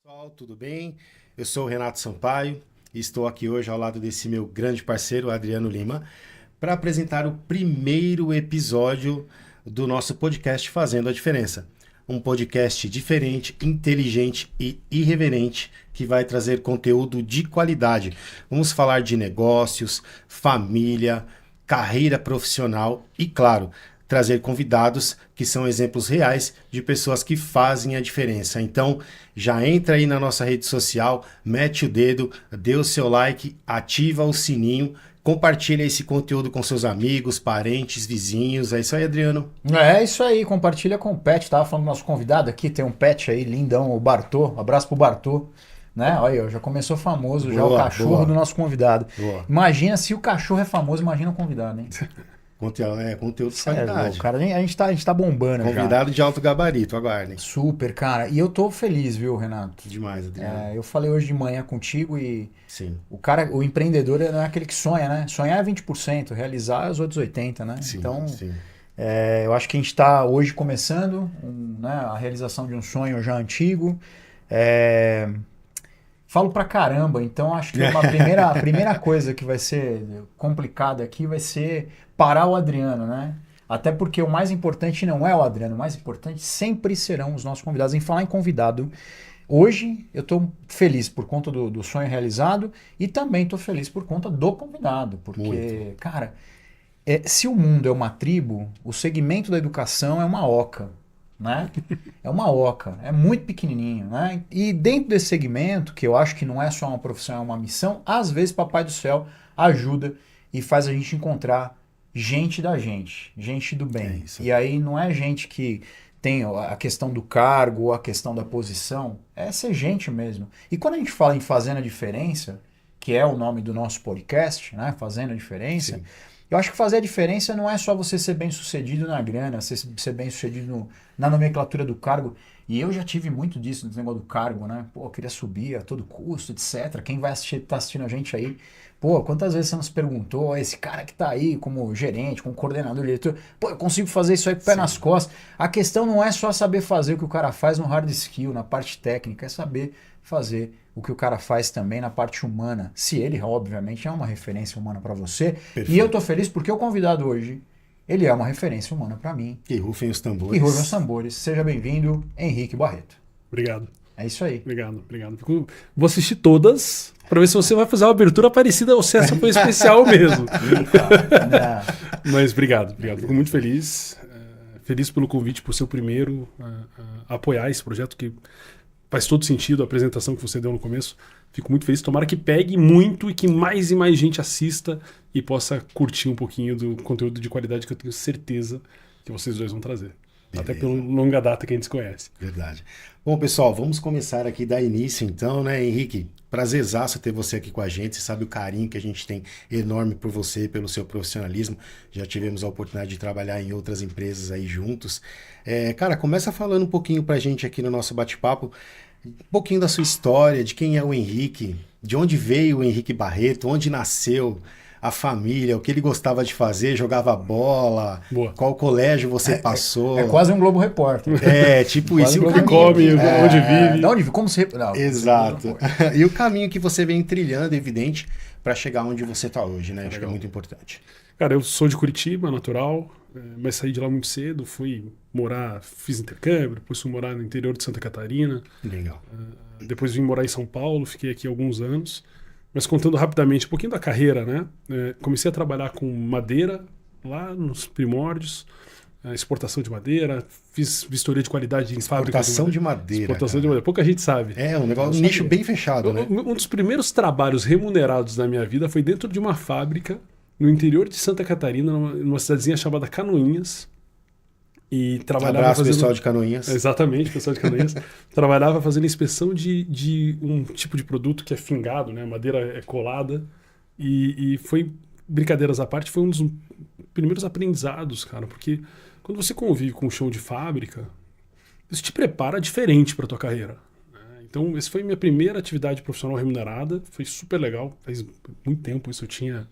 Pessoal, tudo bem? Eu sou o Renato Sampaio e estou aqui hoje ao lado desse meu grande parceiro, Adriano Lima, para apresentar o primeiro episódio do nosso podcast Fazendo a Diferença. Um podcast diferente, inteligente e irreverente que vai trazer conteúdo de qualidade. Vamos falar de negócios, família, carreira profissional e, claro, trazer convidados que são exemplos reais de pessoas que fazem a diferença. Então, já entra aí na nossa rede social, mete o dedo, dê o seu like, ativa o sininho, compartilha esse conteúdo com seus amigos, parentes, vizinhos. É isso aí, Adriano. É isso aí, compartilha com o Pet. Tava falando do nosso convidado aqui, tem um Pet aí, lindão, o Bartô. Abraço pro Bartô. Né? Olha aí, já começou famoso já o cachorro do nosso convidado. Boa. Imagina se o cachorro é famoso, imagina o convidado, hein? Conteúdo de Sério, qualidade. cara, a gente tá bombando Convidado já. de alto gabarito, aguardem. Super, cara. E eu tô feliz, viu, Renato? Demais, Adriano. Eu falei hoje de manhã contigo e Sim, o empreendedor não é aquele que sonha, né? Sonhar é 20%, realizar é os outros 80%, né? sim, Então, sim. eu acho que a gente está hoje começando né, a realização de um sonho já antigo. É, Falo pra caramba, então acho que a primeira coisa que vai ser complicada aqui vai ser parar o Adriano, né? Até porque o mais importante não é o Adriano, o mais importante sempre serão os nossos convidados. Em falar em convidado, hoje eu estou feliz por conta do sonho realizado e também estou feliz por conta do convidado, porque, Muito. cara, se o mundo é uma tribo, o segmento da educação é uma oca, né? É uma oca, é muito pequenininho, né? E dentro desse segmento, que eu acho que não é só uma profissão, é uma missão, às vezes Papai do Céu ajuda e faz a gente encontrar gente da gente do bem. É isso. E aí não é gente que tem a questão do cargo ou a questão da posição, é ser gente mesmo. E quando a gente fala em Fazendo a Diferença, que é o nome do nosso podcast, né? Fazendo a Diferença. Sim. Eu acho que fazer a diferença não é só você ser bem sucedido na grana, ser bem sucedido na nomenclatura do cargo. E eu já tive muito disso, nesse negócio do cargo, né? Pô, eu queria subir a todo custo, etc. Quem vai assistir, tá assistindo a gente aí, pô, quantas vezes você nos perguntou, esse cara que tá aí como gerente, como coordenador, diretor, pô, eu consigo fazer isso aí com o pé nas costas. A questão não é só saber fazer o que o cara faz no hard skill, na parte técnica, é saber fazer o que o cara faz também na parte humana. Se ele, obviamente, é uma referência humana para você. Perfeito. E eu tô feliz porque o convidado hoje, ele é uma referência humana para mim. E rufem os tambores. E rufem os tambores. Seja bem-vindo, Henrique Barreto. Obrigado. É isso aí. Obrigado. Vou assistir todas para ver se você vai fazer uma abertura parecida ou se essa foi especial mesmo. Mas obrigado. Fico muito feliz. Feliz pelo convite, por ser o primeiro a apoiar esse projeto que faz todo sentido, a apresentação que você deu no começo. Fico muito feliz. Tomara que pegue muito e que mais e mais gente assista e possa curtir um pouquinho do conteúdo de qualidade que eu tenho certeza que vocês dois vão trazer. Beleza. Até pela longa data que a gente se conhece. Verdade. Bom, pessoal, vamos começar aqui da início então, né, Henrique? Prazerzaço ter você aqui com a gente. Você sabe o carinho que a gente tem enorme por você, pelo seu profissionalismo. Já tivemos a oportunidade de trabalhar em outras empresas aí juntos. Cara, começa falando um pouquinho pra gente aqui no nosso bate-papo, um pouquinho da sua história, de quem é o Henrique, de onde veio o Henrique Barreto, onde nasceu, a família, o que ele gostava de fazer, jogava bola, Boa. qual colégio você passou. É quase um Globo Repórter. Tipo isso. O que come, onde vive. De onde vive? Como se... Não, Exato. E o caminho que você vem trilhando, evidente, para chegar onde você está hoje, né? Acho que é muito importante. Cara, eu sou de Curitiba, natural, mas saí de lá muito cedo, fiz intercâmbio, depois fui morar no interior de Santa Catarina. Legal. Depois vim morar em São Paulo, fiquei aqui alguns anos. Mas contando rapidamente um pouquinho da carreira, né? Comecei a trabalhar com madeira lá nos primórdios, exportação de madeira, fiz vistoria de qualidade em fábricas de madeira. Exportação de madeira. Pouca gente sabe. Um nicho bem fechado, né? Um dos primeiros trabalhos remunerados da minha vida foi dentro de uma fábrica no interior de Santa Catarina, numa cidadezinha chamada Canoinhas. E trabalhava Abraço, pessoal de Canoinhas. Exatamente, pessoal de Canoinhas. Trabalhava fazendo inspeção de um tipo de produto que é fingado, né? A madeira é colada. E foi, brincadeiras à parte, foi um dos primeiros aprendizados, cara. Porque quando você convive com o chão de fábrica, isso te prepara diferente para tua carreira. Então, essa foi minha primeira atividade profissional remunerada. Foi super legal. Faz muito tempo isso. Eu tinha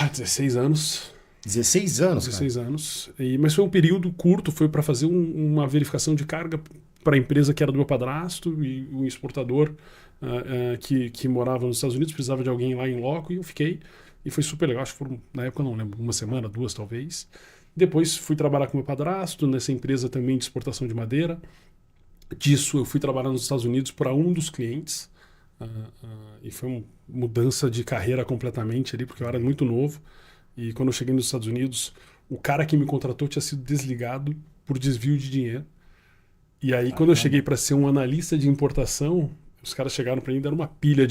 16 anos. 16 anos, 16 anos. Mas foi um período curto, foi para fazer uma verificação de carga para a empresa que era do meu padrasto e um exportador que morava nos Estados Unidos, precisava de alguém lá em loco e eu fiquei. E foi super legal, acho que foram, na época não lembro, uma semana, 2 talvez. Depois fui trabalhar com meu padrasto nessa empresa também de exportação de madeira. Disso eu fui trabalhar nos Estados Unidos para um dos clientes. E foi uma mudança de carreira completamente ali, porque eu era muito novo. E quando eu cheguei nos Estados Unidos, o cara que me contratou tinha sido desligado por desvio de dinheiro. E aí, quando eu cheguei para ser um analista de importação, os caras chegaram para mim e deram uma pilha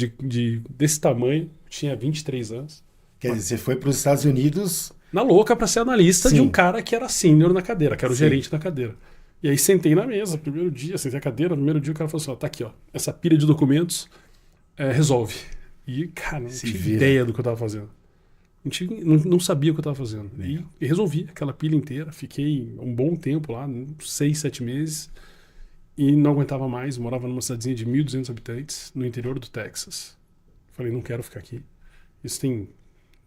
desse tamanho. Tinha 23 anos. Quer dizer, você foi para os Estados Unidos... Na louca para ser analista Sim. de um cara que era sênior na cadeira, que era o Sim. gerente da cadeira. E aí sentei na mesa, primeiro dia, sentei a cadeira, primeiro dia o cara falou assim, ó, tá aqui, ó, essa pilha de documentos, resolve. E, cara, não Se tinha vira. ideia do que eu tava fazendo. Não sabia o que eu tava fazendo. E resolvi aquela pilha inteira, fiquei um bom tempo lá, 6, 7 meses, e não aguentava mais, morava numa cidadezinha de 1.200 habitantes, no interior do Texas. Falei, não quero ficar aqui. Isso tem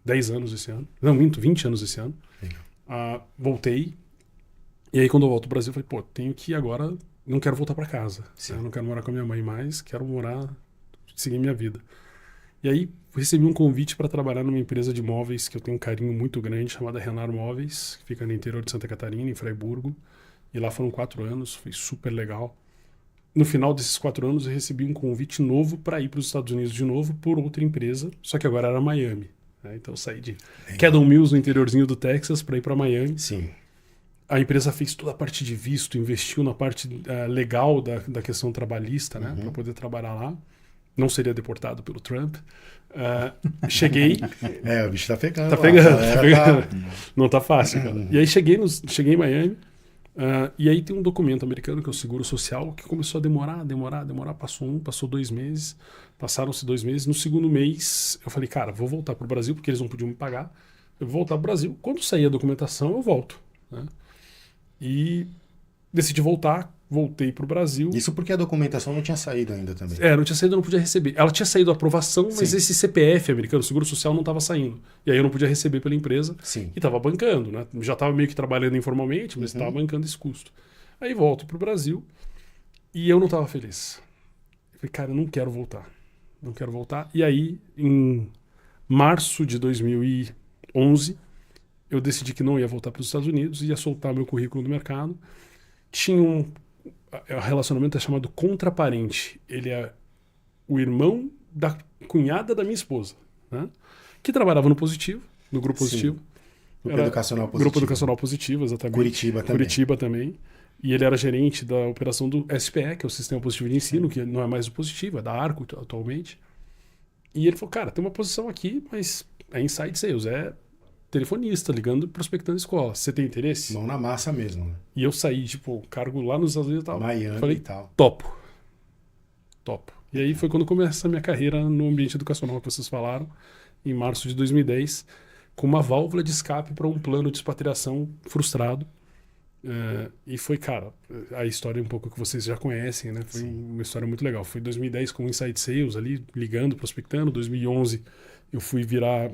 10 anos esse ano. Não, minto, 20 anos esse ano. Voltei. E aí, quando eu volto pro Brasil, eu falei, pô, tenho que agora... Não quero voltar para casa. Eu não quero morar com a minha mãe mais, quero seguir minha vida. E aí, recebi um convite para trabalhar numa empresa de móveis que eu tenho um carinho muito grande, chamada Renar Móveis, que fica no interior de Santa Catarina, em Fraiburgo. E lá foram 4 anos, foi super legal. No final desses 4 anos, eu recebi um convite novo para ir para os Estados Unidos de novo por outra empresa, só que agora era Miami. Então eu saí de Caddo Mills, no interiorzinho do Texas, para ir para Miami. Sim. A empresa fez toda a parte de visto, investiu na parte legal da questão trabalhista, né, para poder trabalhar lá. Não seria deportado pelo Trump. Cheguei... O bicho tá pegando. Tá pegando. Não tá fácil, cara. E aí cheguei em Miami. E aí tem um documento americano, que é o Seguro Social, que começou a demorar. Passou 2 meses. Passaram-se 2 meses. No segundo mês, eu falei, cara, vou voltar pro Brasil, porque eles não podiam me pagar. Eu vou voltar pro Brasil. Quando sair a documentação, eu volto. Né? E decidi voltar. Voltei pro Brasil. Isso porque a documentação não tinha saído ainda também. Não tinha saído, eu não podia receber. Ela tinha saído a aprovação, mas esse CPF americano, o Seguro Social, não estava saindo. E aí eu não podia receber pela empresa. Sim. E estava bancando, né? Já estava meio que trabalhando informalmente, mas estava bancando esse custo. Aí volto pro Brasil e eu não estava feliz. Eu falei, cara, eu não quero voltar. Não quero voltar. E aí, em março de 2011, eu decidi que não ia voltar para os Estados Unidos, ia soltar meu currículo no mercado. Tinha um relacionamento chamado contraparente. Ele é o irmão da cunhada da minha esposa, né? Que trabalhava no Positivo, no Grupo Positivo. Grupo Educacional Positivo. Grupo Educacional Positivo, exatamente. Curitiba também. E ele era gerente da operação do SPE, que é o Sistema Positivo de Ensino, que não é mais do Positivo, é da Arco atualmente. E ele falou, cara, tem uma posição aqui, mas é Inside Sales, é telefonista, ligando, prospectando escola. Você tem interesse? Mão na massa mesmo, né? E eu saí, cargo lá nos Estados Unidos e tal. Miami falei, e tal. Topo. E aí foi quando começa a minha carreira no ambiente educacional que vocês falaram, em março de 2010, com uma válvula de escape para um plano de expatriação frustrado. E foi, cara, a história um pouco que vocês já conhecem, né? Foi uma história muito legal. Foi 2010 com Inside Sales ali, ligando, prospectando. 2011 eu fui virar...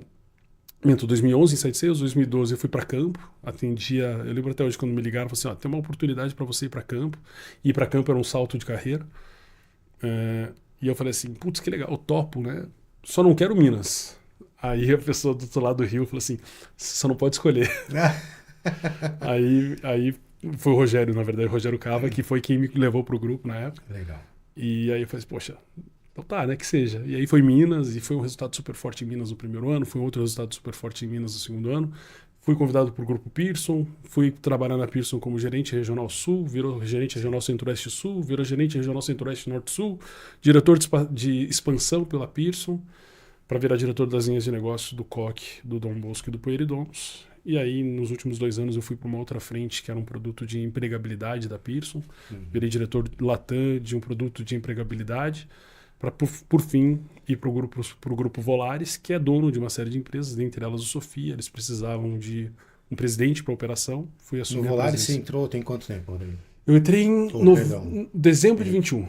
2011 Inside Sales, 2012 eu fui para campo, atendia, eu lembro até hoje quando me ligaram, falaram assim, ó, tem uma oportunidade para você ir para campo. Ir para campo era um salto de carreira. E eu falei assim, putz, que legal, eu topo, né? Só não quero Minas. Aí a pessoa do outro lado do Rio falou assim, você só não pode escolher. Aí foi o Rogério, na verdade, o Rogério Cava, que foi quem me levou pro grupo na época. Legal. E aí eu falei assim, poxa, então tá, né, que seja. E aí foi Minas, e foi um resultado super forte em Minas no primeiro ano, foi um outro resultado super forte em Minas no segundo ano. Fui convidado para o Grupo Pearson, fui trabalhar na Pearson como gerente regional sul, virou gerente regional centro-oeste sul, virou gerente regional centro-oeste norte-sul, diretor de expansão pela Pearson, para virar diretor das linhas de negócio do COC, do Dom Bosco e do Poeridons. E aí, nos últimos 2 anos, eu fui para uma outra frente, que era um produto de empregabilidade da Pearson. Virei diretor Latam de um produto de empregabilidade, para, por fim, ir para o grupo Volaris, que é dono de uma série de empresas, dentre elas o Sofia. Eles precisavam de um presidente para a operação. Fui assumir No a Volaris presidência. você entrou tem quanto tempo, Rodrigo? Eu entrei em perdão. dezembro de 21.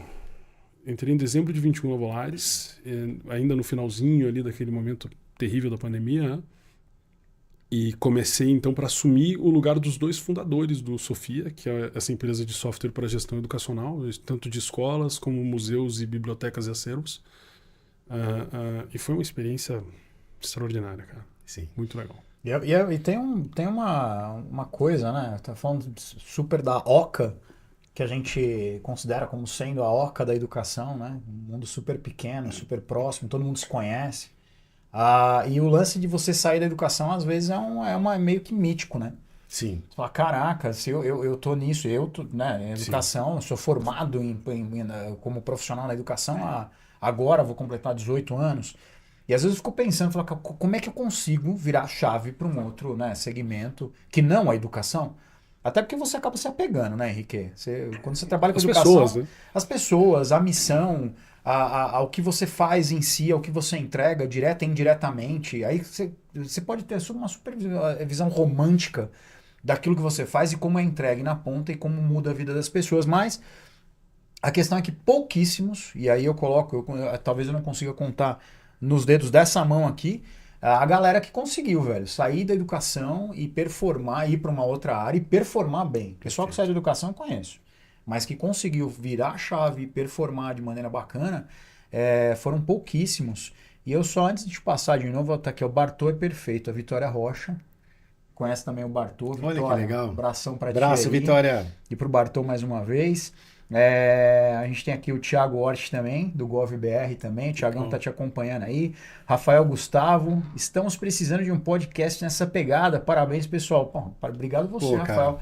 Entrei em dezembro de 21 na Volaris, ainda no finalzinho ali daquele momento terrível da pandemia, né? E comecei, então, para assumir o lugar dos 2 fundadores do Sofia, que é essa empresa de software para gestão educacional, tanto de escolas como museus e bibliotecas e acervos. E foi uma experiência extraordinária, cara. Sim. Muito legal. E tem uma coisa, né? Tá falando super da OCA, que a gente considera como sendo a OCA da educação, né? Um mundo super pequeno, super próximo, todo mundo se conhece. E o lance de você sair da educação, às vezes, é meio que mítico, né? Sim. Você fala, caraca, se eu tô nisso, né, em educação, eu sou formado como profissional na educação, agora vou completar 18 anos. E às vezes eu fico pensando, falo, como é que eu consigo virar a chave para um outro, né, segmento que não a educação? Até porque você acaba se apegando, né, Henrique? Quando você trabalha com educação, pessoas, né? as pessoas, a missão, ao que você faz em si, ao que você entrega, direta e indiretamente. Aí você pode ter uma super visão romântica daquilo que você faz e como é entregue na ponta e como muda a vida das pessoas. Mas a questão é que pouquíssimos, e aí eu coloco, talvez eu não consiga contar nos dedos dessa mão aqui, a galera que conseguiu, velho, sair da educação e performar, ir para uma outra área e performar bem. O pessoal que sai da educação eu conheço, mas que conseguiu virar a chave e performar de maneira bacana, foram pouquíssimos. E eu só, antes de te passar de novo, tá aqui, o Bartô é perfeito, a Vitória Rocha. Conhece também o Bartô. Olha Vitória, que legal. Um abração para ti. Abraço, aí. Vitória. E pro Bartô mais uma vez. A gente tem aqui o Thiago Hort também, do GovBR também. O Thiagão tá te acompanhando aí. Rafael Gustavo. Estamos precisando de um podcast nessa pegada. Parabéns, pessoal. Bom, obrigado você, Rafael,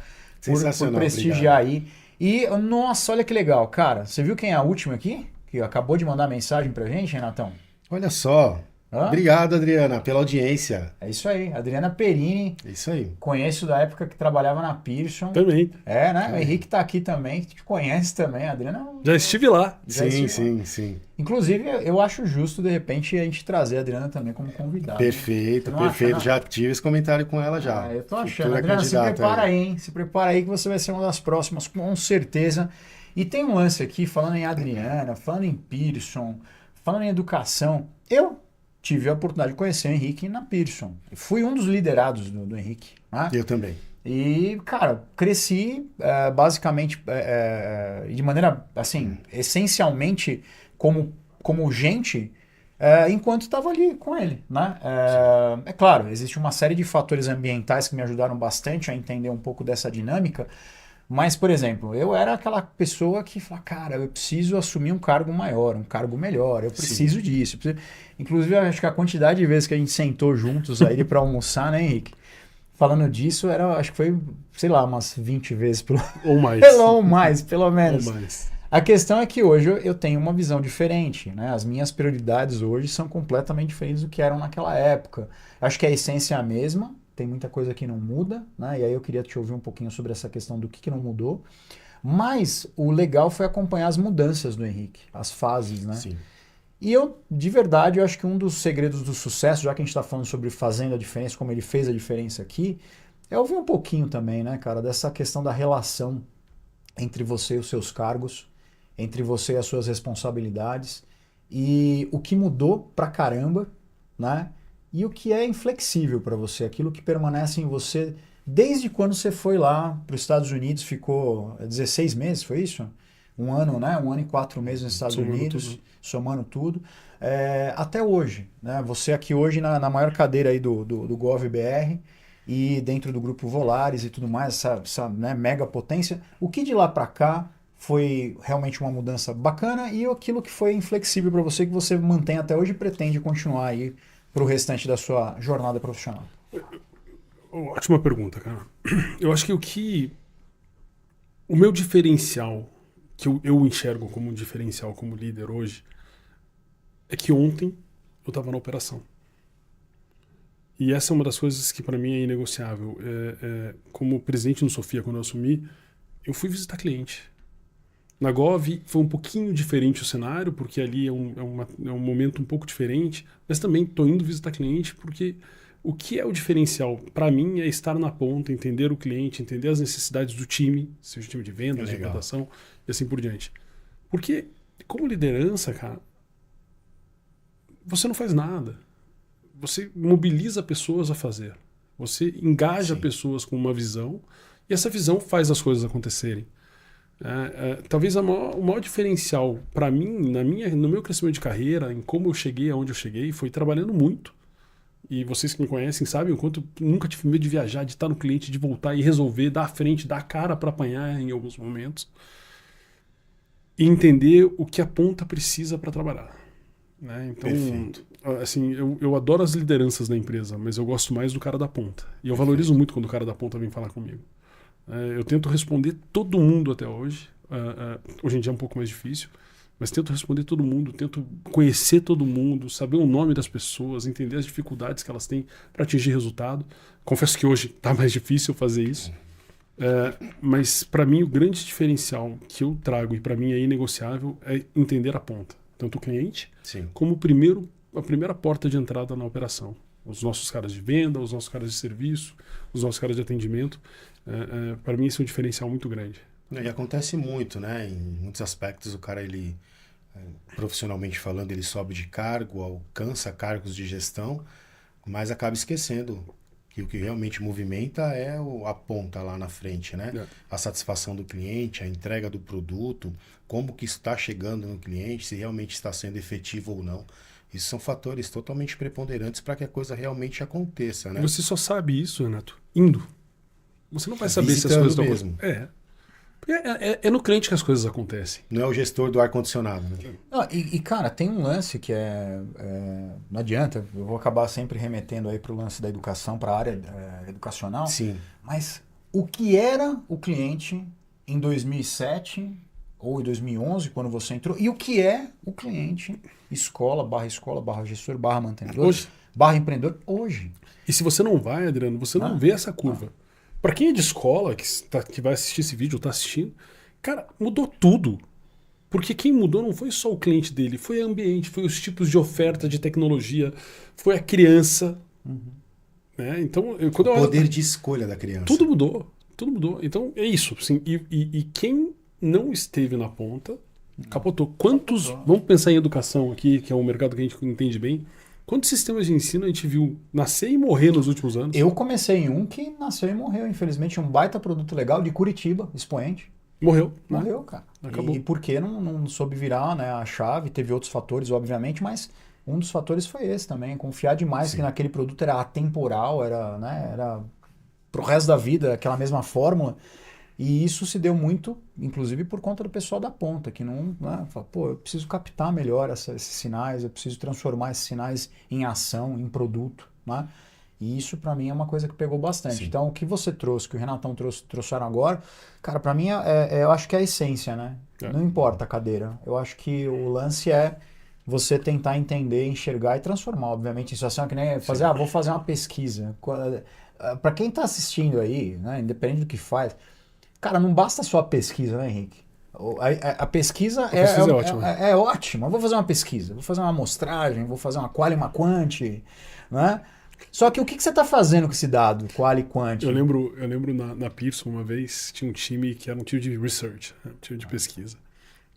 por prestigiar aí. E, nossa, olha que legal. Cara, você viu quem é a última aqui? Que acabou de mandar mensagem pra gente, Renatão? Olha só. Obrigado, Adriana, pela audiência. É isso aí. Adriana Perini. É isso aí. Conheço da época que trabalhava na Pearson. Também. Né? O Henrique tá aqui também, que te conhece também. A Adriana... Já estive lá. Sim. Inclusive, eu acho justo, de repente, a gente trazer a Adriana também como convidada. Perfeito. Já tive esse comentário com ela já. Eu tô achando. Adriana, se prepara aí, hein? Se prepara aí que você vai ser uma das próximas, com certeza. E tem um lance aqui, falando em Adriana, falando em Pearson, falando em educação. Eu tive a oportunidade de conhecer o Henrique na Pearson. Fui um dos liderados do Henrique. Né? Eu também. E, cara, cresci basicamente de maneira, assim, essencialmente como gente enquanto estava ali com ele, né? É claro, existe uma série de fatores ambientais que me ajudaram bastante a entender um pouco dessa dinâmica, mas, por exemplo, eu era aquela pessoa que fala, cara, eu preciso assumir um cargo maior, um cargo melhor, eu preciso disso. Inclusive, eu acho que a quantidade de vezes que a gente sentou juntos aí para almoçar, né, Henrique? Falando disso, acho que foi, sei lá, umas 20 vezes. Ou mais. Ou mais, pelo menos. Ou mais. A questão é que hoje eu tenho uma visão diferente, né? As minhas prioridades hoje são completamente diferentes do que eram naquela época. Acho que a essência é a mesma, tem muita coisa que não muda, né? E aí eu queria te ouvir um pouquinho sobre essa questão do que não mudou. Mas o legal foi acompanhar as mudanças do Henrique, as fases, né? Sim. E eu, de verdade, eu acho que um dos segredos do sucesso, já que a gente está falando sobre fazendo a diferença, como ele fez a diferença aqui, é ouvir um pouquinho também, né, cara, dessa questão da relação entre você e os seus cargos, entre você e as suas responsabilidades, e o que mudou pra caramba, né, e o que é inflexível para você, aquilo que permanece em você desde quando você foi lá para os Estados Unidos, ficou 16 meses, foi isso? Um ano, né? 1 ano e 4 meses nos Estados Unidos, somando tudo, até hoje, né? Você aqui hoje na maior cadeira aí do GovBR e dentro do grupo Volaris e tudo mais, essa né, mega potência. O que de lá para cá foi realmente uma mudança bacana e aquilo que foi inflexível para você, que você mantém até hoje e pretende continuar aí para o restante da sua jornada profissional? Ótima pergunta, cara. Eu acho que o meu diferencial, que eu enxergo como um diferencial como líder hoje, é que ontem eu estava na operação. E essa é uma das coisas que para mim é inegociável. Como presidente no Sofia, quando eu assumi, eu fui visitar cliente. Na Gov foi um pouquinho diferente o cenário, porque ali é um momento um pouco diferente, mas também estou indo visitar cliente porque o que é o diferencial para mim é estar na ponta, entender o cliente, entender as necessidades do time, seja o time de vendas, de implantação e assim por diante. Porque como liderança, cara, você não faz nada. Você mobiliza pessoas a fazer. Você engaja Sim. pessoas com uma visão e essa visão faz as coisas acontecerem. Talvez o maior diferencial para mim, no meu crescimento de carreira, em como eu cheguei aonde eu cheguei, foi trabalhando muito. E vocês que me conhecem sabem o quanto eu nunca tive medo de viajar, de estar no cliente, de voltar e resolver, dar a frente, dar a cara para apanhar em alguns momentos. E entender o que a ponta precisa para trabalhar. Né? Então, Perfeito. assim, eu adoro as lideranças da empresa, mas eu gosto mais do cara da ponta. E eu valorizo muito quando o cara da ponta vem falar comigo. Eu tento responder todo mundo até hoje. Hoje em dia é um pouco mais difícil, mas tento responder todo mundo, tento conhecer todo mundo, saber o nome das pessoas, entender as dificuldades que elas têm para atingir resultado. Confesso que hoje está mais difícil fazer isso. Mas para mim o grande diferencial que eu trago e para mim é inegociável é entender a ponta. Tanto o cliente Sim. como a primeira porta de entrada na operação. Os nossos caras de venda, os nossos caras de serviço, os nossos caras de atendimento. Para mim isso é um diferencial muito grande. E acontece muito, né? Em muitos aspectos o cara, ele, profissionalmente falando, ele sobe de cargo, alcança cargos de gestão, mas acaba esquecendo que o que realmente movimenta é a ponta lá na frente, né? A satisfação do cliente, a entrega do produto, como que está chegando no cliente, se realmente está sendo efetivo ou não. Isso são fatores totalmente preponderantes para que a coisa realmente aconteça, né? Você só sabe isso, Renato, indo. Você não vai saber se as Visitando coisas estão mesmo. acontecendo. É no cliente que as coisas acontecem. Não é o gestor do ar-condicionado, né? Cara, tem um lance que não adianta, eu vou acabar sempre remetendo aí para o lance da educação, para a área educacional. Sim. Mas o que era o cliente em 2007 ou em 2011, quando você entrou, e o que é o cliente escola, barra gestor, barra mantenedor, Hoje. barra empreendedor, hoje. E se você não vai, Adriano, você não vê essa curva. Para quem é de escola, que vai assistir esse vídeo ou está assistindo, cara, mudou tudo. Porque quem mudou não foi só o cliente dele, foi o ambiente, foi os tipos de oferta de tecnologia, foi a criança. Né? Então, quando eu O olho, poder de escolha da criança. tudo mudou. Tudo mudou. Então, é isso. Assim, e quem não esteve na ponta, capotou. Quantos. Vamos pensar em educação aqui, que é um mercado que a gente entende bem. Quantos sistemas de ensino a gente viu nascer e morrer nos últimos anos? Eu comecei em um que nasceu e morreu, infelizmente, um baita produto legal de Curitiba, expoente. Morreu. Né? Morreu, cara. Acabou. E porque não soube virar, né, a chave, teve outros fatores, obviamente, mas um dos fatores foi esse também, confiar demais que naquele produto era atemporal, era pro resto da vida, aquela mesma fórmula. E isso se deu muito, inclusive, por conta do pessoal da ponta, que não, né, fala, pô, eu preciso captar melhor esses sinais, eu preciso transformar esses sinais em ação, em produto, né? E isso, para mim, é uma coisa que pegou bastante. Sim. Então, o que você trouxe, que o Renatão trouxeram agora, cara, para mim, eu acho que é a essência, né? Não importa a cadeira. Eu acho que o lance é você tentar entender, enxergar e transformar, obviamente, em situação que nem fazer, vou fazer uma pesquisa. Para quem está assistindo aí, né, independente do que faz, cara, não basta só a pesquisa, né, Henrique? A pesquisa pesquisa é ótima. É ótima. Eu vou fazer uma pesquisa, vou fazer uma amostragem, vou fazer uma qual e uma quant, né? Só que o que você está fazendo com esse dado, qual e quant? Eu lembro na Pearson uma vez, tinha um time que era um time de research, né, um time de pesquisa.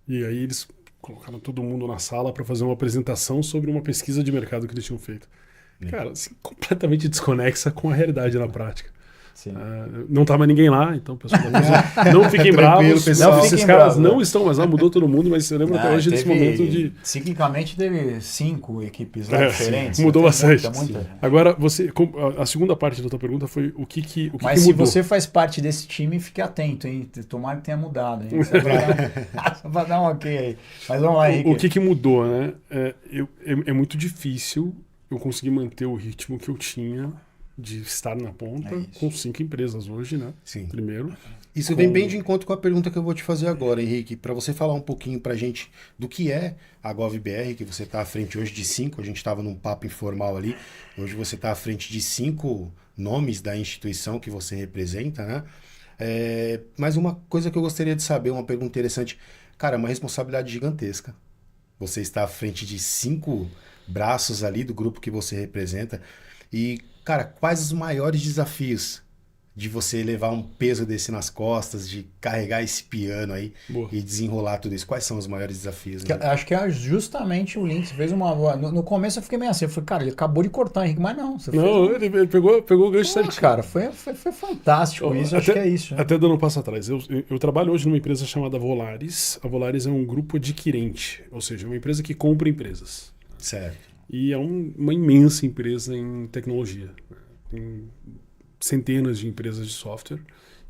E aí eles colocaram todo mundo na sala para fazer uma apresentação sobre uma pesquisa de mercado que eles tinham feito. Cara, assim, completamente desconexa com a realidade na prática. Não tá mais ninguém lá, então pessoal, não fiquem bravos. Pessoal. Esses caras não estão mais lá, mudou todo mundo, mas eu lembro até hoje desse momento de. Ciclicamente teve 5 equipes lá diferentes. Mudou bastante. Muita. Agora, a segunda parte da tua pergunta foi o que Mas que se mudou. você faz parte desse time, fique atento, hein? Tomara que tenha mudado, hein? Só pra dar um ok aí. Mas vamos lá, Henrique. O que mudou, né? É muito difícil eu conseguir manter o ritmo que eu tinha de estar na ponta com 5 empresas hoje, né? Sim. Primeiro. Isso vem bem de encontro com a pergunta que eu vou te fazer agora, Henrique, para você falar um pouquinho pra gente do que é a GovBR, que você está à frente hoje de 5, a gente estava num papo informal ali, hoje você está à frente de 5 nomes da instituição que você representa, né? Mas uma coisa que eu gostaria de saber, uma pergunta interessante, cara, é uma responsabilidade gigantesca. Você está à frente de 5 braços ali do grupo que você representa e, cara, quais os maiores desafios de você levar um peso desse nas costas, de carregar esse piano aí Boa. e desenrolar tudo isso? Quais são os maiores desafios? Né? Acho que é justamente o link. Você fez uma. No começo eu fiquei meio assim. Eu falei, cara, ele acabou de cortar, Henrique, mas não. Você Não, fez ele pegou o gancho certinho. cara, foi fantástico isso. Acho que é isso. Né? Até dando um passo atrás. Eu trabalho hoje numa empresa chamada Volaris. A Volaris é um grupo adquirente, ou seja, é uma empresa que compra empresas. Certo. E é uma imensa empresa em tecnologia. Tem centenas de empresas de software.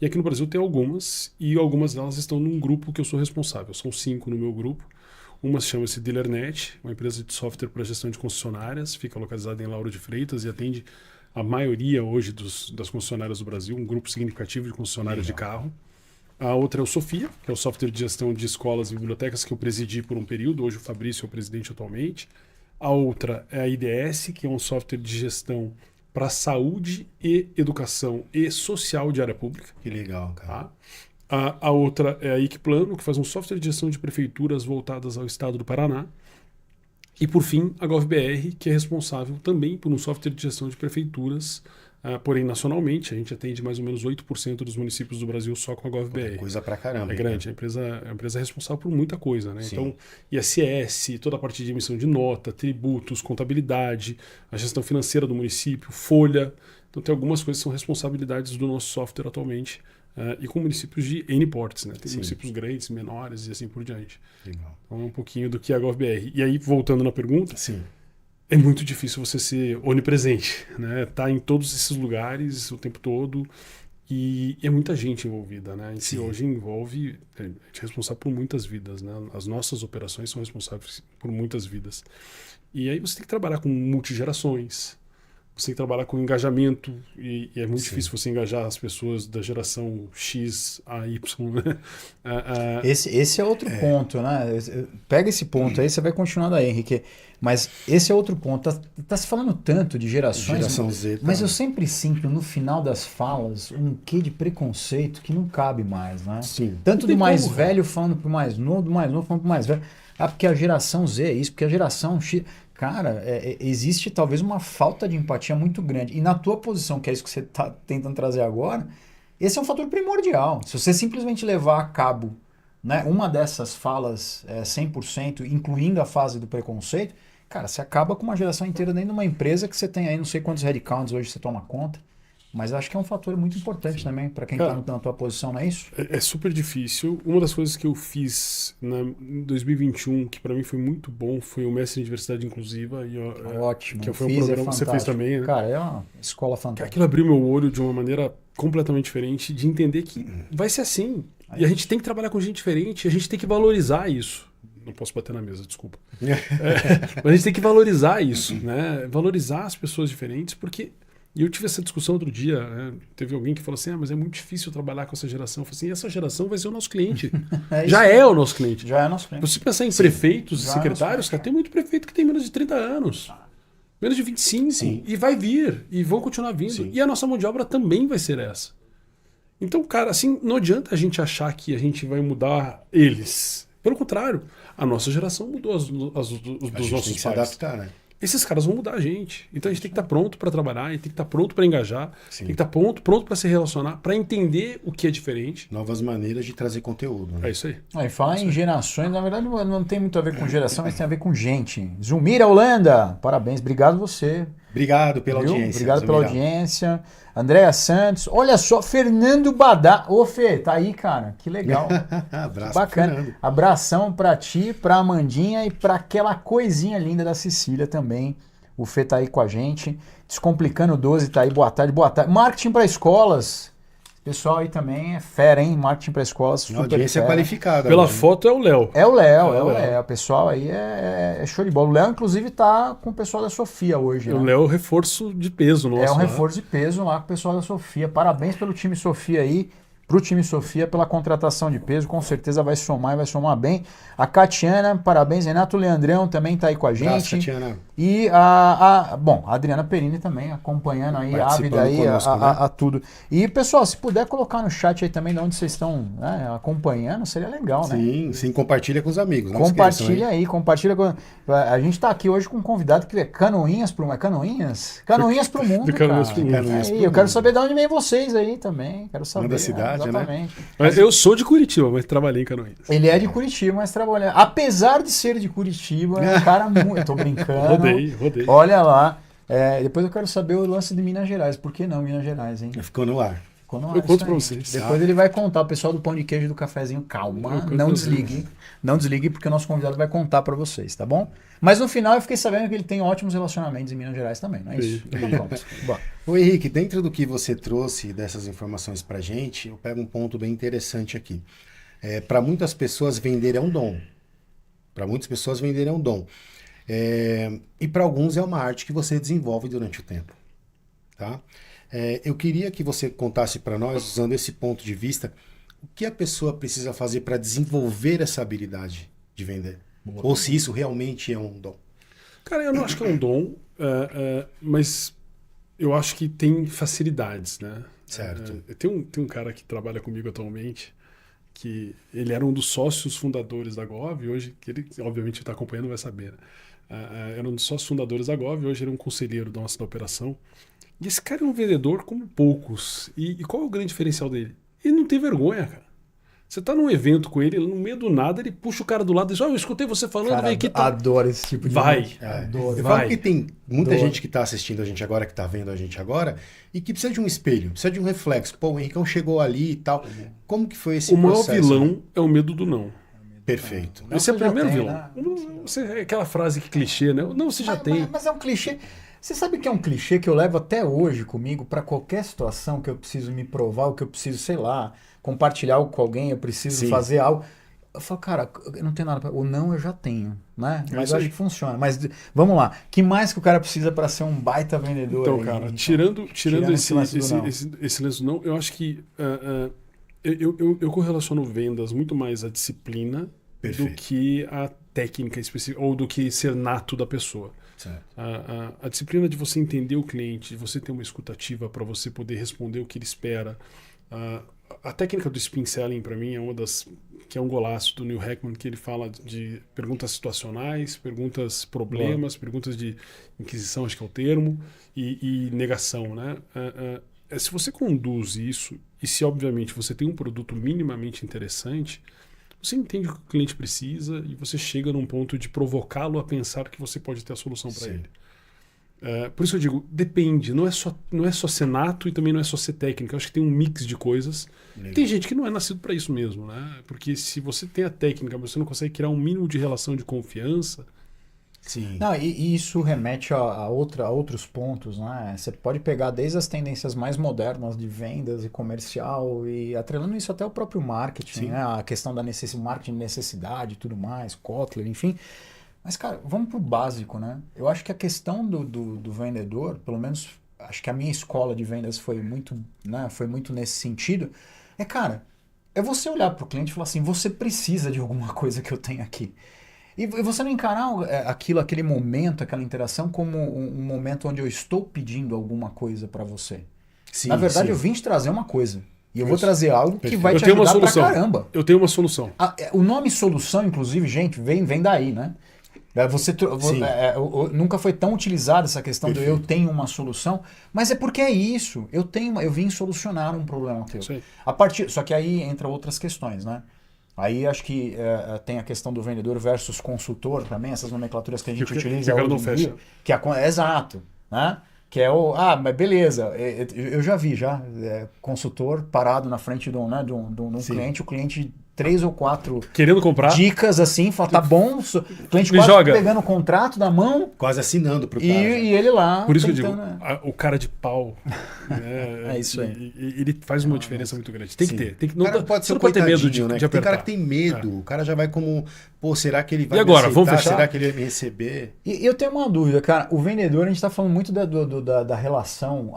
E aqui no Brasil tem algumas, e algumas delas estão num grupo que eu sou responsável. São 5 no meu grupo. Uma chama-se DealerNet, uma empresa de software para gestão de concessionárias, fica localizada em Lauro de Freitas e atende a maioria hoje das concessionárias do Brasil, um grupo significativo de concessionárias de carro. A outra é o Sofia, que é o software de gestão de escolas e bibliotecas que eu presidi por um período. Hoje o Fabrício é o presidente atualmente. A outra é a IDS, que é um software de gestão para saúde e educação e social de área pública. Que legal, cara. Tá? A outra é a Equiplano, que faz um software de gestão de prefeituras voltadas ao estado do Paraná. E, por fim, a GovBR, que é responsável também por um software de gestão de prefeituras, porém nacionalmente. A gente atende mais ou menos 8% dos municípios do Brasil só com a GovBR. Coisa pra caramba. É grande, a empresa é responsável por muita coisa, né? Sim. Então, ISS, toda a parte de emissão de nota, tributos, contabilidade, a gestão financeira do município, folha. Então, tem algumas coisas que são responsabilidades do nosso software atualmente. E com municípios de N portes, né? Tem Sim. municípios grandes, menores e assim por diante. Legal. Então, é um pouquinho do que é a GovBR. E aí, voltando na pergunta, Sim. é muito difícil você ser onipresente, né? Tá em todos esses lugares o tempo todo e é muita gente envolvida, né? E hoje envolve, a gente é responsável por muitas vidas, né? As nossas operações são responsáveis por muitas vidas. E aí você tem que trabalhar com multigerações, você tem que trabalhar com engajamento e é muito difícil você engajar as pessoas da geração X a Y, né? Esse é outro ponto, né? Pega esse ponto aí, você vai continuar daí, Henrique. Mas esse é outro ponto. Tá se falando tanto de gerações, Geração Z. mas eu sempre sinto no final das falas um quê de preconceito que não cabe mais, né? Sim. Tanto do mais velho falando pro mais novo, do mais novo falando pro mais velho. Porque a geração Z é isso, porque a geração X... Cara, existe talvez uma falta de empatia muito grande. E na tua posição, que é isso que você está tentando trazer agora, esse é um fator primordial. Se você simplesmente levar a cabo, né, uma dessas falas 100%, incluindo a fase do preconceito, cara, você acaba com uma geração inteira dentro de uma empresa que você tem aí não sei quantos headcounts hoje você toma conta. Mas acho que é um fator muito importante também para quem está na tua posição, não é isso? É super difícil. Uma das coisas que eu fiz em 2021, que para mim foi muito bom, foi o Mestre em Diversidade Inclusiva. Ótimo. Que foi um programa que você fez também, né? Cara, é uma escola fantástica. Aquilo abriu meu olho de uma maneira completamente diferente, de entender que vai ser assim. E a gente tem que trabalhar com gente diferente, a gente tem que valorizar isso. Não posso bater na mesa, desculpa. Mas a gente tem que valorizar isso, né? Valorizar as pessoas diferentes, porque... E eu tive essa discussão outro dia, né? Teve alguém que falou assim, mas é muito difícil trabalhar com essa geração. Eu falei assim, essa geração vai ser o nosso cliente. Já é o nosso cliente. Já é o nosso cliente. Se você pensar em prefeitos e secretários, cara, tem muito prefeito que tem menos de 30 anos. Menos de 25. Sim. E vai vir. E vão continuar vindo. Sim. E a nossa mão de obra também vai ser essa. Então, cara, assim, não adianta a gente achar que a gente vai mudar eles. Pelo contrário, a nossa geração mudou os dos nossos tem que se pais. adaptar, né? Esses caras vão mudar a gente. Então a gente tem que estar pronto para trabalhar, a gente tem que estar pronto para engajar, Sim. tem que estar pronto para se relacionar, para entender o que é diferente. Novas maneiras de trazer conteúdo. Né? É isso aí. E falar em gerações, na verdade não tem muito a ver com geração, mas tem a ver com gente. Zumira Holanda, parabéns, obrigado você. Obrigado pela Viu? audiência. Obrigado pela Zumira. audiência. Andréa Santos, olha só, Fernando Badá. Ô Fê, tá aí, cara, que legal. Abraço, Bacana. Fernando. Abração pra ti, pra Amandinha e pra aquela coisinha linda da Cecília também. O Fê tá aí com a gente. Descomplicando 12 tá aí, boa tarde, boa tarde. Marketing para escolas. Pessoal aí também é fera, hein? Marketing para escolas, Uma super audiência fera. qualificada. Pela hoje, né? foto é o Léo. É o Léo, É o Léo. O pessoal aí é show de bola. O Léo, inclusive, tá com o pessoal da Sofia hoje, né? O Léo é o reforço de peso nosso. É um né? reforço de peso lá com o pessoal da Sofia. Parabéns pelo time Sofia aí, pro time Sofia pela contratação de peso. Com certeza vai somar e vai somar bem. A Catiana, parabéns. Renato Leandrão também tá aí com a Abraço, gente. Tatiana. E bom, a Adriana Perini também acompanhando aí, ávida aí conosco, né? a tudo. E pessoal, se puder colocar no chat aí também de onde vocês estão, né, acompanhando, seria legal, né? Sim, compartilha com os amigos. Não Compartilha esqueçam, hein? aí, compartilha com. A gente tá aqui hoje com um convidado que é Canoinhas pro mundo. Canoinhas? Canoinhas pro mundo, De Canoinhas cara. pro mundo. Canoinhas Aí, pro eu quero mundo. saber de onde vem vocês aí também. Quero saber. Da cidade, né? Exatamente. Mas eu sou de Curitiba, mas trabalhei em Canoinhas. Ele é de Curitiba, mas trabalha. Apesar de ser de Curitiba, é um cara muito. Eu tô brincando. Rodei. Olha lá. Depois eu quero saber o lance de Minas Gerais. Por que não Minas Gerais, hein? Ficou no ar. Quando Eu conto pra vocês. Depois ele vai contar, o pessoal do Pão de Queijo do Cafezinho, calma, Eu conto não pra desligue. Não desligue, porque o nosso convidado vai contar pra vocês, tá bom? Mas no final eu fiquei sabendo que ele tem ótimos relacionamentos em Minas Gerais também, não é isso? Então, pronto. Bom. Ô Henrique, dentro do que você trouxe dessas informações pra gente, eu pego um ponto bem interessante aqui. Para muitas pessoas, vender é um dom. Para muitas pessoas, vender é um dom. E para alguns é uma arte que você desenvolve durante o tempo. Tá? Eu queria que você contasse para nós, usando esse ponto de vista, o que a pessoa precisa fazer para desenvolver essa habilidade de vender. Ou se isso realmente é um dom. Cara, eu não acho que é um dom, mas eu acho que tem facilidades, né? Certo. Tem um cara que trabalha comigo atualmente, que ele era um dos sócios fundadores da Gov, e hoje, que ele obviamente está acompanhando, vai saber, né? Era um dos sócios fundadores da Gov, e hoje ele é um conselheiro da nossa operação. E esse cara é um vendedor como poucos. E qual é o grande diferencial dele? Ele não tem vergonha, cara. Você tá num evento com ele, no meio do nada, ele puxa o cara do lado e diz: eu escutei você falando, Cara, vem aqui. Tá... adoro esse tipo de Vai. gente. Eu Adoro. falo que tem muita Adoro. gente que está assistindo a gente agora, que está vendo a gente agora, e que precisa de um espelho, precisa de um reflexo. Pô, o Henricão chegou ali e tal. Como que foi esse O maior processo? vilão é o medo do não. Perfeito. Não, Esse é o você já primeiro tem, vilão. né? Aquela frase que clichê, né? Não, você já tem. Mas é um clichê. Você sabe que é um clichê que eu levo até hoje comigo para qualquer situação que eu preciso me provar, ou que eu preciso, sei lá, compartilhar algo com alguém, eu preciso Sim. fazer algo. Eu falo, cara, eu não tenho nada pra... O não eu já tenho, né? É Mas isso eu aí. acho que funciona. Mas vamos lá. Que mais que o cara precisa para ser um baita vendedor? Então, aí, cara, então? tirando esse lance do não. esse lance do não, eu acho que eu correlaciono vendas muito mais à disciplina Perfeito. do que a técnica específica, ou do que ser nato da pessoa. Certo. A disciplina de você entender o cliente, de você ter uma escutativa para você poder responder o que ele espera. A técnica do spin selling, para mim, é uma das que é um golaço do Neil Heckman, que ele fala de perguntas situacionais, perguntas problemas, perguntas de inquisição, acho que é o termo, e negação, né? Se você conduz isso, e se obviamente você tem um produto minimamente interessante, você entende o que o cliente precisa e você chega num ponto de provocá-lo a pensar que você pode ter a solução para Sim. ele. Por isso eu digo, depende, não é só ser nato e também não é só ser técnica. Eu acho que tem um mix de coisas. Legal. Tem gente que não é nascido para isso mesmo, né? Porque se você tem a técnica, mas você não consegue criar um mínimo de relação de confiança. Sim. Não, e isso remete a outros pontos, né? Você pode pegar desde as tendências mais modernas de vendas e comercial e atrelando isso até o próprio marketing, Sim. né? A questão da marketing de necessidade e tudo mais, Kotler, enfim. Mas, cara, vamos pro básico, né? Eu acho que a questão do vendedor, pelo menos acho que a minha escola de vendas foi muito, né? Foi muito nesse sentido. Cara, é você olhar pro cliente e falar assim, você precisa de alguma coisa que eu tenho aqui. E você não encarar aquele momento, aquela interação como um momento onde eu estou pedindo alguma coisa para você. Sim, Na verdade, sim. eu vim te trazer uma coisa. E eu vou Isso. trazer algo que Perfeito. vai Eu te tenho uma ajudar pra solução. caramba. Eu tenho uma solução. O nome solução, inclusive, gente, vem daí, né? Sim. Nunca foi tão utilizada essa questão do Perfeito. eu tenho uma solução, mas é porque é isso. Eu vim solucionar um problema teu. Isso aí. Só que aí entra outras questões, né? Aí acho que tem a questão do vendedor versus consultor também, essas nomenclaturas que a gente Que o utiliza cara hoje não em fecha. dia, que exato, né? Que é mas beleza, eu já vi consultor parado na frente de um Sim. cliente, o cliente 3 ou 4 Querendo comprar, dicas assim, fala, tá bom, o cliente Me quase joga. pegando o contrato da mão Quase assinando pro e cara. já. ele lá por isso que eu digo, tentando, né? o cara de pau, né, É isso aí. ele faz uma diferença muito grande. Tem que Sim. ter. Tem que, O não cara dá- pode você ser um não pode ter medo coitadinho, né? de Tem apertar. cara que tem medo. O cara já vai como, pô, será que ele vai E agora, me vamos aceitar? fechar? Será que ele vai me receber? E eu tenho uma dúvida, cara. O vendedor, a gente está falando muito da relação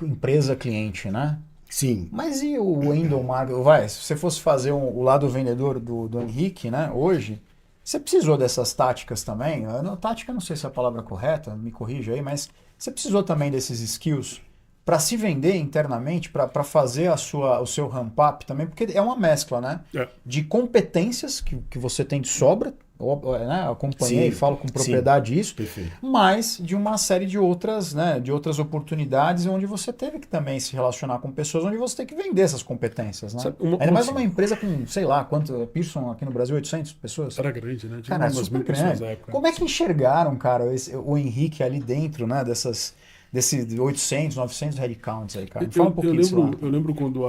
empresa-cliente, né? Sim. Mas e o endomarketing? Se você fosse fazer o lado vendedor do Henrique, né? Hoje, Você precisou dessas táticas também? Tática, não sei se é a palavra correta, me corrija aí, mas você precisou também desses skills para se vender internamente, para fazer o seu ramp-up também, porque é uma mescla, né? De competências que você tem de sobra, né? Eu acompanhei e falo com propriedade isso, perfeito. mas de uma série de outras, né? De outras oportunidades onde você teve que também se relacionar com pessoas onde você tem que vender essas competências, né? Ainda mais uma empresa com, sei lá, quanto, Pearson aqui no Brasil, 800 pessoas? Era grande, né? Cara, super grande. Como é que enxergaram, cara, o Henrique ali dentro, né? Desses 800, 900 headcounts aí, cara. Fala um pouquinho disso. Eu lembro quando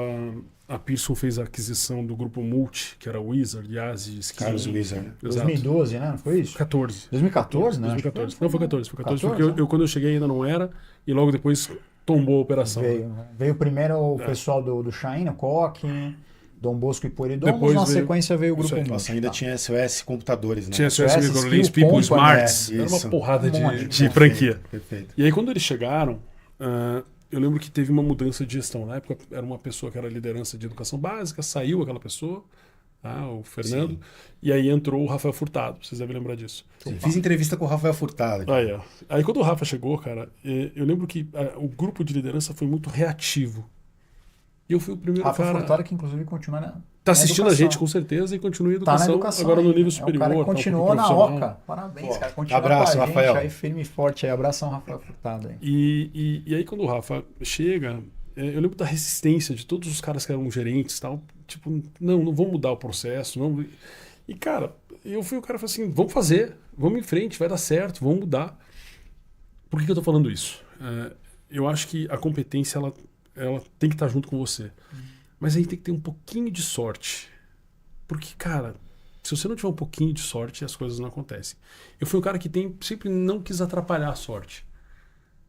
a Pearson fez a aquisição do grupo Multi, que era o Wizard, Yasi, Carlos Wizard. 2012, né? Não foi isso? 14. 2014, né? 2014. Não, foi 14. Foi 14 porque quando eu cheguei ainda não era, e logo depois tombou a operação. Veio primeiro o pessoal do China, Koch, Dom Bosco e Poiridomos, depois na sequência veio o grupo Multi. Nossa, ainda tinha SOS Computadores, né? Tinha SOS Microlinks, People Smarts, era uma porrada de franquia. Perfeito. E aí quando eles chegaram, eu lembro que teve uma mudança de gestão. Na época era uma pessoa que era liderança de educação básica, saiu aquela pessoa, o Fernando, e aí entrou o Rafael Furtado, vocês devem lembrar disso. Fiz entrevista com o Rafael Furtado. Aí quando o Rafa chegou, cara, eu lembro que o grupo de liderança foi muito reativo. E eu fui o primeiro Rafa cara... Furtado, que inclusive continua na Tá assistindo a gente com certeza e continua em educação, agora no nível superior. O cara continuou na OCA. Parabéns, cara. Continua abraço, com a Rafael. gente aí, firme e forte aí. Abração, Rafael Furtado aí. E aí quando o Rafa chega, eu lembro da resistência de todos os caras que eram gerentes e tal. Tipo, não vão mudar o processo. Não. E cara, eu fui o cara que falou assim, vamos fazer, vamos em frente, vai dar certo, vamos mudar. Por que eu tô falando isso? Eu acho que a competência, ela tem que estar junto com você. Mas aí tem que ter um pouquinho de sorte. Porque, cara, se você não tiver um pouquinho de sorte, as coisas não acontecem. Eu fui um cara que sempre não quis atrapalhar a sorte.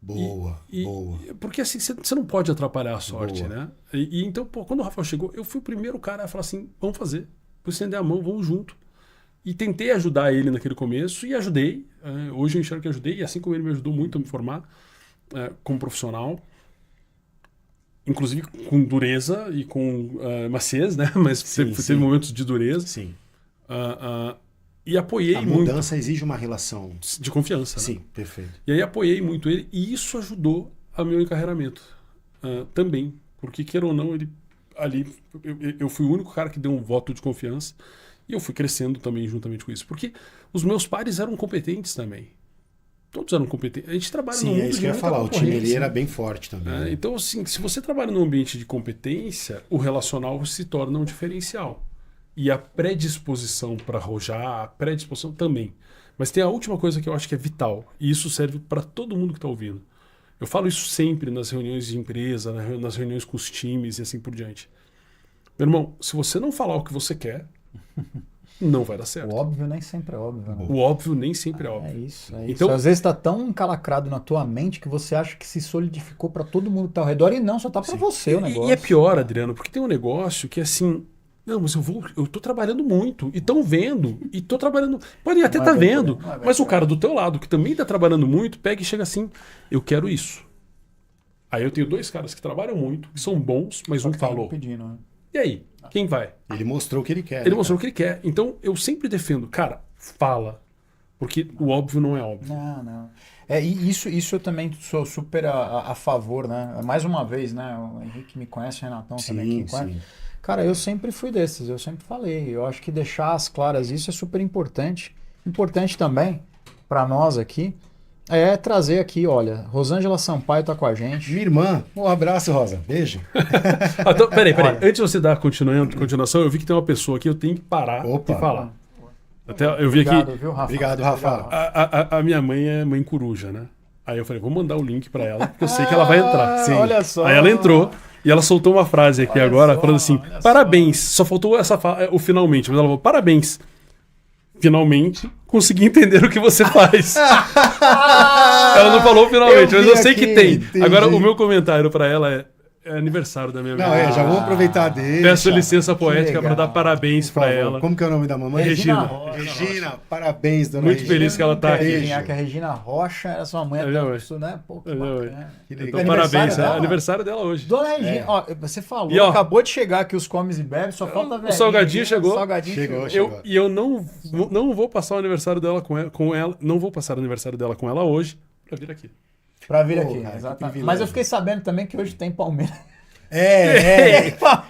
Boa. Porque assim, você não pode atrapalhar a sorte, Boa. né? Então, quando o Rafael chegou, eu fui o primeiro cara a falar assim, vamos fazer. Vou estender a mão, vamos junto. E tentei ajudar ele naquele começo e ajudei. Hoje eu enxergo que ajudei, e assim como ele me ajudou muito a me formar como profissional. Inclusive com dureza e com maciez, né? Mas teve momentos de dureza. Sim. E apoiei muito. A mudança exige uma relação de confiança. Sim, né? perfeito. E aí apoiei muito ele e isso ajudou ao meu encarreiramento também. Porque, queira ou não, eu fui o único cara que deu um voto de confiança e eu fui crescendo também juntamente com isso. Porque os meus pares eram competentes também. Todos eram competentes. A gente trabalha num mundo é isso que eu ia falar. O time ali era bem forte também. Né? Então, assim, se você trabalha num ambiente de competência, o relacional se torna um diferencial. E a predisposição para arrojar, a predisposição também. Mas tem a última coisa que eu acho que é vital. E isso serve para todo mundo que está ouvindo. Eu falo isso sempre nas reuniões de empresa, nas reuniões com os times e assim por diante. Meu irmão, se você não falar o que você quer... não vai dar certo. O óbvio nem sempre é óbvio. Né? O óbvio nem sempre é óbvio. É isso. Então, às vezes está tão encalacrado na tua mente que você acha que se solidificou para todo mundo que está ao redor e não, só está para você o negócio. E é pior, Adriano, porque tem um negócio que é assim... Não, mas eu tô trabalhando muito, e estão vendo, e tô trabalhando... Pode até estar vendo, mas o cara do teu lado, que também está trabalhando muito, pega e chega assim, eu quero isso. Aí eu tenho dois caras que trabalham muito, que são bons, mas um falou. Pedindo, né? E aí? Quem vai? Ele mostrou o que ele quer. Ele mostrou o que ele quer. Então, eu sempre defendo, cara, fala. Porque o óbvio não é óbvio. Não. E isso eu também sou super a favor, né? Mais uma vez, né? O Henrique me conhece, o Renatão também aqui. Sim. Cara, eu sempre fui desses, eu sempre falei. Eu acho que deixar as claras isso é super importante. Importante também, para nós aqui, é trazer aqui, olha, Rosângela Sampaio tá com a gente. Minha irmã, um abraço, Rosa. Beijo. Então, peraí. Antes de você dar continuação, eu vi que tem uma pessoa aqui, eu tenho que parar e falar. Até eu vi Obrigado, aqui. viu, Rafa? Obrigado, Rafa. A minha mãe é mãe coruja, né? Aí eu falei, vou mandar o link pra ela, porque eu sei que ela vai entrar. Sim. Olha só. Aí ela entrou e ela soltou uma frase aqui agora, falando assim, parabéns. Só faltou o finalmente, mas ela falou, parabéns. Finalmente consegui entender o que você faz. Ela não falou finalmente, mas eu sei que tem. Entendi. Agora, o meu comentário pra ela é, É aniversário da minha Não, amiga. já vamos aproveitar dele. Peço licença poética para legal. dar parabéns Por para favor. ela. Como que é o nome da mamãe? Regina. Regina, parabéns, dona Muito Regina. feliz que ela tá aqui. Adivinhar que a Regina Rocha era sua mãe, É até minha mãe. isso, né? Pô, que É minha mãe. bacana. Que Então, legal. Aniversário parabéns. É dela? aniversário dela hoje. Dona Regina, ó, você falou, E, ó, acabou de chegar aqui os comes e bebes, só falta velhinho. salgadinho aqui, chegou. O salgadinho Chegou. Eu não vou passar o aniversário dela com ela. Não vou passar o aniversário dela com ela hoje pra vir aqui. Pra vir Pô, aqui, cara, que exatamente. privilégio. Mas eu fiquei sabendo também que hoje tem Palmeiras.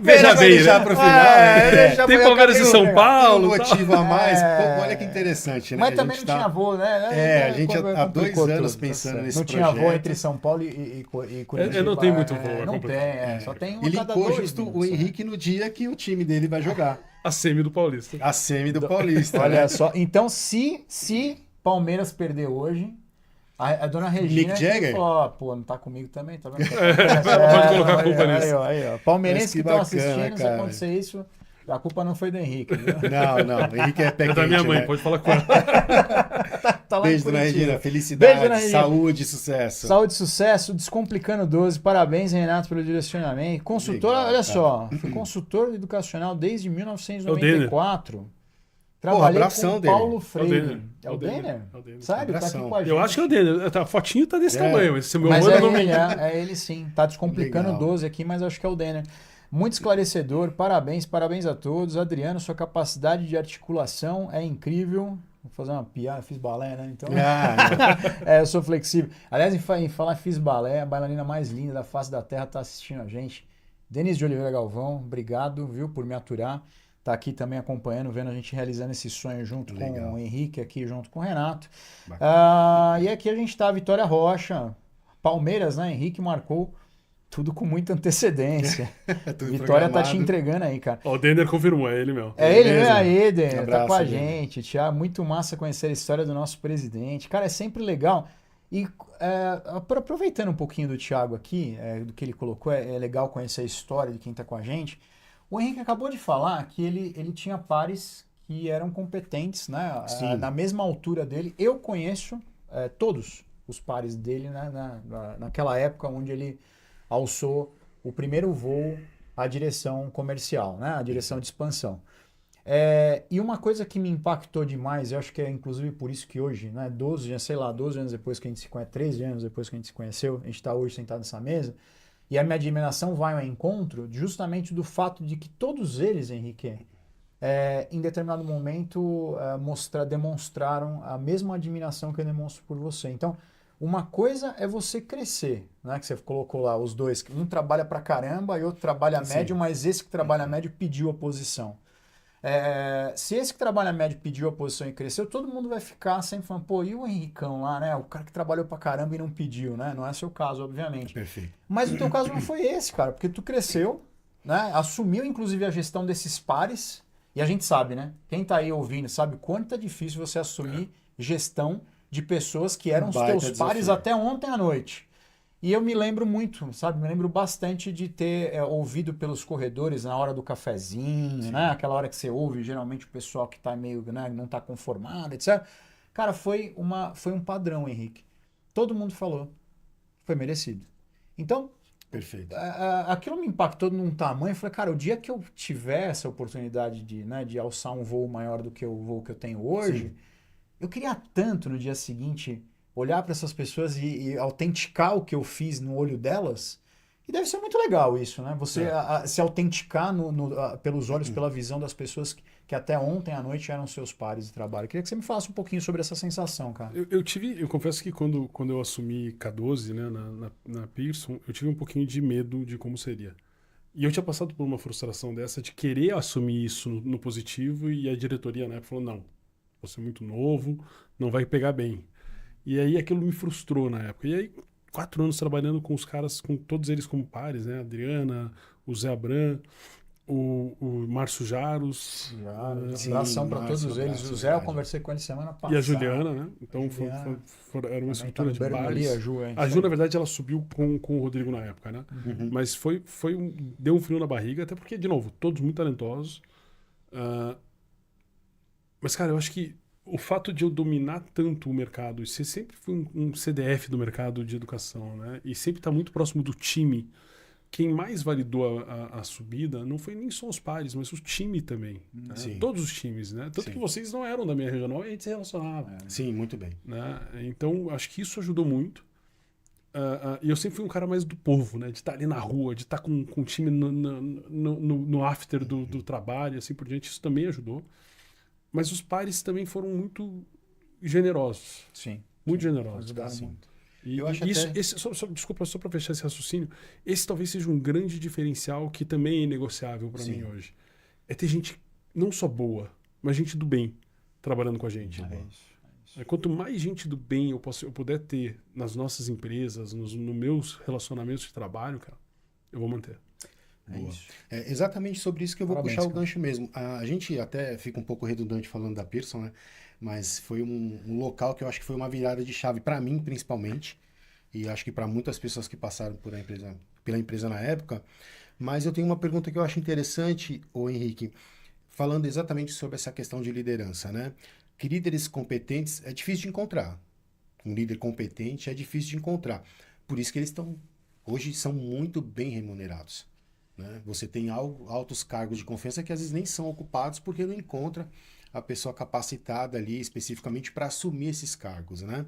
Veja vai bem, deixar né? pro final. né? Tem Palmeiras em São Tem um Paulo. tal. motivo a mais. É. Pô, olha que interessante, né? Mas A também gente não tinha voo, né? a gente há Complicou 2 anos tudo, pensando certo. nesse Não tinha voo projeto. entre São Paulo e Curitiba. Não tem muito voo, é Não complicado. tem, só tem um Ele a cada linkou 2 justo o minutos, né? Henrique no dia que o time dele vai jogar. A semi do Paulista. A semi do Paulista. Olha né? só, então se Palmeiras perder hoje, a dona Regina Mick Jagger? falou, ó, pô, não tá comigo também, tá vendo? Pode colocar a culpa aí, nisso. Aí, ó. Palmeirense Mas que que estão bacana, assistindo, se cara. acontecer isso, a culpa não foi do Henrique, viu? Não, o Henrique é pé É da minha quente, mãe, né? pode falar com ela. Tá lá em Beijo, dona Curitiba. Regina. Felicidade, Beijo, dona Regina. saúde e sucesso. Saúde e sucesso, Descomplicando 12. Parabéns, Renato, pelo direcionamento. Consultor, Legal, olha cara. só, fui consultor educacional desde É 1994. Porra, Trabalhei abração com dele. Paulo Freire. É o Denner. É o Denner? É o Denner. Sério, tá aqui Abração. com a gente. Eu acho que é o Denner. A fotinho tá desse É. tamanho, mas se o meu Mas mano é não me... ele, é ele sim. Tá Descomplicando Legal. 12 aqui, mas acho que é o Denner. Muito esclarecedor, parabéns a todos. Adriano, sua capacidade de articulação é incrível. Vou fazer uma piada, fiz balé, né? Então, eu sou flexível. Aliás, em falar fiz balé, a bailarina mais linda da face da terra tá assistindo a gente. Denise de Oliveira Galvão, obrigado, viu, por me aturar. Tá aqui também acompanhando, vendo a gente realizando esse sonho junto Legal. com o Henrique, aqui junto com o Renato. Bacana. E aqui a gente tá, Vitória Rocha, Palmeiras, né? Henrique marcou tudo com muita antecedência. Tudo Vitória tá te programado. entregando aí, cara. Ó, o Denner confirmou, é ele mesmo. É ele, Beleza. né? Aí, Denner, tá Abraço, com a Denner. gente. Tiago, muito massa conhecer a história do nosso presidente. Cara, é sempre legal. E aproveitando um pouquinho do Tiago aqui, do que ele colocou, é legal conhecer a história de quem tá com a gente. O Henrique acabou de falar que ele tinha pares que eram competentes, né? Sim. Na mesma altura dele. Eu conheço todos os pares dele, né? Naquela época onde ele alçou o primeiro voo à direção comercial, né? A direção de expansão. E uma coisa que me impactou demais, eu acho que é inclusive por isso que hoje, né, 12 anos depois que a gente se conhece, 13 anos depois que a gente se conheceu, a gente está hoje sentado nessa mesa, e a minha admiração vai ao encontro justamente do fato de que todos eles, Henrique, em determinado momento demonstraram a mesma admiração que eu demonstro por você. Então, uma coisa é você crescer, né? Que você colocou lá, os dois, um trabalha pra caramba e outro trabalha Sim. médio, mas esse que trabalha médio pediu a posição. Se esse que trabalha médio pediu a posição e cresceu, todo mundo vai ficar sempre falando, pô, e o Henricão lá, né? O cara que trabalhou pra caramba e não pediu, né? Não é seu caso, obviamente. Perfeito. Mas o teu caso não foi esse, cara, porque tu cresceu, né? Assumiu, inclusive, a gestão desses pares, e a gente sabe, né? Quem tá aí ouvindo sabe quanto é difícil você assumir gestão de pessoas que eram os Baita teus desafio. pares até ontem à noite. E eu me lembro muito, sabe? Me lembro bastante de ter ouvido pelos corredores na hora do cafezinho, né? Aquela hora que você ouve, geralmente o pessoal que tá meio, né, não tá conformado, etc. Cara, foi um padrão, Henrique. Todo mundo falou. Foi merecido. Então, Perfeito. aquilo me impactou num tamanho. Eu falei, cara, o dia que eu tiver essa oportunidade de alçar um voo maior do que o voo que eu tenho hoje, Sim. eu queria tanto no dia seguinte olhar para essas pessoas e autenticar o que eu fiz no olho delas. E deve ser muito legal isso, né? Você se autenticar pelos olhos, pela visão das pessoas que até ontem à noite eram seus pares de trabalho. Eu queria que você me falasse um pouquinho sobre essa sensação, cara. Eu confesso que quando eu assumi K12, né, na Pearson, eu tive um pouquinho de medo de como seria. E eu tinha passado por uma frustração dessa de querer assumir isso no positivo, e a diretoria na época falou, não, você é muito novo, não vai pegar bem. E aí aquilo me frustrou na época. E aí 4 anos trabalhando com os caras, com todos eles como pares, né? A Adriana, o Zé Abram, o Márcio Jaros. Abração para todos Márcio, eles. abraço, O Zé, eu verdade. conversei com ele semana passada. E a Juliana, né? Então Juliana. era uma Também estrutura tá de no Berno ali, pares. a Ju, A Ju, na verdade, ela subiu com o Rodrigo na época, né? Uhum. Mas deu um frio na barriga, até porque, de novo, todos muito talentosos. Mas, cara, eu acho que o fato de eu dominar tanto o mercado, e ser sempre fui um CDF do mercado de educação, né? E sempre estar muito próximo do time, quem mais validou a subida não foi nem só os pares, mas o time também. Né? Sim. Todos os times, né? Tanto Sim. que vocês não eram da minha regional e a gente se relacionava. Sim, muito bem. Né? Então, acho que isso ajudou muito. E eu sempre fui um cara mais do povo, né? De estar ali na rua, de estar com o time no after do trabalho e assim por diante. Isso também ajudou. Mas os pares também foram muito generosos. Sim. Muito generosos. Ajudaram Sim. muito. E, Eu acho e isso, até- desculpa, só para fechar esse raciocínio, esse talvez seja um grande diferencial que também é inegociável para Sim. mim hoje. É ter gente não só boa, mas gente do bem trabalhando com a gente. É isso. Quanto mais gente do bem eu puder ter nas nossas empresas, nos meus relacionamentos de trabalho, cara, eu vou manter. É Boa. isso. É exatamente sobre isso que eu vou Parabéns, puxar o cara. gancho mesmo. A gente até fica um pouco redundante falando da Pearson, né? Mas foi um local que eu acho que foi uma virada de chave para mim, principalmente, e acho que para muitas pessoas que passaram pela empresa na época. Mas eu tenho uma pergunta que eu acho interessante, ô Henrique, falando exatamente sobre essa questão de liderança, né? Que líderes competentes é difícil de encontrar. Um líder competente é difícil de encontrar. Por isso que eles hoje são muito bem remunerados. Né? Você tem altos cargos de confiança que às vezes nem são ocupados porque não encontra a pessoa capacitada ali especificamente para assumir esses cargos. Né?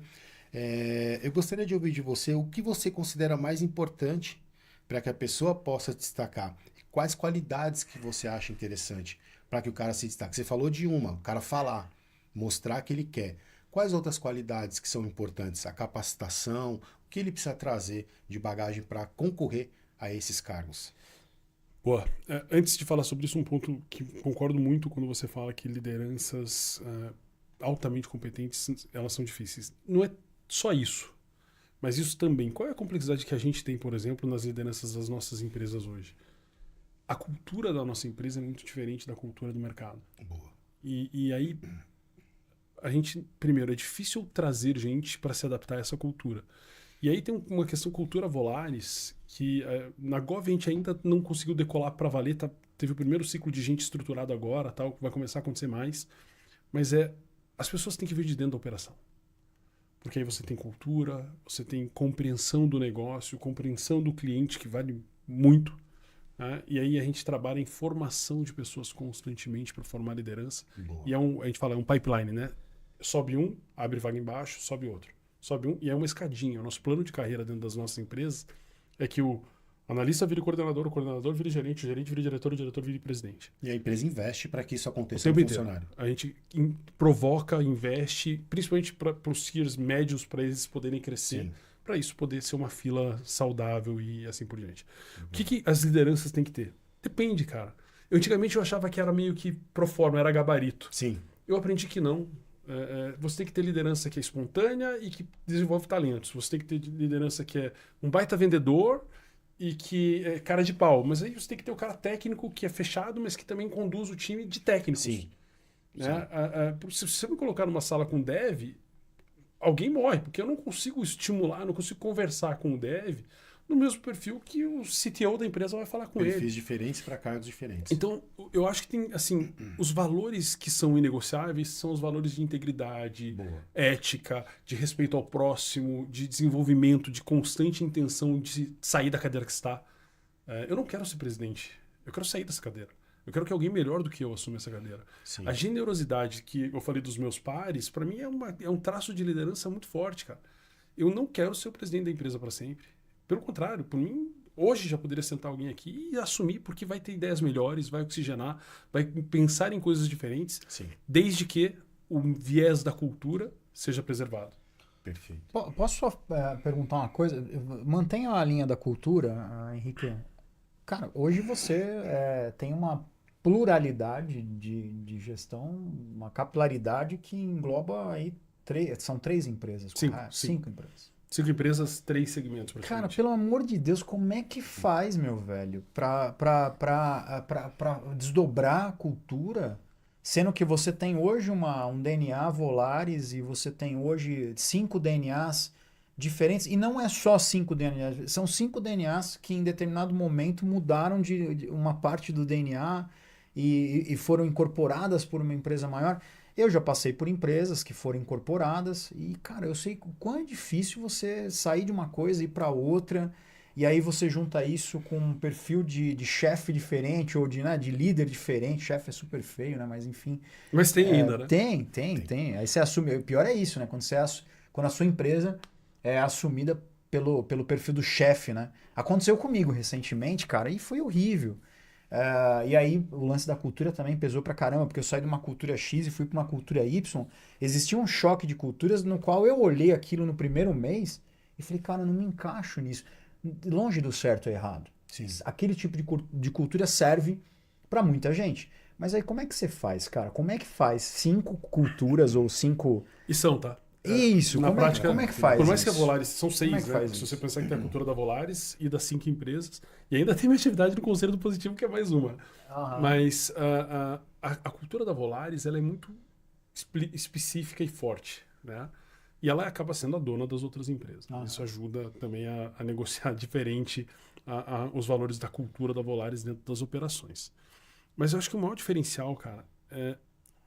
Eu gostaria de ouvir de você o que você considera mais importante para que a pessoa possa destacar. Quais qualidades que você acha interessante para que o cara se destaque? Você falou de o cara falar, mostrar que ele quer. Quais outras qualidades que são importantes? A capacitação, o que ele precisa trazer de bagagem para concorrer a esses cargos? Boa. Antes de falar sobre isso, um ponto que concordo muito quando você fala que lideranças altamente competentes, elas são difíceis. Não é só isso, mas isso também. Qual é a complexidade que a gente tem, por exemplo, nas lideranças das nossas empresas hoje? A cultura da nossa empresa é muito diferente da cultura do mercado. Boa. E aí, a gente, primeiro, é difícil trazer gente para se adaptar a essa cultura. E aí tem uma questão cultura Volaris, que na Gov a gente ainda não conseguiu decolar para valer, teve o primeiro ciclo de gente estruturado agora, tal, vai começar a acontecer mais, mas as pessoas têm que vir de dentro da operação. Porque aí você tem cultura, você tem compreensão do negócio, compreensão do cliente, que vale muito, né? E aí a gente trabalha em formação de pessoas constantemente para formar liderança. Boa. E a gente fala, é um pipeline, né? Sobe um, abre vaga embaixo, sobe outro. Sobe um, e é uma escadinha. O nosso plano de carreira dentro das nossas empresas é que o analista vire coordenador, o coordenador vire gerente, o gerente vire diretor, o diretor vire presidente. E a empresa investe para que isso O aconteça tempo no inteiro. funcionário. A gente provoca, investe, principalmente para os tiers médios, para eles poderem crescer, Sim. para isso poder ser uma fila saudável e assim por diante. O que as lideranças têm que ter? Depende, cara. Antigamente eu achava que era meio que pro forma, era gabarito. Sim. Eu aprendi que não. Você tem que ter liderança que é espontânea e que desenvolve talentos. Você tem que ter liderança que é um baita vendedor e que é cara de pau. Mas aí você tem que ter o cara técnico que é fechado, mas que também conduz o time de técnicos. Sim. Né? Se você me colocar numa sala com dev, alguém morre, porque eu não consigo estimular, não consigo conversar com o dev no mesmo perfil que o CTO da empresa vai falar com ele. Perfis diferentes para cargos diferentes. Então, eu acho que tem, assim, os valores que são inegociáveis são os valores de integridade, Boa. ética, de respeito ao próximo, de desenvolvimento, de constante intenção de sair da cadeira que está. Eu não quero ser presidente, eu quero sair dessa cadeira. Eu quero que alguém melhor do que eu assuma essa cadeira. Sim. A generosidade que eu falei dos meus pares, para mim é um traço de liderança muito forte, cara. Eu não quero ser o presidente da empresa para sempre. Pelo contrário, por mim, hoje já poderia sentar alguém aqui e assumir, porque vai ter ideias melhores, vai oxigenar, vai pensar em coisas diferentes, Sim. desde que o viés da cultura seja preservado. Perfeito. Posso só perguntar uma coisa? Mantenha a linha da cultura, Henrique. Cara, hoje você tem uma pluralidade de gestão, uma capilaridade que engloba aí são 3 empresas. Cinco, correto? cinco. 5 empresas. 5 empresas, 3 segmentos. Cara, praticamente. pelo amor de Deus, como é que faz, meu velho, pra desdobrar a cultura, sendo que você tem hoje um DNA Volaris e você tem hoje 5 DNAs diferentes, e não é só 5 DNAs, são 5 DNAs que em determinado momento mudaram de uma parte do DNA e foram incorporadas por uma empresa maior. Eu já passei por empresas que foram incorporadas e, cara, eu sei o quão é difícil você sair de uma coisa e ir para outra. E aí você junta isso com um perfil de chefe diferente ou de líder diferente. Chefe é super feio, né? Mas enfim. Mas tem ainda, né? Tem. Aí você assume. O pior é isso, né? Quando a sua empresa é assumida pelo perfil do chefe, né? Aconteceu comigo recentemente, cara, e foi horrível. E aí o lance da cultura também pesou pra caramba, porque eu saí de uma cultura X e fui pra uma cultura Y. Existia um choque de culturas no qual eu olhei aquilo no primeiro mês e falei, cara, eu não me encaixo nisso. Longe do certo ou errado. Sim. Aquele tipo de cultura serve pra muita gente. Mas aí como é que você faz, cara? Como é que faz 5 culturas ou 5... E são, tá? Isso, na prática, como é que faz por mais que a isso? Volaris são Como 6, é que né? faz Se isso? você pensar que tem a cultura da Volaris e das 5 empresas, e ainda tem uma atividade no Conselho do Positivo, que é mais uma. Mas a cultura da Volaris ela é muito específica e forte, né? E ela acaba sendo a dona das outras empresas. Isso ajuda também a negociar diferente os valores da cultura da Volaris dentro das operações. Mas eu acho que o maior diferencial, cara, é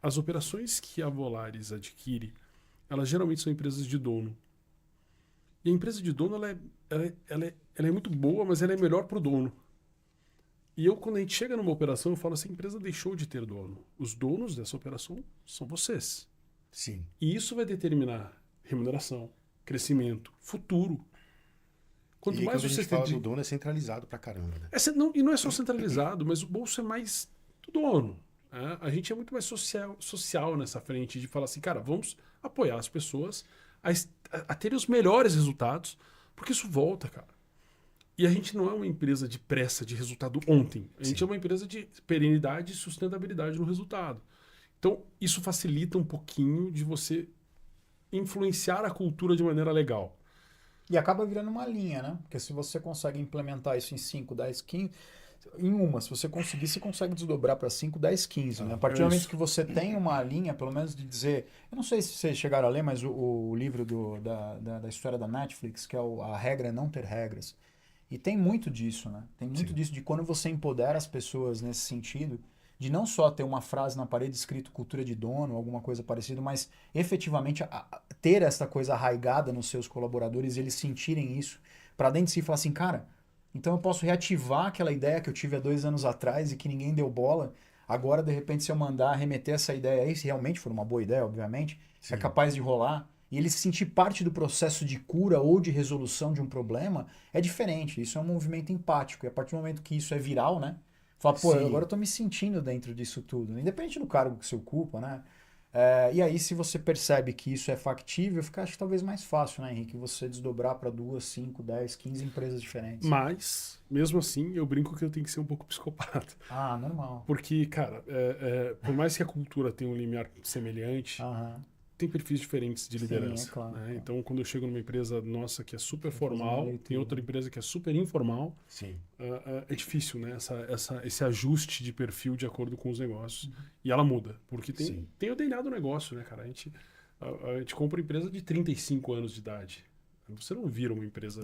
as operações que a Volaris adquire, elas geralmente são empresas de dono. E a empresa de dono, ela é muito boa, mas ela é melhor para o dono. E quando a gente chega numa operação, eu falo assim, a empresa deixou de ter dono. Os donos dessa operação são vocês. Sim. E isso vai determinar remuneração, crescimento, futuro. Quanto E mais quando a você gente fala do dono, é centralizado pra caramba, né? e não é só centralizado, mas o bolso é mais do dono. Né? A gente é muito mais social nessa frente de falar assim, cara, vamos apoiar as pessoas a terem os melhores resultados, porque isso volta, cara. E a gente não é uma empresa de pressa de resultado ontem. A gente é uma empresa de perenidade e sustentabilidade no resultado. Então, isso facilita um pouquinho de você influenciar a cultura de maneira legal. E acaba virando uma linha, né? Porque se você consegue implementar isso em 5, 10, 15... se você conseguir, você consegue desdobrar para 5, 10, 15. Né? A partir do momento que você tem uma linha, pelo menos de dizer... Eu não sei se vocês chegaram a ler, mas o livro da história da Netflix, que é A Regra é Não Ter Regras. E tem muito disso, né? Tem muito disso de quando você empodera as pessoas nesse sentido, de não só ter uma frase na parede escrito cultura de dono, alguma coisa parecida, mas efetivamente ter essa coisa arraigada nos seus colaboradores e eles sentirem isso para dentro de si e falar assim, cara, então eu posso reativar aquela ideia que eu tive há 2 anos atrás e que ninguém deu bola. Agora, de repente, se eu mandar remeter essa ideia aí, se realmente for uma boa ideia, obviamente, é capaz de rolar. E ele se sentir parte do processo de cura ou de resolução de um problema é diferente. Isso é um movimento empático. E a partir do momento que isso é viral, né? Fala, pô, agora eu tô me sentindo dentro disso tudo. Independente do cargo que você ocupa, né? E aí, se você percebe que isso é factível, fica, acho que talvez mais fácil, né, Henrique? Você desdobrar para 2, 5, 10, 15 empresas diferentes. Mas, mesmo assim, eu brinco que eu tenho que ser um pouco psicopata. Normal. Porque, cara, por mais que a cultura tenha um limiar semelhante, tem perfis diferentes de liderança. Sim, é claro, né? Então, quando eu chego numa empresa nossa que é super formal, tem outra empresa que é super informal, é difícil, né? Esse ajuste de perfil de acordo com os negócios. E ela muda, porque tem o DNA do negócio, né, cara? A gente compra empresa de 35 anos de idade. Você não vira uma empresa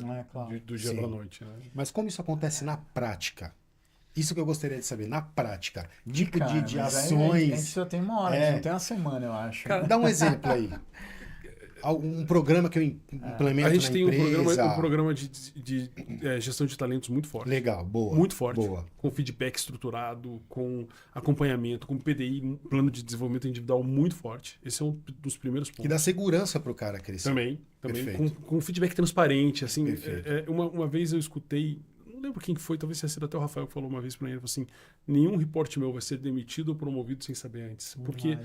do dia para a noite. Né? Mas como isso acontece na prática? Isso que eu gostaria de saber, na prática. Tipo Cara, de ações. A gente só tem uma hora, a gente não tem uma semana, eu acho. Cara, dá um exemplo aí. Um programa que eu implemento a gente na tem empresa. um programa de gestão de talentos muito forte. Legal, boa. Muito forte. Boa. Com feedback estruturado, com acompanhamento, com PDI, um plano de desenvolvimento individual muito forte. Esse é um dos primeiros pontos. Que dá segurança para o cara crescer. Também Perfeito. com feedback transparente. Assim, Perfeito. uma vez eu escutei, não lembro quem que foi, talvez tenha sido até o Rafael que falou uma vez para ele, assim, nenhum reporte meu vai ser demitido ou promovido sem saber antes. Porque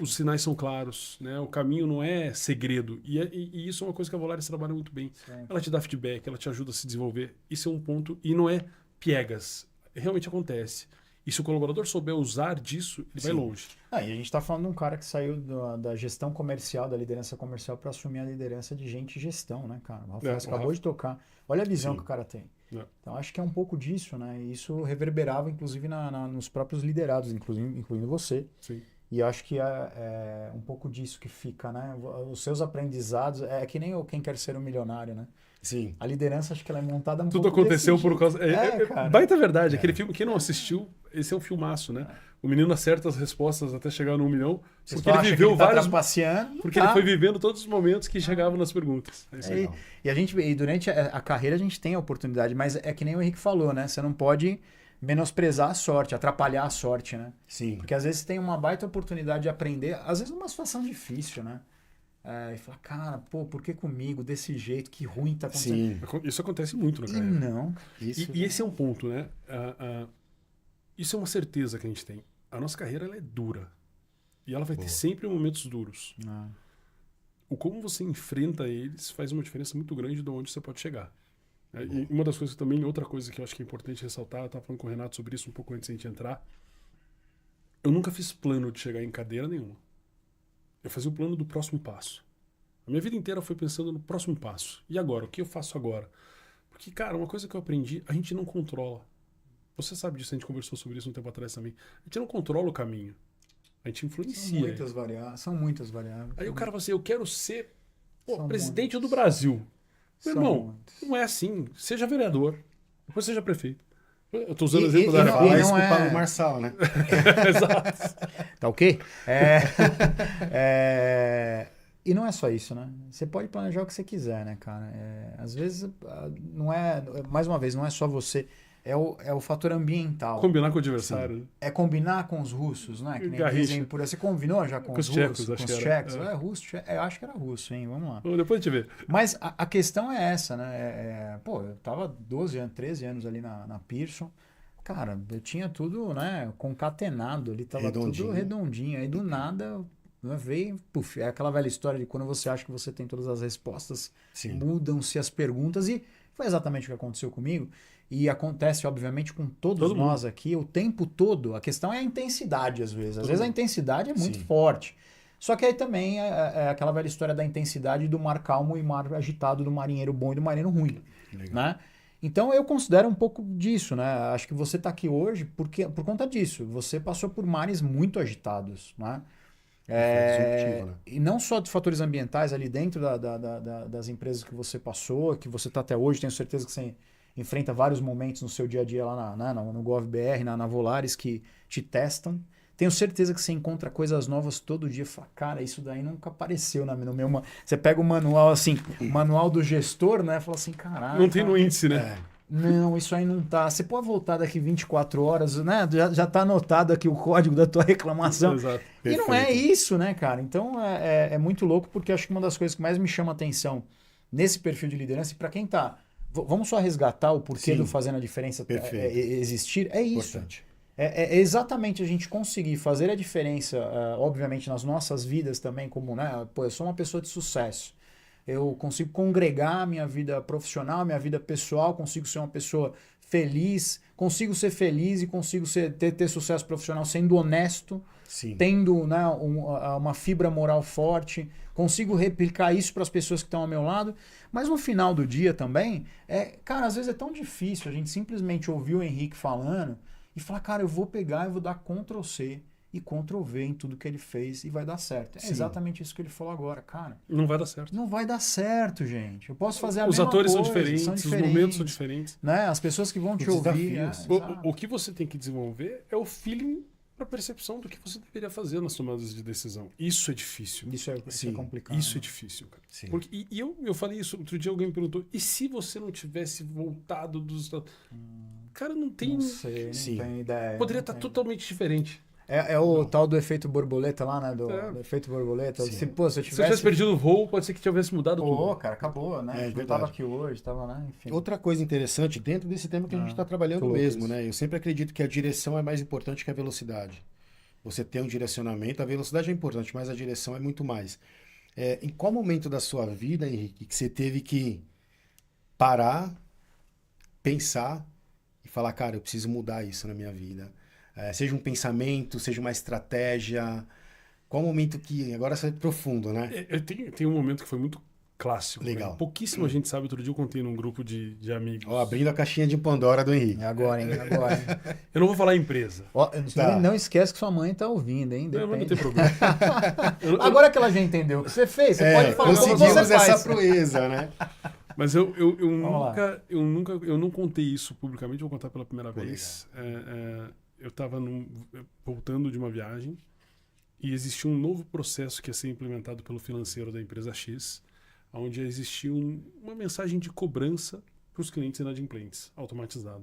os sinais são claros, né? O caminho não é segredo. E isso é uma coisa que a Volaris trabalha muito bem. Sim. Ela te dá feedback, ela te ajuda a se desenvolver. Isso é um ponto, e não é piegas. Realmente acontece. E se o colaborador souber usar disso, ele vai longe. E a gente está falando de um cara que saiu da gestão comercial, da liderança comercial, para assumir a liderança de gente e gestão, né, cara? O Rafael acabou de tocar. Olha a visão que o cara tem. Então, acho que é um pouco disso, né? E isso reverberava, inclusive, nos próprios liderados, incluindo você. Sim. E acho que é um pouco disso que fica, né? Os seus aprendizados, é que nem Quem Quer Ser um Milionário, né? Sim. A lidença, acho que ela é montada um Tudo pouco aconteceu por causa... cara. Baita verdade. Aquele filme, quem não assistiu, esse é um filmaço, né? O menino acerta as respostas até chegar no 1 milhão, porque Só ele acha viveu que ele tá vários... trapaceando, Porque tá. ele foi vivendo todos os momentos que chegavam nas perguntas. É isso aí. E durante a carreira a gente tem a oportunidade, mas é que nem o Henrique falou, né? Você não pode menosprezar a sorte, atrapalhar a sorte, né? Sim. Porque às vezes você tem uma baita oportunidade de aprender, às vezes numa situação difícil, né? E falar, cara, pô, por que comigo desse jeito? Que ruim tá acontecendo. Sim. Isso acontece muito na E carreira. não. Isso, E esse é um ponto, né? Isso é uma certeza que a gente tem. A nossa carreira ela é dura. E ela vai ter sempre momentos duros. O como você enfrenta eles faz uma diferença muito grande de onde você pode chegar. E uma das coisas também, outra coisa que eu acho que é importante ressaltar, eu estava falando com o Renato sobre isso um pouco antes de a gente entrar. Eu nunca fiz plano de chegar em cadeira nenhuma. Eu fazia o plano do próximo passo. A minha vida inteira foi pensando no próximo passo. E agora? O que eu faço agora? Porque, cara, uma coisa que eu aprendi, a gente não controla. Você sabe disso, a gente conversou sobre isso um tempo atrás também. A gente não controla o caminho. A gente influencia. São muitas variáveis. Aí o cara fala assim, eu quero ser presidente muitos. do Brasil. Meu São irmão, muitos. não é assim. Seja vereador, depois seja prefeito. Eu tô usando o E- exemplo e- da e área não- Falar e isso não pro é- Paulo Marçal, né? Exato. Tá ok? E não é só isso, né? Você pode planejar o que você quiser, né, cara? Às vezes, não é... Mais uma vez, não é só você. É o fator ambiental. Combinar com o adversário. É combinar com os russos, né? Que nem Garrincha. dizem por aí. Você combinou já com Com os os tchecos, russos? acho Com os que era. tchecos? Russo, eu acho que era russo, hein? Vamos lá. Depois a gente vê. Mas a questão é essa, né? Pô, eu tava 12 anos, 13 anos ali na Pearson. Cara, eu tinha tudo, né, concatenado ali, tava tudo redondinho. Aí do nada, né, veio, puf, é aquela velha história de quando você acha que você tem todas as respostas, Sim. mudam-se as perguntas, e foi exatamente o que aconteceu comigo. E acontece, obviamente, com todos Todo nós aqui, o tempo todo. A questão é a intensidade, às vezes. Às vezes a intensidade é muito Sim. forte. Só que aí também é aquela velha história da intensidade do mar calmo e mar agitado, do marinheiro bom e do marinheiro ruim. Legal. Né? Então eu considero um pouco disso, né? Acho que você está aqui hoje por conta disso. Você passou por mares muito agitados, né? Disruptivo, né? E não só de fatores ambientais ali dentro das empresas que você passou, que você está até hoje, tenho certeza que você enfrenta vários momentos no seu dia a dia lá no GovBR, na Volaris, que te testam. Tenho certeza que você encontra coisas novas todo dia. Fala, cara, isso daí nunca apareceu no meu... Você pega o manual, assim, o manual do gestor, né? Fala assim, caralho. Não tem no índice, né? Não, isso aí não tá. Você pode voltar daqui 24 horas, né? Já tá anotado aqui o código da tua reclamação. Exato. E não é isso, né, cara? Então é muito louco, porque acho que uma das coisas que mais me chama atenção nesse perfil de liderança, e para quem tá... Vamos só resgatar o porquê do Fazendo a Diferença existir. É isso. Importante. É exatamente a gente conseguir fazer a diferença, obviamente, nas nossas vidas também, como, né? Pô, eu sou uma pessoa de sucesso. Eu consigo congregar a minha vida profissional, minha vida pessoal, consigo ser uma pessoa feliz, consigo ser feliz e consigo ter sucesso profissional sendo honesto, Sim. tendo, né, uma fibra moral forte, consigo replicar isso para as pessoas que estão ao meu lado, mas no final do dia também, cara, às vezes é tão difícil a gente simplesmente ouvir o Henrique falando e falar, cara, eu vou pegar e vou dar Ctrl+C e Ctrl+V em tudo que ele fez e vai dar certo. É exatamente isso que ele falou agora, cara. Não vai dar certo. Não vai dar certo, gente. Eu posso fazer a Os mesma atores coisa, são diferentes, os momentos são diferentes. né? As pessoas que vão te ouvir. O que você tem que desenvolver é o feeling para percepção do que você deveria fazer nas tomadas de decisão. Isso é difícil. Isso é complicado. Isso é difícil, cara. Sim. Porque, e eu falei isso, outro dia alguém me perguntou, e se você não tivesse voltado dos Estados Unidos? Cara, não tem... Não sei, não tenho ideia. Poderia estar totalmente diferente. É o tal do efeito borboleta lá, né? Do efeito borboleta. Se eu Se eu tivesse tivesse perdido o voo, pode ser que tivesse mudado tudo. cara, acabou, né? Eu verdade. tava aqui hoje, tava, né? Enfim. Outra coisa interessante, dentro desse tema que a gente está trabalhando louco mesmo, isso. né? Eu sempre acredito que a direção é mais importante que a velocidade. Você tem um direcionamento, a velocidade é importante, mas a direção é muito mais. Em qual momento da sua vida, Henrique, que você teve que parar, pensar e falar, cara, eu preciso mudar isso na minha vida? Seja um pensamento, seja uma estratégia. Qual momento que... Agora você é profundo, né? Tem um momento que foi muito clássico. Legal. Né? Pouquíssima gente sabe. Outro dia eu contei num grupo de amigos. Ó, abrindo a caixinha de Pandora do Henrique. É agora, hein? Agora. Hein? Eu não vou falar empresa. Ó, não esquece que sua mãe tá ouvindo, hein? Não, mas não Depende. tem problema. Agora que ela já entendeu o que você fez, você pode falar como conseguimos você faz. essa proeza, né? Mas eu Vamos lá. não contei isso publicamente, vou contar pela primeira vez. eu estava voltando de uma viagem e existia um novo processo que ia ser implementado pelo financeiro da empresa X, onde existia uma mensagem de cobrança para os clientes inadimplentes, automatizada.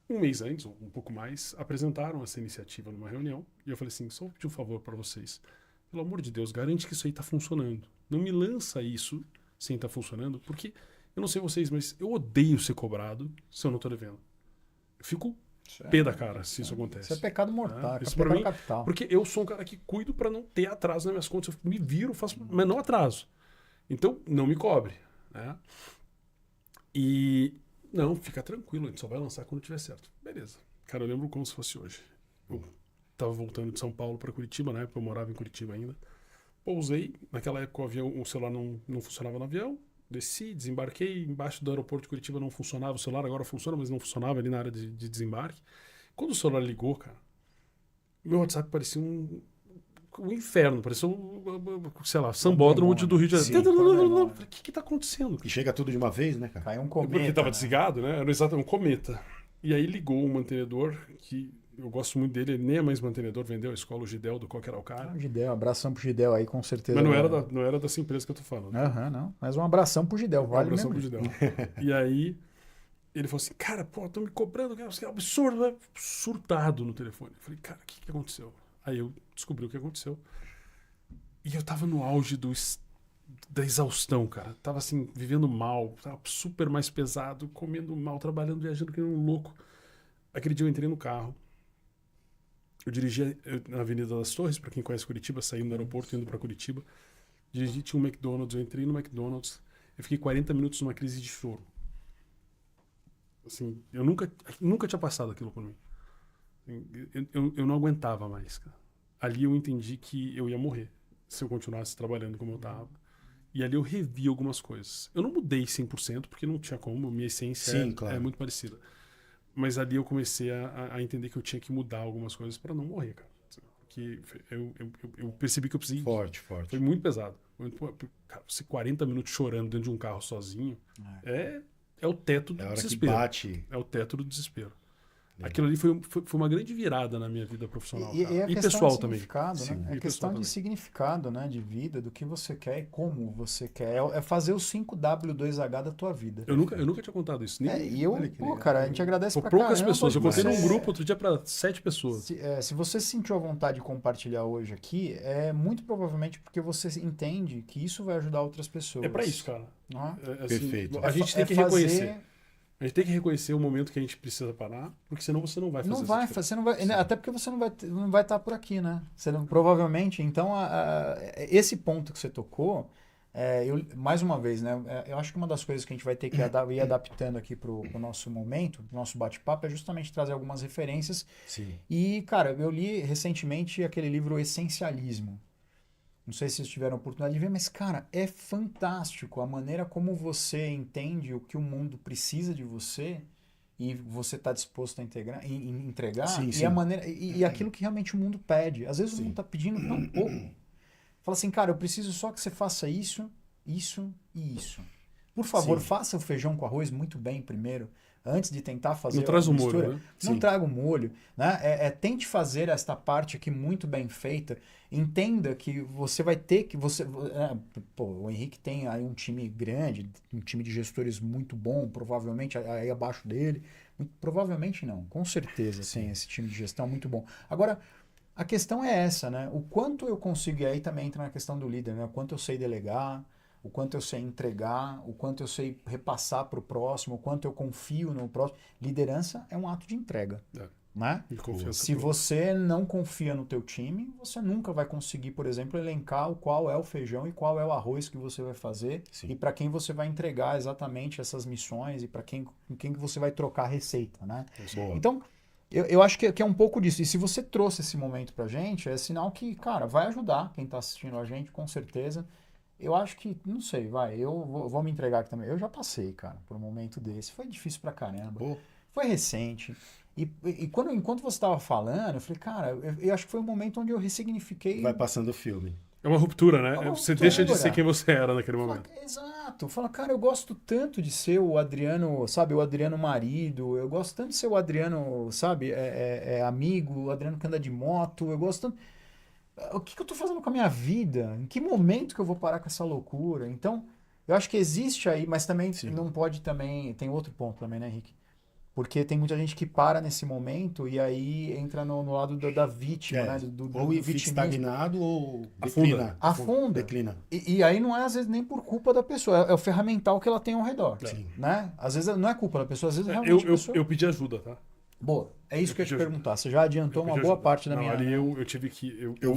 Um mês antes, ou um pouco mais, apresentaram essa iniciativa numa reunião e eu falei assim, só vou pedir um favor para vocês. Pelo amor de Deus, garante que isso aí está funcionando. Não me lança isso sem estar funcionando, porque eu não sei vocês, mas eu odeio ser cobrado se eu não estou devendo. Eu fico pé da cara se isso acontece. Isso é pecado mortal, é Isso pecado pra mim, capital. porque eu sou um cara que cuido para não ter atraso nas minhas contas. Eu me viro, faço o menor atraso. Então, não me cobre. Né? E não, fica tranquilo, a gente só vai lançar quando tiver certo. Beleza. Cara, eu lembro como se fosse hoje. Eu tava voltando de São Paulo para Curitiba, na época eu morava em Curitiba ainda. Pousei, naquela época o celular não funcionava no avião. Desci, desembarquei, embaixo do aeroporto de Curitiba não funcionava o celular, agora funciona, mas não funcionava ali na área de desembarque. Quando o celular ligou, cara, meu WhatsApp parecia um inferno, parecia sei lá, Sambódromo do Rio de Janeiro. O que tá acontecendo? E chega tudo de uma vez, né, cara? Caiu um cometa. Porque tava né? desligado, né? Era exatamente um cometa. E aí ligou um mantenedor, que eu gosto muito dele, ele nem é mais mantenedor, vendeu a escola, o Gidel, do qual que era o cara. O Gidel, abração pro Gidel aí, com certeza. Mas não era dessa empresa que eu tô falando. Aham, não. Mas um abração pro Gidel, vale Um abração mesmo. pro Gidel. E aí ele falou assim, cara, pô, estão me cobrando, que é absurdo, né? Surtado no telefone. Eu falei, cara, o que aconteceu? Aí eu descobri o que aconteceu. E eu tava no auge da exaustão, cara. Tava assim, vivendo mal, tava super mais pesado, comendo mal, trabalhando, viajando que nem um louco. Aquele dia eu entrei no carro. Eu dirigi na Avenida das Torres, para quem conhece Curitiba, saindo do aeroporto, indo para Curitiba. Dirigi, tinha um McDonald's, eu entrei no McDonald's, eu fiquei 40 minutos numa crise de choro. Assim, eu nunca tinha passado aquilo por mim. Eu não aguentava mais, cara. Ali eu entendi que eu ia morrer se eu continuasse trabalhando como eu estava. E ali eu revi algumas coisas. Eu não mudei 100%, porque não tinha como, minha essência é muito parecida. Mas ali eu comecei a entender que eu tinha que mudar algumas coisas para não morrer, cara. Porque eu percebi que eu precisei... Forte. Foi muito pesado. Cara, você 40 minutos chorando dentro de um carro sozinho é o teto do desespero. Que bate. É o teto do desespero. Aquilo ali foi uma grande virada na minha vida profissional. E pessoal também. Né? É questão de significado, né? De vida, do que você quer e como você quer. É fazer o 5W2H da tua vida. Eu nunca tinha contado isso. Cara, a gente agradece pra poucas caramba. Pessoas. Eu contei num grupo outro dia para 7 pessoas. Se você sentiu a vontade de compartilhar hoje aqui, é muito provavelmente porque você entende que isso vai ajudar outras pessoas. É para isso, cara. Perfeito. A gente tem que reconhecer. A gente tem que reconhecer o momento que a gente precisa parar, porque senão você não vai fazer isso. Até porque você não vai estar por aqui, né? Você não, provavelmente. Então, esse ponto que você tocou, mais uma vez, né? Eu acho que uma das coisas que a gente vai ter que ir adaptando aqui para o nosso momento, pro nosso bate-papo, é justamente trazer algumas referências. Sim. E, cara, eu li recentemente aquele livro Essencialismo. Não sei se vocês tiveram a oportunidade de ver, mas, cara, é fantástico a maneira como você entende o que o mundo precisa de você e você está disposto a entregar sim. A maneira, e aquilo que realmente o mundo pede. Às vezes o mundo está pedindo tão pouco. Fala assim, cara, eu preciso só que você faça isso, isso e isso. Por favor, faça o feijão com arroz muito bem primeiro, antes de tentar fazer não traz a mistura. Molho, né? Não traga o molho. Né? Tente fazer esta parte aqui muito bem feita. Entenda que você vai ter que... o Henrique tem aí um time grande, um time de gestores muito bom, provavelmente aí abaixo dele. Provavelmente não, com certeza tem esse time de gestão muito bom. Agora, a questão é essa, né? O quanto eu consigo, e aí também entra na questão do líder, né? O quanto eu sei delegar, o quanto eu sei entregar, o quanto eu sei repassar para o próximo, o quanto eu confio no próximo. Liderança é um ato de entrega. Né? Se você não confia no teu time, você nunca vai conseguir, por exemplo, elencar qual é o feijão e qual é o arroz que você vai fazer e para quem você vai entregar exatamente essas missões e para quem você vai trocar a receita. Né? Então, eu acho que é um pouco disso. E se você trouxe esse momento para a gente, é sinal que, cara, vai ajudar quem está assistindo a gente, com certeza. Eu acho que, não sei, eu vou me entregar aqui também. Eu já passei, cara, por um momento desse. Foi difícil pra caramba. Foi recente. Enquanto você estava falando, eu falei, cara, eu acho que foi um momento onde eu ressignifiquei... Vai passando o filme. É uma ruptura, né? É uma Você ruptura. deixa de ser quem você era naquele momento. Exato. Fala, cara, eu gosto tanto de ser o Adriano, sabe? O Adriano marido. Eu gosto tanto de ser o Adriano, sabe? Amigo, o Adriano que anda de moto. Eu gosto tanto... O que eu tô fazendo com a minha vida? Em que momento que eu vou parar com essa loucura? Então, eu acho que existe aí, mas também não pode também... Tem outro ponto também, né, Henrique? Porque tem muita gente que para nesse momento e aí entra no lado da vítima, né? Ou fica vitimismo. estagnado ou Afunda. declina. E aí não é, às vezes, nem por culpa da pessoa. É o ferramental que ela tem ao redor. Sim. Né? Às vezes não é culpa da pessoa, às vezes realmente a pessoa... Eu pedi ajuda, tá? Boa. É isso que eu ia te perguntar. Você já adiantou uma boa parte da minha... Ali eu tive que... Eu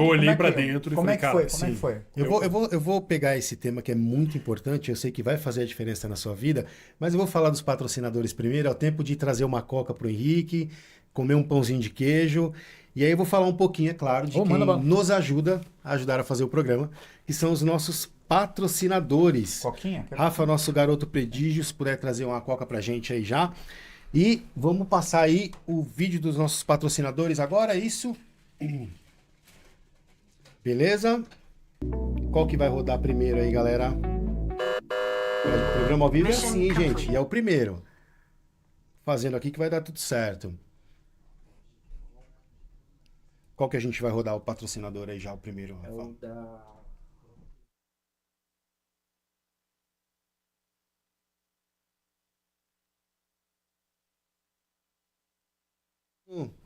olhei pra dentro e como falei, é que foi? Como é que foi? Eu vou pegar esse tema que é muito importante, eu sei que vai fazer a diferença na sua vida, mas eu vou falar dos patrocinadores primeiro. É o tempo de trazer uma coca pro Henrique, comer um pãozinho de queijo, e aí eu vou falar um pouquinho, é claro, de quem nos ajuda a ajudar a fazer o programa, que são os nossos patrocinadores. Coquinha? Rafa, nosso garoto prodígio, se puder trazer uma coca pra gente aí já. E vamos passar aí o vídeo dos nossos patrocinadores agora, é isso? Beleza? Qual que vai rodar primeiro aí, galera? O programa ao vivo é assim, hein, gente? E é o primeiro. Fazendo aqui que vai dar tudo certo. Qual que a gente vai rodar o patrocinador aí já, o primeiro, Rafa? É o da...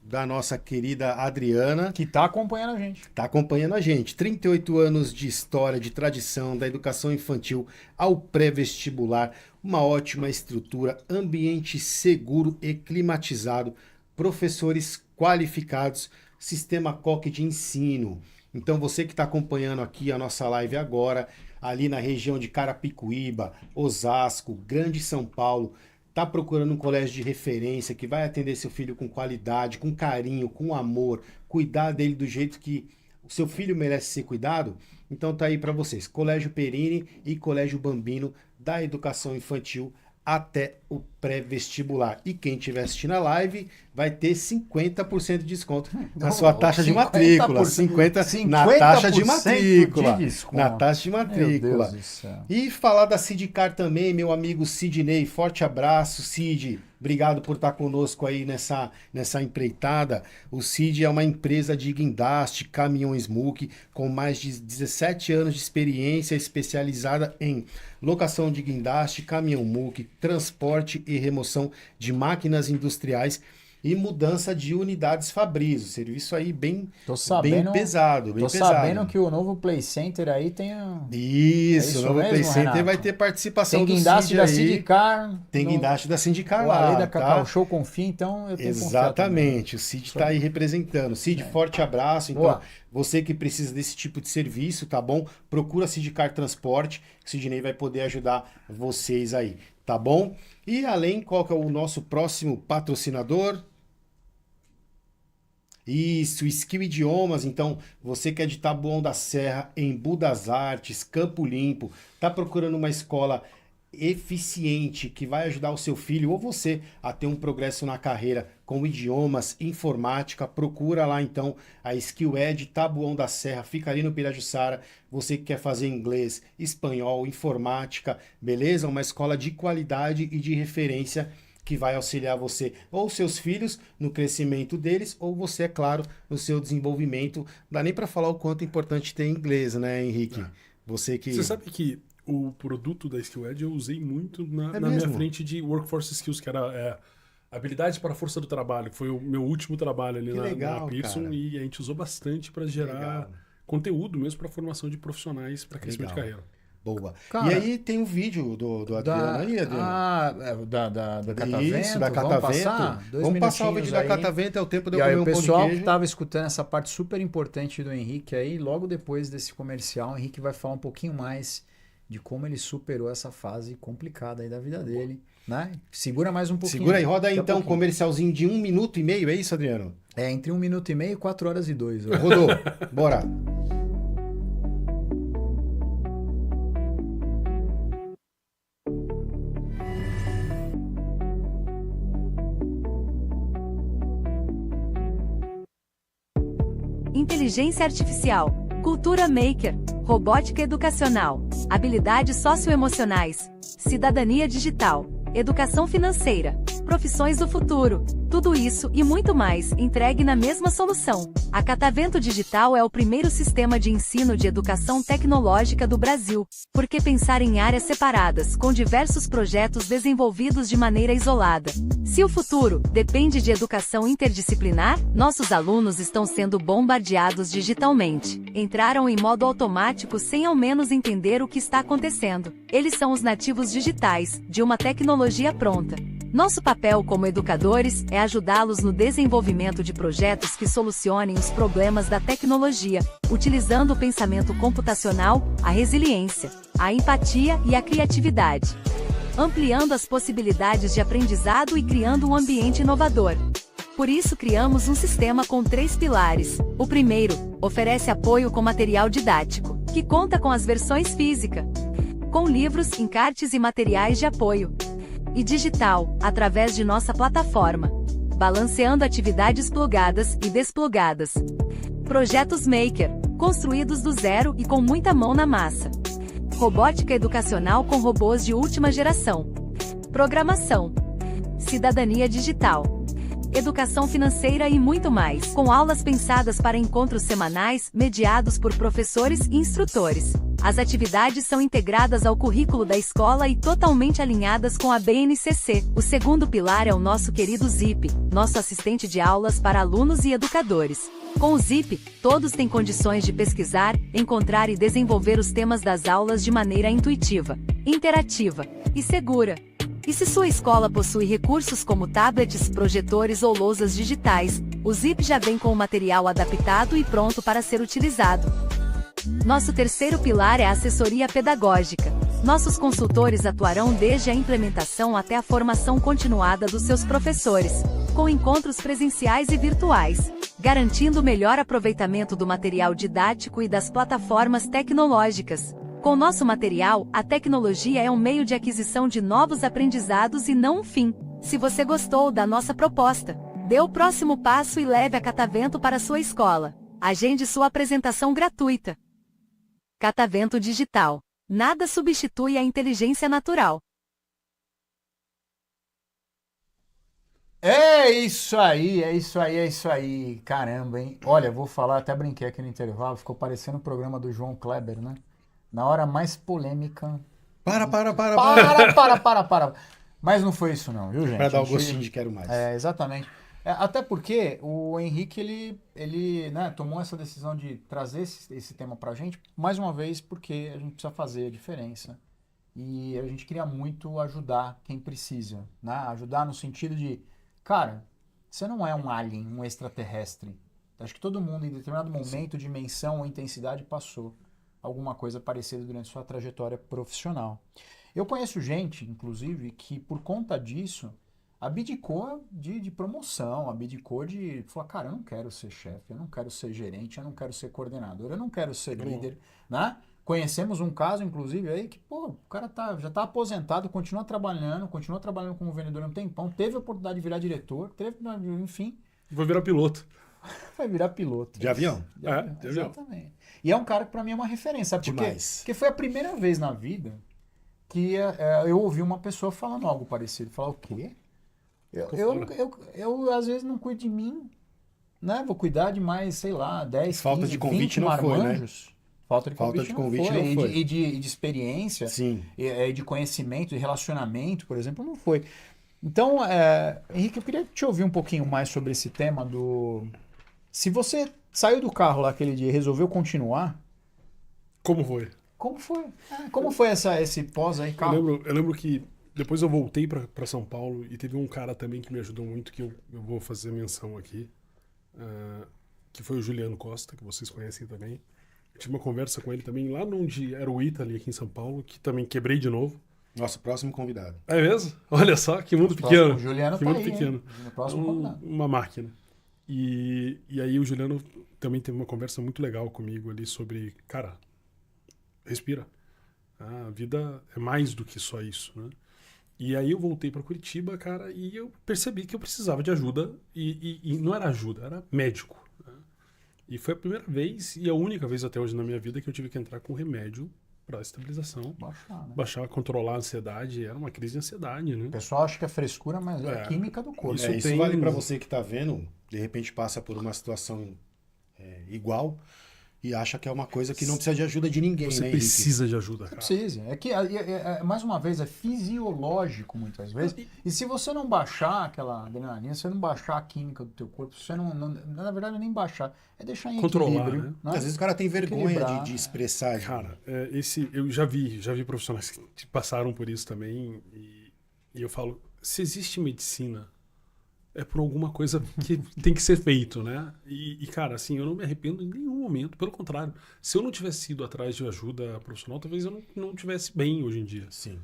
Da nossa querida Adriana. Que tá acompanhando a gente. Está acompanhando a gente. 38 anos de história, de tradição, da educação infantil ao pré-vestibular. Uma ótima estrutura, ambiente seguro e climatizado, professores qualificados, sistema COC de ensino. Então você que está acompanhando aqui a nossa live agora, ali na região de Carapicuíba, Osasco, Grande São Paulo, está procurando um colégio de referência que vai atender seu filho com qualidade, com carinho, com amor, cuidar dele do jeito que o seu filho merece ser cuidado? Então tá aí para vocês, Colégio Perini e Colégio Bambino, da educação infantil até o pré-vestibular. E quem estiver assistindo a live vai ter 50% de desconto na sua taxa de matrícula. 50% na taxa de matrícula. Na taxa de matrícula. Meu Deus do céu. E falar da Sidcar também, meu amigo Sidney. Forte abraço, Sid. Obrigado por estar conosco aí nessa empreitada. O Cid é uma empresa de guindaste, caminhões MUC, com mais de 17 anos de experiência, especializada em locação de guindaste, caminhão MUC, transporte e remoção de máquinas industriais e mudança de unidades Fabris. Serviço aí bem pesado. Tô sabendo que o novo Play Center aí tem... Isso, o novo Play Center Renato? Vai ter participação tem do Cid da aí. Sidcar. Tem guindaste da Sidcar lá, além da Cacau tá? Show Confia, então eu tenho Exatamente, o Cid está aí representando. Cid, forte abraço. Então, Boa. você que precisa desse tipo de serviço, tá bom? Procura a Sidcar Transporte, que o Sidney vai poder ajudar vocês aí, tá bom? E além, qual que é o nosso próximo patrocinador? Isso, Skill Idiomas. Então, você que é de Taboão da Serra, Embu das Artes, Campo Limpo, tá procurando uma escola eficiente que vai ajudar o seu filho ou você a ter um progresso na carreira com idiomas, informática, procura lá então a Skill Ed Taboão da Serra, fica ali no Pirajussara. Você que quer fazer inglês, espanhol, informática, beleza? Uma escola de qualidade e de referência que vai auxiliar você ou seus filhos no crescimento deles, ou você, é claro, no seu desenvolvimento. Não dá nem para falar o quanto é importante ter inglês, né, Henrique? Você sabe que o produto da SkillEd eu usei muito na minha frente de Workforce Skills, que era habilidade para a força do trabalho. Foi o meu último trabalho ali na Pearson, cara. E a gente usou bastante para gerar conteúdo mesmo para formação de profissionais para crescimento de carreira. Boa. Cara, e aí tem um vídeo do Adriano aí, Adriano. Da Catavento. Isso, da Catavento. Vamos passar o vídeo da Catavento, é o tempo de eu comer um pão de queijo. O pessoal que estava escutando essa parte super importante do Henrique aí, logo depois desse comercial, o Henrique vai falar um pouquinho mais de como ele superou essa fase complicada aí da vida dele, né? Segura mais um pouquinho. Segura aí, roda aí então um comercialzinho de 1 minuto e meio, é isso, Adriano? É, entre 1 minuto e meio e 4 horas e 2. Rodou, bora. Inteligência artificial, Cultura Maker, robótica educacional, habilidades socioemocionais, cidadania digital, educação financeira, profissões do futuro. Tudo isso e muito mais entregue na mesma solução. A Catavento Digital é o primeiro sistema de ensino de educação tecnológica do Brasil. Por que pensar em áreas separadas, com diversos projetos desenvolvidos de maneira isolada? Se o futuro depende de educação interdisciplinar, nossos alunos estão sendo bombardeados digitalmente. Entraram em modo automático sem ao menos entender o que está acontecendo. Eles são os nativos digitais, de uma tecnologia pronta. Nosso papel como educadores é ajudá-los no desenvolvimento de projetos que solucionem os problemas da tecnologia, utilizando o pensamento computacional, a resiliência, a empatia e a criatividade, ampliando as possibilidades de aprendizado e criando um ambiente inovador. Por isso criamos um sistema com 3 pilares. O primeiro, oferece apoio com material didático, que conta com as versões física, com livros, encartes e materiais de apoio, e digital, através de nossa plataforma, balanceando atividades plugadas e desplugadas. Projetos Maker, construídos do zero e com muita mão na massa. Robótica educacional com robôs de última geração. Programação. Cidadania digital. Educação financeira e muito mais, com aulas pensadas para encontros semanais, mediados por professores e instrutores. As atividades são integradas ao currículo da escola e totalmente alinhadas com a BNCC. O segundo pilar é o nosso querido Zip, nosso assistente de aulas para alunos e educadores. Com o Zip, todos têm condições de pesquisar, encontrar e desenvolver os temas das aulas de maneira intuitiva, interativa e segura. E se sua escola possui recursos como tablets, projetores ou lousas digitais, o Zip já vem com o material adaptado e pronto para ser utilizado. Nosso terceiro pilar é a assessoria pedagógica. Nossos consultores atuarão desde a implementação até a formação continuada dos seus professores, com encontros presenciais e virtuais, garantindo o melhor aproveitamento do material didático e das plataformas tecnológicas. Com nosso material, a tecnologia é um meio de aquisição de novos aprendizados e não um fim. Se você gostou da nossa proposta, dê o próximo passo e leve a Catavento para sua escola. Agende sua apresentação gratuita. Catavento Digital. Nada substitui a inteligência natural. É isso aí, é isso aí, é isso aí. Caramba, hein? Olha, vou falar, até brinquei aqui no intervalo, ficou parecendo o programa do João Kleber, né? Na hora mais polêmica. Para. Para. Mas não foi isso não, viu, gente? Para dar o gostinho de quero mais. É, exatamente. Até porque o Henrique, ele né, tomou essa decisão de trazer esse tema pra gente, mais uma vez, porque a gente precisa fazer a diferença. E a gente queria muito ajudar quem precisa, né? Ajudar no sentido de, cara, você não é um alien, um extraterrestre. Acho que todo mundo, em determinado momento, dimensão ou intensidade, passou alguma coisa parecida durante sua trajetória profissional. Eu conheço gente, inclusive, que por conta disso abdicou de promoção, abdicou de falar, cara, eu não quero ser chefe, eu não quero ser gerente, eu não quero ser coordenador, eu não quero ser líder, né? Conhecemos um caso, inclusive, aí que, pô, o cara já tá aposentado, continua trabalhando como vendedor há um tempão, teve a oportunidade de virar diretor, enfim. Vou virar piloto. Vai virar piloto. De avião? De avião. Exatamente. E é um cara que pra mim é uma referência, sabe por quê? Porque foi a primeira vez na vida que eu ouvi uma pessoa falando algo parecido. Falar, o quê? Eu às vezes não cuido de mim, né? Vou cuidar de mais, sei lá, 10, Falta 15, de convite 20 não foi, marmanjos. Né? Falta de convite não foi. E de experiência, sim, e de conhecimento, de relacionamento, por exemplo, não foi. Então, Henrique, eu queria te ouvir um pouquinho mais sobre esse tema do... Se você saiu do carro lá aquele dia e resolveu continuar... Como foi? Como foi? Como foi esse pós aí, carro? Eu lembro que depois eu voltei para São Paulo e teve um cara também que me ajudou muito, que eu vou fazer menção aqui, que foi o Juliano Costa, que vocês conhecem também. Eu tive uma conversa com ele também lá onde era o Italy, aqui em São Paulo, que também quebrei de novo. Nosso próximo convidado. É mesmo? Olha só, que mundo pequeno. O Juliano que tá mundo aí, pequeno. Uma máquina. E aí o Juliano também teve uma conversa muito legal comigo ali sobre, cara, respira. A vida é mais do que só isso, né? E aí eu voltei para Curitiba, cara, e eu percebi que eu precisava de ajuda. E não era ajuda, era médico. Né? E foi a primeira vez e a única vez até hoje na minha vida que eu tive que entrar com remédio para estabilização. Baixar, né? Baixar, controlar a ansiedade. Era uma crise de ansiedade, né? O pessoal acha que é frescura, mas é química do corpo. Isso Isso tem- vale para você que está vendo, de repente passa por uma situação igual e acha que é uma coisa que não precisa de ajuda de ninguém, Você né, Henrique? precisa de ajuda, cara. Precisa. É que, mais uma vez, é fisiológico muitas vezes. E se você não baixar aquela adrenalina, se você não baixar a química do teu corpo, se você na verdade, nem baixar, é deixar em Controlar, equilíbrio. né? Às vezes o cara tem vergonha Equilibrar. de expressar. Cara, eu já vi profissionais que passaram por isso também e eu falo, se existe medicina, é por alguma coisa que tem que ser feito, né? E, cara, assim, eu não me arrependo em nenhum momento, pelo contrário, se eu não tivesse ido atrás de ajuda profissional, talvez eu não tivesse bem hoje em dia. Sim.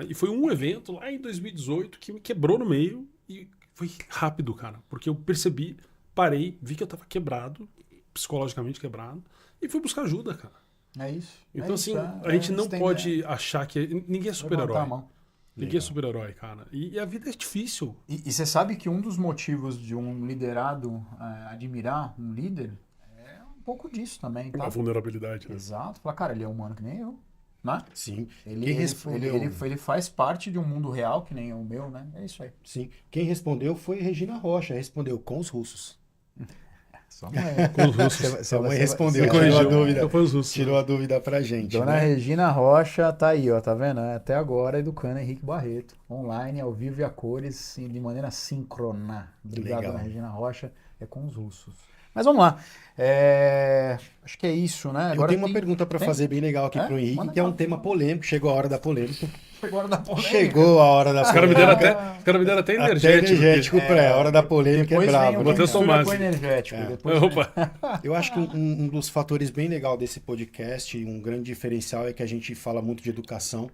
E foi um evento lá em 2018 que me quebrou no meio e foi rápido, cara, porque eu percebi, parei, vi que eu tava quebrado, psicologicamente quebrado, e fui buscar ajuda, cara. É isso. Então, é assim, isso, a gente não você tem- pode achar que... Ninguém é levantar super-herói. a mão. Ninguém é super-herói, cara. E a vida é difícil. E você sabe que um dos motivos de um liderado admirar um líder é um pouco disso também, tá? A vulnerabilidade, né? Exato. Fala, cara, ele é humano que nem eu, né? Sim. Ele, Quem ele, respondeu? ele faz parte de um mundo real que nem o meu, né? É isso aí. Sim. Quem respondeu foi Regina Rocha. Respondeu com os russos. Sua mãe. Com os russos. Sua mãe respondeu. Me Tirou a corrigiu. dúvida. Então foi os russos. Tirou a dúvida pra gente. Dona né? Regina Rocha tá aí, ó, tá vendo? Até agora educando Henrique Barreto, online, ao vivo e a cores, e de maneira síncrona. Obrigado, Legal. Dona Regina Rocha, é com os russos. Mas vamos lá. Acho que é isso, né? Eu tenho uma pergunta para tem? fazer bem legal aqui pro Henrique, Manda que é um bala. tema polêmico. Chegou a hora da polêmica. Chegou a hora da polêmica. Chegou a hora da Os caras me deram polêmica. até Até energético. energético a hora da polêmica Depois é vem bravo. o Vou Né? até mistura tomar, com assim. energético. Depois Opa. Eu acho que um dos fatores bem legal desse podcast, um grande diferencial é que a gente fala muito de educação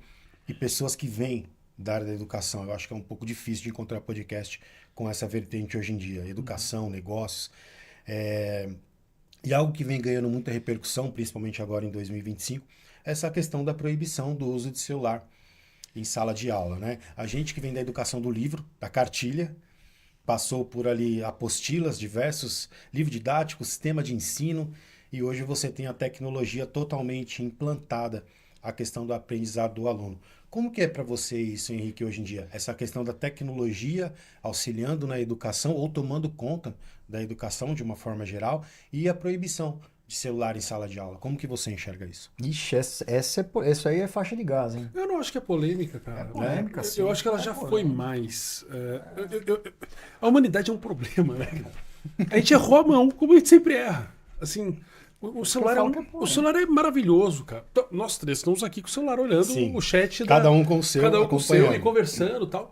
e pessoas que vêm da área da educação. Eu acho que é um pouco difícil de encontrar podcast com essa vertente hoje em dia. Educação, negócios. E algo que vem ganhando muita repercussão, principalmente agora em 2025, é essa questão da proibição do uso de celular em sala de aula, né? A gente que vem da educação do livro, da cartilha, passou por ali apostilas, diversos livros didáticos, sistema de ensino, e hoje você tem a tecnologia totalmente implantada, a questão do aprendizado do aluno. Como que é para você isso, Henrique, hoje em dia? Essa questão da tecnologia auxiliando na educação ou tomando conta da educação de uma forma geral e a proibição de celular em sala de aula. Como que você enxerga isso? Ixi, essa aí é faixa de gás, hein? Eu não acho que é polêmica, cara. É polêmica, Eu- sim. Eu acho que ela É já polêmica. foi mais. A humanidade é um problema, né, cara? A gente errou a mão, como a gente sempre erra. Assim, o celular, falo que é polêmica. o celular é maravilhoso, cara. Então, nós três estamos aqui com o celular olhando Sim. o chat Cada um com o seu, cada um com o seu acompanhando. e conversando e tal.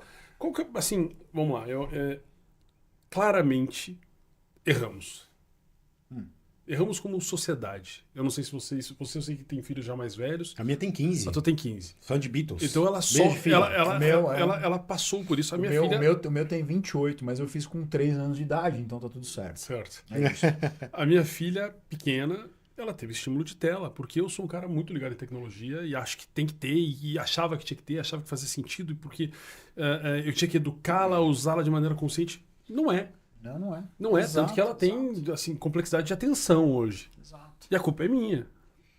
Assim, vamos lá. Claramente erramos. Erramos como sociedade. Eu não sei se você eu sei que tem filhos já mais velhos. A minha tem 15, A tua tem 15. fã de Beatles. Então ela Beijo, só. filha. Ela passou por isso. A minha filha. O meu tem 28, mas eu fiz com 3 anos de idade, então tá tudo certo. Certo. É isso. A minha filha pequena, ela teve estímulo de tela, porque eu sou um cara muito ligado em tecnologia e acho que tem que ter, e achava que tinha que ter, achava que fazia sentido, porque eu tinha que educá-la, usá-la de maneira consciente. Não é. Não é. Não é. Exato, Tanto que ela tem assim, complexidade de atenção hoje. Exato. E a culpa é minha.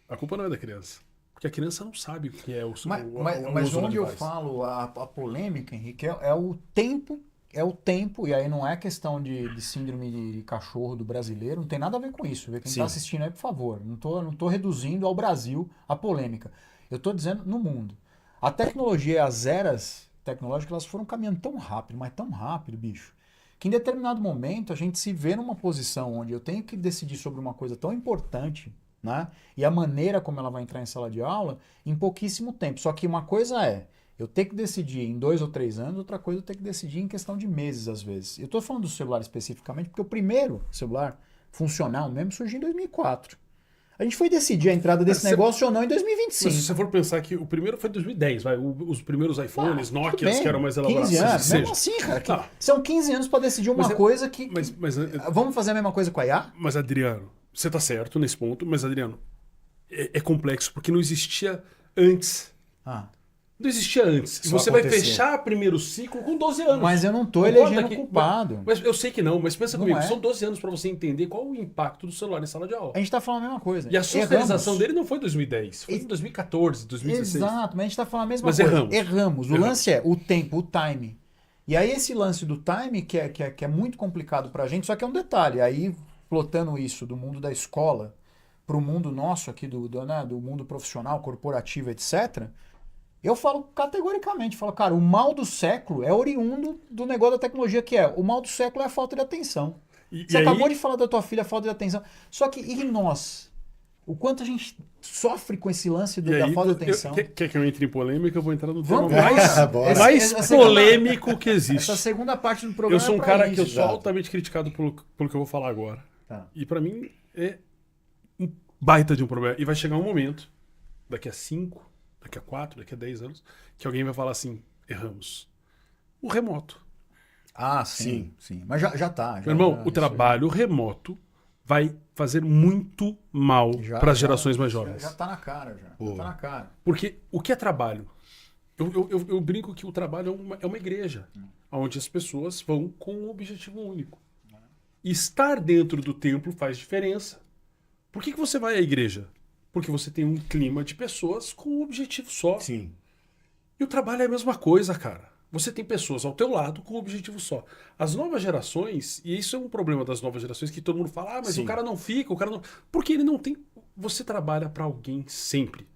A culpa não é da criança. Porque a criança não sabe o que é o Mas uso do onde eu device. falo a polêmica, Henrique, é o tempo, e aí não é questão de síndrome de cachorro do brasileiro, não tem nada a ver com isso. Quem Sim. está assistindo aí, por favor, não tô reduzindo ao Brasil a polêmica. Eu tô dizendo no mundo. A tecnologia e as eras tecnológicas, elas foram caminhando tão rápido, mas tão rápido, bicho, que em determinado momento a gente se vê numa posição onde eu tenho que decidir sobre uma coisa tão importante, né? E a maneira como ela vai entrar em sala de aula em pouquíssimo tempo. Só que uma coisa é eu ter que decidir em 2 ou 3 anos, outra coisa eu ter que decidir em questão de meses, às vezes. Eu estou falando do celular especificamente porque o primeiro celular funcional mesmo surgiu em 2004. A gente foi decidir a entrada desse negócio ou não em 2025. Mas se você for pensar que o primeiro foi em 2010, vai, os primeiros iPhones, Tudo Nokias, bem, que eram mais elaborados. 15 anos, seja. mesmo assim, cara. Tá. São 15 anos para decidir uma Mas coisa que... Vamos fazer a mesma coisa com a IA? Mas, Adriano, você tá certo nesse ponto, mas, Adriano, é complexo, porque não existia antes. não existia antes. E Só você vai aconteceu. fechar primeiro ciclo com 12 anos. Mas eu não tô Concorda elegendo que- culpado. Mas eu sei que não, mas pensa Não comigo, é. são 12 anos para você entender qual o impacto do celular em sala de aula. A gente tá falando a mesma coisa. E a socialização Erramos. dele não foi em 2010, foi em 2014, 2016. Exato, mas a gente tá falando a mesma Mas coisa. erramos. O lance é o tempo, o time. E aí esse lance do time, que é muito complicado pra gente, só que é um detalhe. Aí, plotando isso do mundo da escola pro mundo nosso aqui, do mundo profissional, corporativo, etc., eu falo categoricamente, falo, cara, o mal do século é oriundo do negócio da tecnologia, que é, o mal do século é a falta de atenção. Você acabou de falar da tua filha, a falta de atenção. Só que, e nós? O quanto a gente sofre com esse lance da falta de atenção? Quer que eu entre em polêmica? Eu vou entrar no Vamos tema lá. Bora. mais Essa polêmico que existe. Essa segunda parte do programa Eu sou um é pra cara isso. que eu sou exato. altamente criticado pelo que eu vou falar agora. Tá. E pra mim é um baita de um problema. E vai chegar um momento, daqui a 5, daqui a 4, daqui a 10 anos, que alguém vai falar assim, erramos. O remoto. Ah, sim. Mas já tá. Meu irmão, isso o trabalho remoto vai fazer muito mal já- para as já- gerações mais já- jovens. Já tá na cara, já. Pô. Já tá na cara. Porque o que é trabalho? Eu brinco que o trabalho é uma igreja, onde as pessoas vão com um objetivo único. E estar dentro do templo faz diferença. Por que você vai à igreja? Porque você tem um clima de pessoas com um objetivo só. Sim. E o trabalho é a mesma coisa, cara. Você tem pessoas ao teu lado com um objetivo só. As novas gerações, e isso é um problema das novas gerações, que todo mundo fala, mas Sim. o cara não fica, o cara não... Porque ele não tem... Você trabalha para alguém sempre.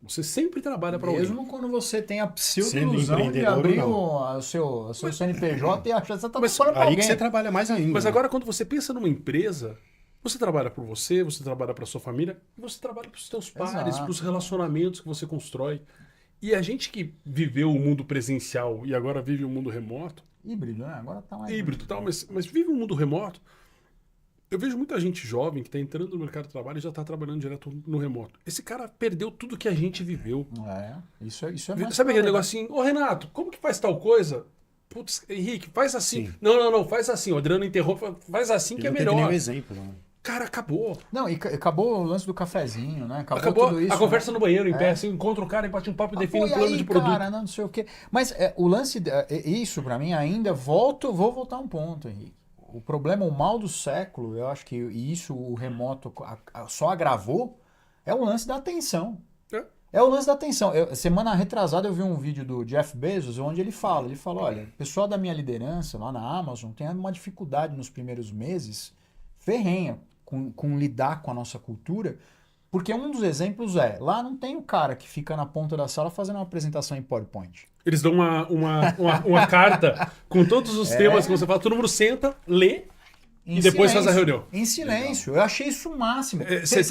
Você sempre trabalha para alguém. Mesmo quando você tem a Sendo pseudo-ilusão de empreendedor abrir ou o seu CNPJ e achar que você tá Mas trabalhando pra Aí alguém. que você trabalha mais ainda. Mas né? agora, quando você pensa numa empresa, você trabalha por você trabalha para sua família, e você trabalha para os seus pares, Exato. para os relacionamentos que você constrói. E a gente que viveu o mundo presencial e agora vive o mundo remoto, Híbrido, né? Agora tá mais... híbrido e tal, mas vive um mundo remoto, eu vejo muita gente jovem que está entrando no mercado de trabalho e já está trabalhando direto no remoto. Esse cara perdeu tudo que a gente viveu. Isso é mais... Sabe aquele negocinho? Ô Renato, como que faz tal coisa? Putz, Henrique, faz assim. Sim. Não, faz assim. O Adriano interrompe, faz assim que Ele é não teve melhor. nenhum exemplo. Né? Cara, acabou. Não, e acabou o lance do cafezinho, né? Acabou tudo isso, a conversa né? no banheiro, em pé, É. assim, encontra um cara e bate um papo e Ah, define pô, um e plano aí, de produto. cara, não sei o quê. Mas o lance, isso pra mim ainda, vou voltar a um ponto, Henrique. O problema, o mal do século, eu acho que isso o remoto só agravou, é o lance da atenção. É o lance da atenção. Semana retrasada eu vi um vídeo do Jeff Bezos onde ele fala, olha, o pessoal da minha liderança lá na Amazon tem uma dificuldade nos primeiros meses ferrenha com lidar com a nossa cultura, porque um dos exemplos lá não tem o cara que fica na ponta da sala fazendo uma apresentação em PowerPoint. Eles dão uma carta com todos os temas que você fala, todo mundo senta, lê Em e depois faz a silêncio. reunião. Em silêncio. Eu achei isso o máximo.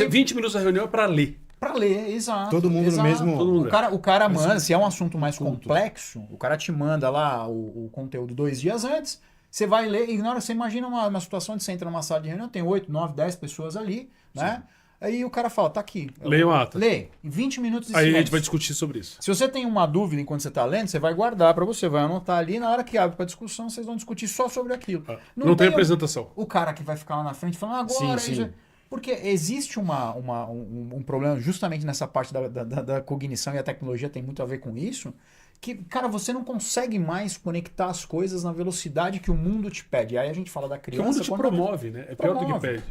20 minutos da reunião é para ler. Pra ler, exato. Todo mundo no exato. mesmo- Todo mundo O cara manda, se é um assunto mais complexo, o cara te manda lá o conteúdo 2 dias antes, você vai ler, ignora, você imagina uma situação de você entra numa sala de reunião, tem 8, 9, 10 pessoas ali, né? Aí o cara fala, tá aqui. Leia o ato. Lê, em 20 minutos de Aí a silêncio. gente vai discutir sobre isso. Se você tem uma dúvida enquanto você está lendo, você vai guardar para você, vai anotar ali, na hora que abre para discussão, vocês vão discutir só sobre aquilo. Não tem apresentação. O cara que vai ficar lá na frente falando agora. Sim, isso sim. é-" Porque existe um problema justamente nessa parte da cognição, e a tecnologia tem muito a ver com isso, que, cara, você não consegue mais conectar as coisas na velocidade que o mundo te pede. Aí a gente fala da Porque criança... o mundo te quando- promove, né? É pior do que Promove. pede.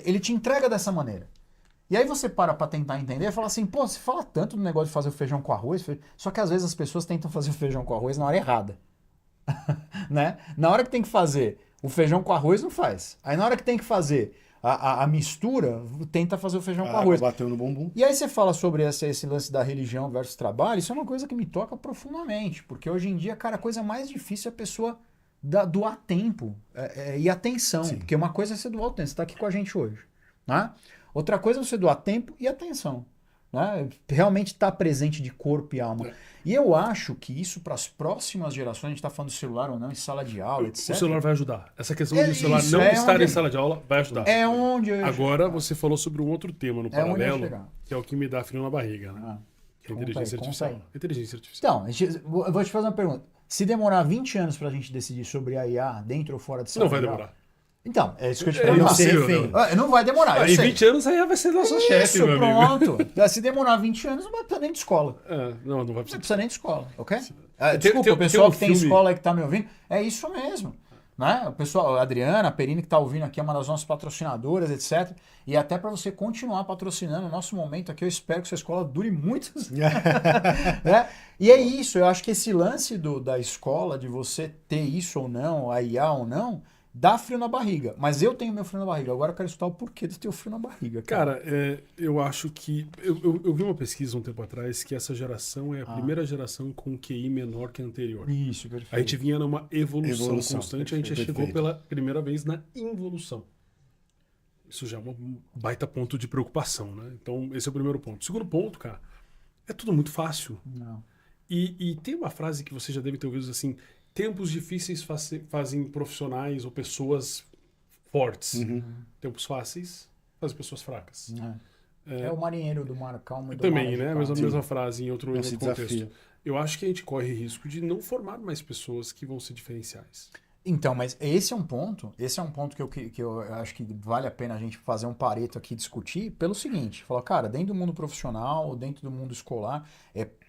Ele te entrega dessa maneira. E aí você para tentar entender e fala assim, pô, você fala tanto do negócio de fazer o feijão com arroz, só que às vezes as pessoas tentam fazer o feijão com arroz na hora errada. Né? Na hora que tem que fazer o feijão com arroz, não faz. Aí na hora que tem que fazer a mistura, tenta fazer o feijão com arroz. Bateu no bumbum. E aí você fala sobre esse lance da religião versus trabalho, isso é uma coisa que me toca profundamente, porque hoje em dia, cara, a coisa mais difícil é a pessoa doar tempo e atenção, Sim. porque uma coisa é você doar o tempo, você está aqui com a gente hoje, né? Outra coisa é você doar tempo e atenção, né? Realmente estar presente de corpo e alma. E eu acho que isso para as próximas gerações, a gente está falando de celular ou não, em sala de aula, etc. O celular vai ajudar. Essa questão É de celular isso, não é estar onde- em sala de aula vai ajudar. É onde eu ia Agora chegar. você falou sobre um outro tema no É onde eu ia paralelo, chegar. que é o que me dá frio na barriga, né? Ah, Que é a conta inteligência aí, conta artificial. aí. Inteligência artificial. Então, eu vou te fazer uma pergunta. Se demorar 20 anos para a gente decidir sobre a IA dentro ou fora de sala Não vai de aula, demorar. Então, é isso que eu te É pergunto. impossível, refém. Não vai demorar, eu Em sei. 20 anos aí vai ser nosso chefe, Isso, meu amigo. pronto. Se demorar 20 anos, não vai precisar nem de escola. Não vai Não precisar. precisa nem de escola, ok? Tem- Desculpa, tem- o pessoal tem um que tem filme- escola aí que tá me ouvindo, é isso mesmo. Né? O pessoal, a Adriana, a Perini que tá ouvindo aqui é uma das nossas patrocinadoras, etc. E até para você continuar patrocinando o nosso momento aqui, eu espero que sua escola dure muitos né? E é isso, eu acho que esse lance da escola, de você ter isso ou não, a IA ou não, dá frio na barriga. Mas eu tenho meu frio na barriga. Agora eu quero escutar o porquê do teu frio na barriga. Cara, eu acho que. Eu vi uma pesquisa um tempo atrás que essa geração é a primeira geração com QI menor que a anterior. Isso, perfeito. A gente vinha numa evolução constante, a gente já perfeito. chegou pela primeira vez na involução. Isso já é um baita ponto de preocupação, né? Então, esse é o primeiro ponto. Segundo ponto, cara, é tudo muito fácil. Não. E tem uma frase que você já deve ter ouvido assim: tempos difíceis fazem profissionais ou pessoas fortes. Tempos fáceis fazem pessoas fracas. É o marinheiro do mar calmo e do Também, mar né? agitado. A mesma frase em outro Esse contexto. desafio. Eu acho que a gente corre risco de não formar mais pessoas que vão ser diferenciais. Então, mas esse é um ponto que eu acho que vale a pena a gente fazer um pareto aqui e discutir pelo seguinte, falar, cara, dentro do mundo profissional, dentro do mundo escolar,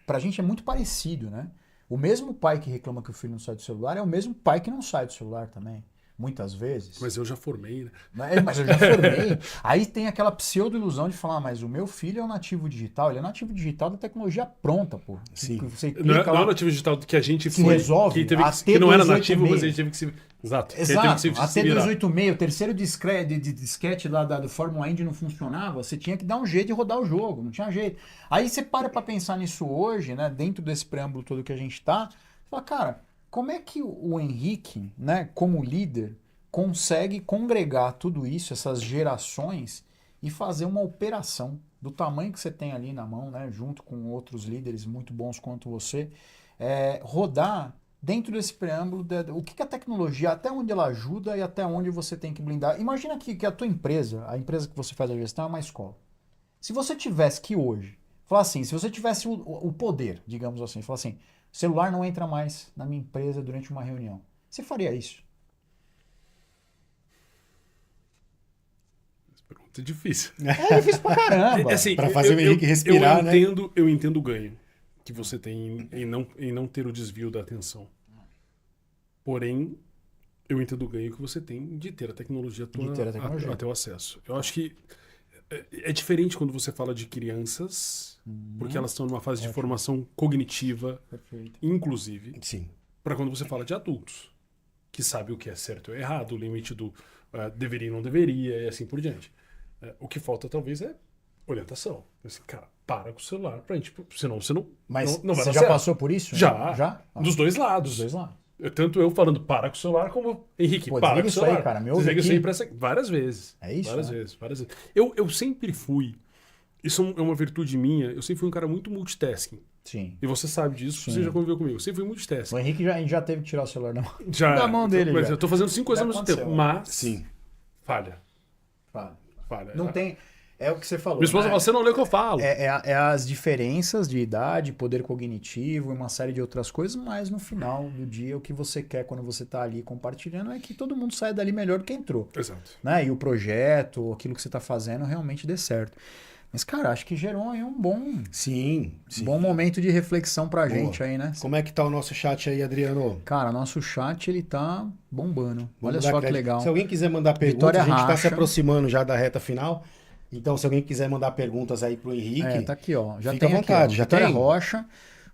pra gente é muito parecido, né? O mesmo pai que reclama que o filho não sai do celular é o mesmo pai que não sai do celular também, muitas vezes. Mas eu já formei, né? Mas eu já formei. Aí tem aquela pseudo-ilusão de falar, mas o meu filho é um nativo digital, ele é nativo digital da tecnologia pronta, pô. Sim. Você Não clica é lá- o nativo digital que a gente que foi. resolve, Que, teve a que não era T286. nativo, mas ele teve que se. Exato. Ele teve que Exato, se a virar. T286, o terceiro disquete lá do Fórmula Indy não funcionava, você tinha que dar um jeito de rodar o jogo, não tinha jeito. Aí você para pra pensar nisso hoje, né, dentro desse preâmbulo todo que a gente tá, você fala, cara, como é que o Henrique, né, como líder, consegue congregar tudo isso, essas gerações, e fazer uma operação do tamanho que você tem ali na mão, né, junto com outros líderes muito bons quanto você, rodar dentro desse preâmbulo, o que a tecnologia, até onde ela ajuda e até onde você tem que blindar. Imagina que a tua empresa, a empresa que você faz a gestão é uma escola. Se você tivesse que hoje, falar assim, se você tivesse o poder, digamos assim, falar assim, celular não entra mais na minha empresa durante uma reunião, você faria isso? Pergunta difícil. É difícil pra caramba. Assim, Pra fazer o Henrique respirar, né? Eu entendo o ganho que você tem em não ter o desvio da atenção. Porém, eu entendo o ganho que você tem de ter a tecnologia a teu acesso. Eu acho que é diferente quando você fala de crianças, porque elas estão numa fase de formação cognitiva, Perfeito. inclusive, Sim. para quando você fala de adultos, que sabe o que é certo ou errado, o limite do deveria e não deveria, e assim por diante. O que falta talvez é orientação. Assim, cara, para com o celular pra gente, senão você não, Mas não vai você dar já certo. passou por isso? Já. Já? Dos dois lados. Dos dois lados. Tanto eu falando para com o celular, como Henrique, Pô, para com desliga o isso celular. aí, cara, me ouve Desliga isso aqui. aí pra essa... Várias vezes. É isso, Várias né? vezes, várias vezes. Eu sempre fui, isso é uma virtude minha, eu sempre fui um cara muito multitasking. Sim. E você sabe disso, Sim. você já conviveu comigo. Eu sempre fui multitasking. O Henrique já teve que tirar o celular da mão. Já, da mão dele, mas já. eu tô fazendo 5 coisas Já ao mesmo aconteceu, tempo. né? Mas Sim. falha. Falha. Não tem... É o que você falou. Minha esposa né? fala, você não lê o que eu falo. É as diferenças de idade, poder cognitivo e uma série de outras coisas, mas no final do dia o que você quer quando você está ali compartilhando é que todo mundo saia dali melhor do que entrou. Exato. Né? E o projeto, aquilo que você está fazendo realmente dê certo. Mas, cara, acho que gerou aí um Sim. bom momento de reflexão pra Boa. gente aí, né? Como é que tá o nosso chat aí, Adriano? Cara, nosso chat, ele tá bombando. Vamos Olha dar só que crédito. legal. Se alguém quiser mandar perguntas, Vitória a gente está se Racha. aproximando já da reta final. Então, se alguém quiser mandar perguntas aí pro Henrique, Tá aqui, ó. Já fica tem à vontade, aqui, ó. já Vitória tem? Rocha.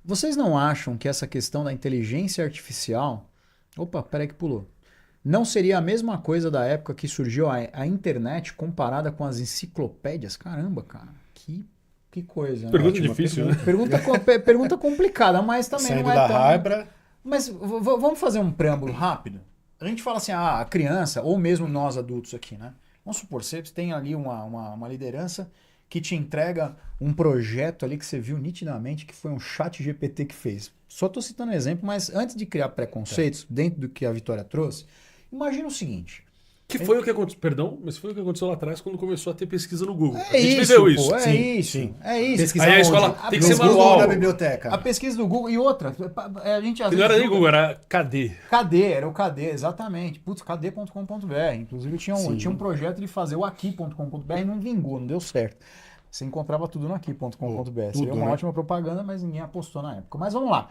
Vocês não acham que essa questão da inteligência artificial... Opa, peraí que pulou. Não seria a mesma coisa da época que surgiu a internet comparada com as enciclopédias? Caramba, cara. Que coisa, né? Pergunta Ótima difícil, pergunta. Pergunta, pergunta complicada, mas também saindo não é da tão... Raibra, Mas vamos fazer um preâmbulo rápido? A gente fala assim, a criança, ou mesmo nós adultos aqui, né? Vamos supor, você tem ali uma liderança que te entrega um projeto ali que você viu nitidamente que foi um chat GPT que fez. Só estou citando um exemplo, mas antes de criar preconceitos, dentro do que a Vitória trouxe, imagina o seguinte, Que foi o que aconteceu, perdão, mas foi o que aconteceu lá atrás quando começou a ter pesquisa no Google. É a gente isso, viveu isso. pô, é Sim, isso. sim. É isso. Pesquisar Aí a onde? escola tem que ser No Google manual. ou na biblioteca? A pesquisa do Google e outra, a gente às Que não era vezes nem julga- Google, era KD. KD, era o KD, exatamente. Putz, KD.com.br. Inclusive Sim. tinha um projeto de fazer o aqui.com.br e não vingou, não deu certo. Você encontrava tudo no aqui.com.br. Seria Tudo, uma né? ótima propaganda, mas ninguém apostou na época. Mas vamos lá.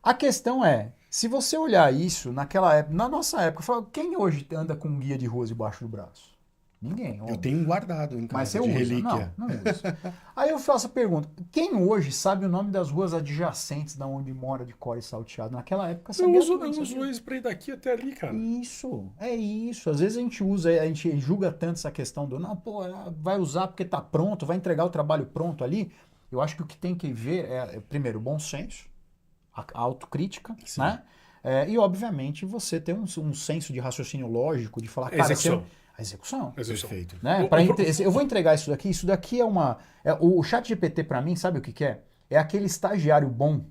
A questão é, se você olhar isso naquela época, na nossa época, fala, quem hoje anda com um guia de ruas debaixo do braço? Ninguém. Eu óbvio. tenho um guardado em Mas casa, você de usa? relíquia. Não usa. Aí eu faço a pergunta, quem hoje sabe o nome das ruas adjacentes da onde mora de cor e salteado? Naquela época Eu sabia uso tudo, o sabia? Waze pra ir daqui até ali, cara. Isso, é isso. Às vezes a gente julga tanto essa questão do não, pô, vai usar porque tá pronto, vai entregar o trabalho pronto ali. Eu acho que o que tem que ver é primeiro, o bom senso, a autocrítica, Sim. né? E obviamente você ter um senso de raciocínio lógico, de falar, cara, Execução. a execução. Perfeito. Né? Eu vou entregar isso daqui é uma. O chat GPT pra mim, sabe o que é? É aquele estagiário bom,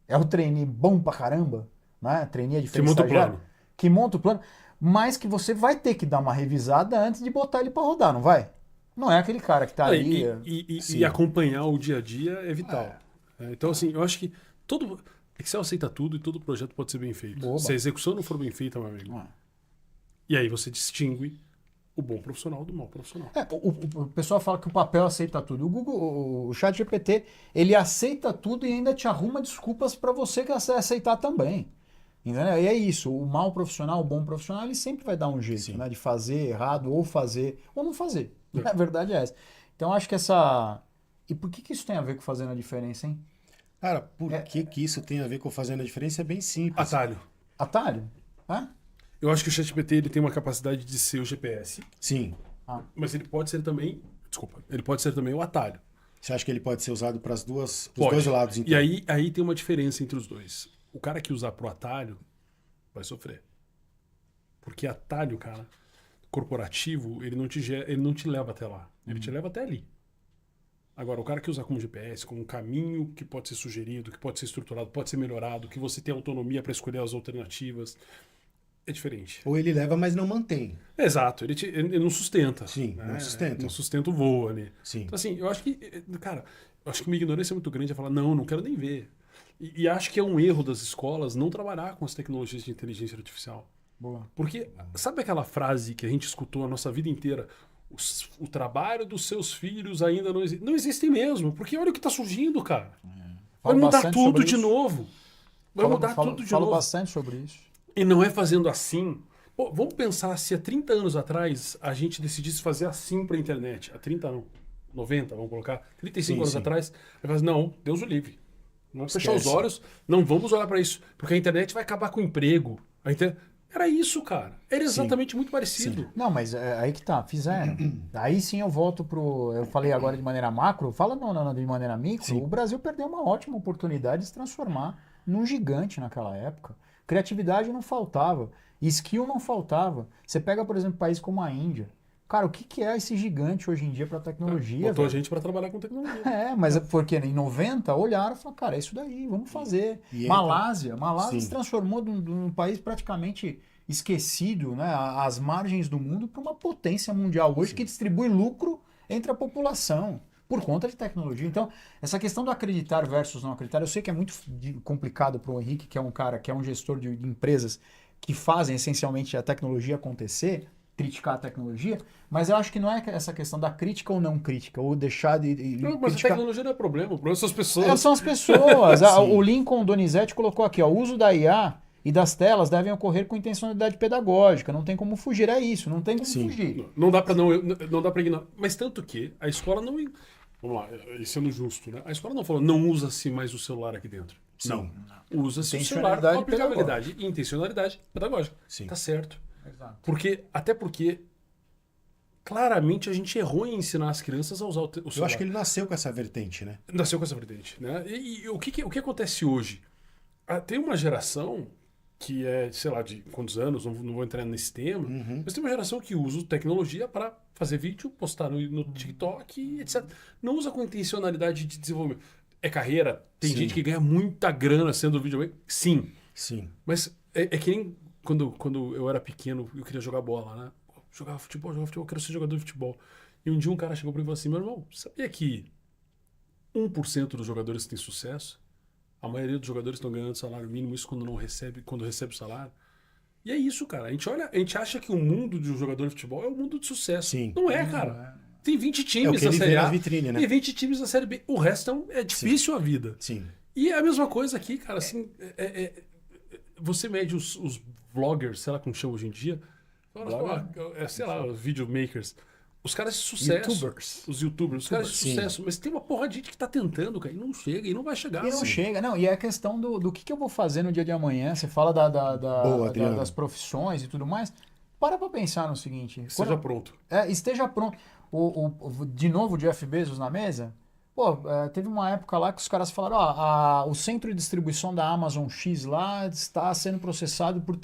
é o trainee bom pra caramba, né? Trainee é diferente monta o estagiário, plano. que monta o plano, mas que você vai ter que dar uma revisada antes de botar ele pra rodar, não vai? Não é aquele cara que tá ali. Sim. E acompanhar o dia a dia é vital. Então, assim, eu acho que todo Excel aceita tudo e todo projeto pode ser bem feito. Boba. Se a execução não for bem feita, meu amigo. Ah. E aí você distingue o bom profissional do mau profissional. O pessoal fala que o papel aceita tudo. O Google, o chat GPT, ele aceita tudo e ainda te arruma desculpas para você que aceitar também. Entendeu? E é isso. O mau profissional, o bom profissional, ele sempre vai dar um jeito, Sim. né, de fazer errado ou não fazer. A verdade é essa. Então acho que essa. E por que isso tem a ver com fazendo a diferença, hein? Cara, por que isso tem a ver com fazendo a diferença? É bem simples. Atalho. Atalho? Hã? Eu acho que o ChatGPT ele tem uma capacidade de ser o GPS, Sim. mas ele pode ser também, ele pode ser também o atalho. Você acha que ele pode ser usado para os dois Pode. lados, então? E aí tem uma diferença entre os dois. O cara que usar pro atalho vai sofrer. Porque atalho, cara, corporativo, ele não te leva até lá. Ele te leva até ali. Agora, o cara que usa como GPS, como um caminho que pode ser sugerido, que pode ser estruturado, pode ser melhorado, que você tem autonomia para escolher as alternativas, é diferente. Ou ele leva, mas não mantém. Exato, ele não sustenta. Sim, não sustenta. Não sustenta o voo ali. Sim. Então, assim, eu acho que, cara, minha ignorância é muito grande a falar, não quero nem ver. E acho que é um erro das escolas não trabalhar com as tecnologias de inteligência artificial. Boa. Porque, sabe aquela frase que a gente escutou a nossa vida inteira? O trabalho dos seus filhos ainda não existe. Não existe mesmo, porque olha o que está surgindo, cara. Vai Falo mudar bastante tudo sobre de isso. novo. Vai mudar tudo de Falo novo. bastante sobre isso. E não é fazendo assim. Pô, vamos pensar se há 30 anos atrás a gente decidisse fazer assim para a internet. Há 30 não. 90, vamos colocar. 35 anos sim. atrás. Aí fala assim, não, Deus o livre. Vamos fechar os Esquece. olhos. Não vamos olhar para isso. Porque a internet vai acabar com o emprego. Era isso, cara. Era exatamente muito parecido. Não, mas aí que tá, fizeram. Aí sim eu volto pro. Eu falei agora de maneira macro, fala não, de maneira micro. Sim. O Brasil perdeu uma ótima oportunidade de se transformar num gigante naquela época. Criatividade não faltava, skill não faltava. Você pega, por exemplo, um país como a Índia. Cara, o que é esse gigante hoje em dia para tecnologia? Botou a velho? gente para trabalhar com tecnologia. Mas é porque em 90 olharam e falaram, cara, é isso daí, vamos fazer. E Malásia Sim. se transformou de um país praticamente esquecido, né, às margens do mundo, para uma potência mundial hoje que distribui lucro entre a população por conta de tecnologia. Então, essa questão do acreditar versus não acreditar, eu sei que é muito complicado para o Henrique, que é um cara, que é um gestor de empresas que fazem essencialmente a tecnologia acontecer, criticar a tecnologia, mas eu acho que não é essa questão da crítica ou não crítica, ou deixar de Não, mas criticar. a tecnologia não é problema. O problema são as pessoas. São as pessoas. Sim. O Lincoln Donizete colocou aqui, ó, o uso da IA e das telas devem ocorrer com intencionalidade pedagógica. Não tem como fugir, é isso. Não tem como Sim. fugir. Não dá para ignorar. Mas tanto que a escola não. Vamos lá, sendo justo, né? A escola não falou, não usa-se mais o celular aqui dentro. Sim. Não. Usa-se o celular com Intencionalidade aplicabilidade e intencionalidade pedagógica. Sim. Tá certo. Exato. Até porque claramente a gente errou em ensinar as crianças a usar o celular. Eu acho que ele nasceu com essa vertente, né? Nasceu com essa vertente, né? E o que acontece hoje? Tem uma geração que é, sei lá, de quantos anos, não vou entrar nesse tema, mas tem uma geração que usa tecnologia para fazer vídeo, postar no TikTok, etc. Não usa com intencionalidade de desenvolvimento. É carreira? Tem Sim. gente que ganha muita grana sendo videogame? Sim. Sim. Mas é que nem quando eu era pequeno, eu queria jogar bola, né? jogava futebol, quero ser jogador de futebol. E um dia um cara chegou pra mim e falou assim, meu irmão, sabia que 1% dos jogadores têm sucesso? A maioria dos jogadores estão ganhando salário mínimo, isso quando recebe o salário. E é isso, cara. A gente acha que o mundo de um jogador de futebol é um mundo de sucesso. Sim. Não é, cara. Tem 20 É o times que na ele Série vê A na vitrine, né? e 20 times na Série B. O resto é difícil a vida. Sim. E é a mesma coisa aqui, cara. Assim, você mede os vloggers, sei lá como chama hoje em dia. Sei lá, os videomakers. Os caras de sucesso. Os youtubers. Os caras de sucesso. Mas tem uma porra de gente que tá tentando, cara. E não chega, e não vai chegar. E não chega, não. E é a questão do que eu vou fazer no dia de amanhã. Você fala das profissões e tudo mais. Para pra pensar no seguinte. Esteja pronto. Esteja pronto. De novo o Jeff Bezos na mesa. Pô, teve uma época lá que os caras falaram, o centro de distribuição da Amazon X lá está sendo processado por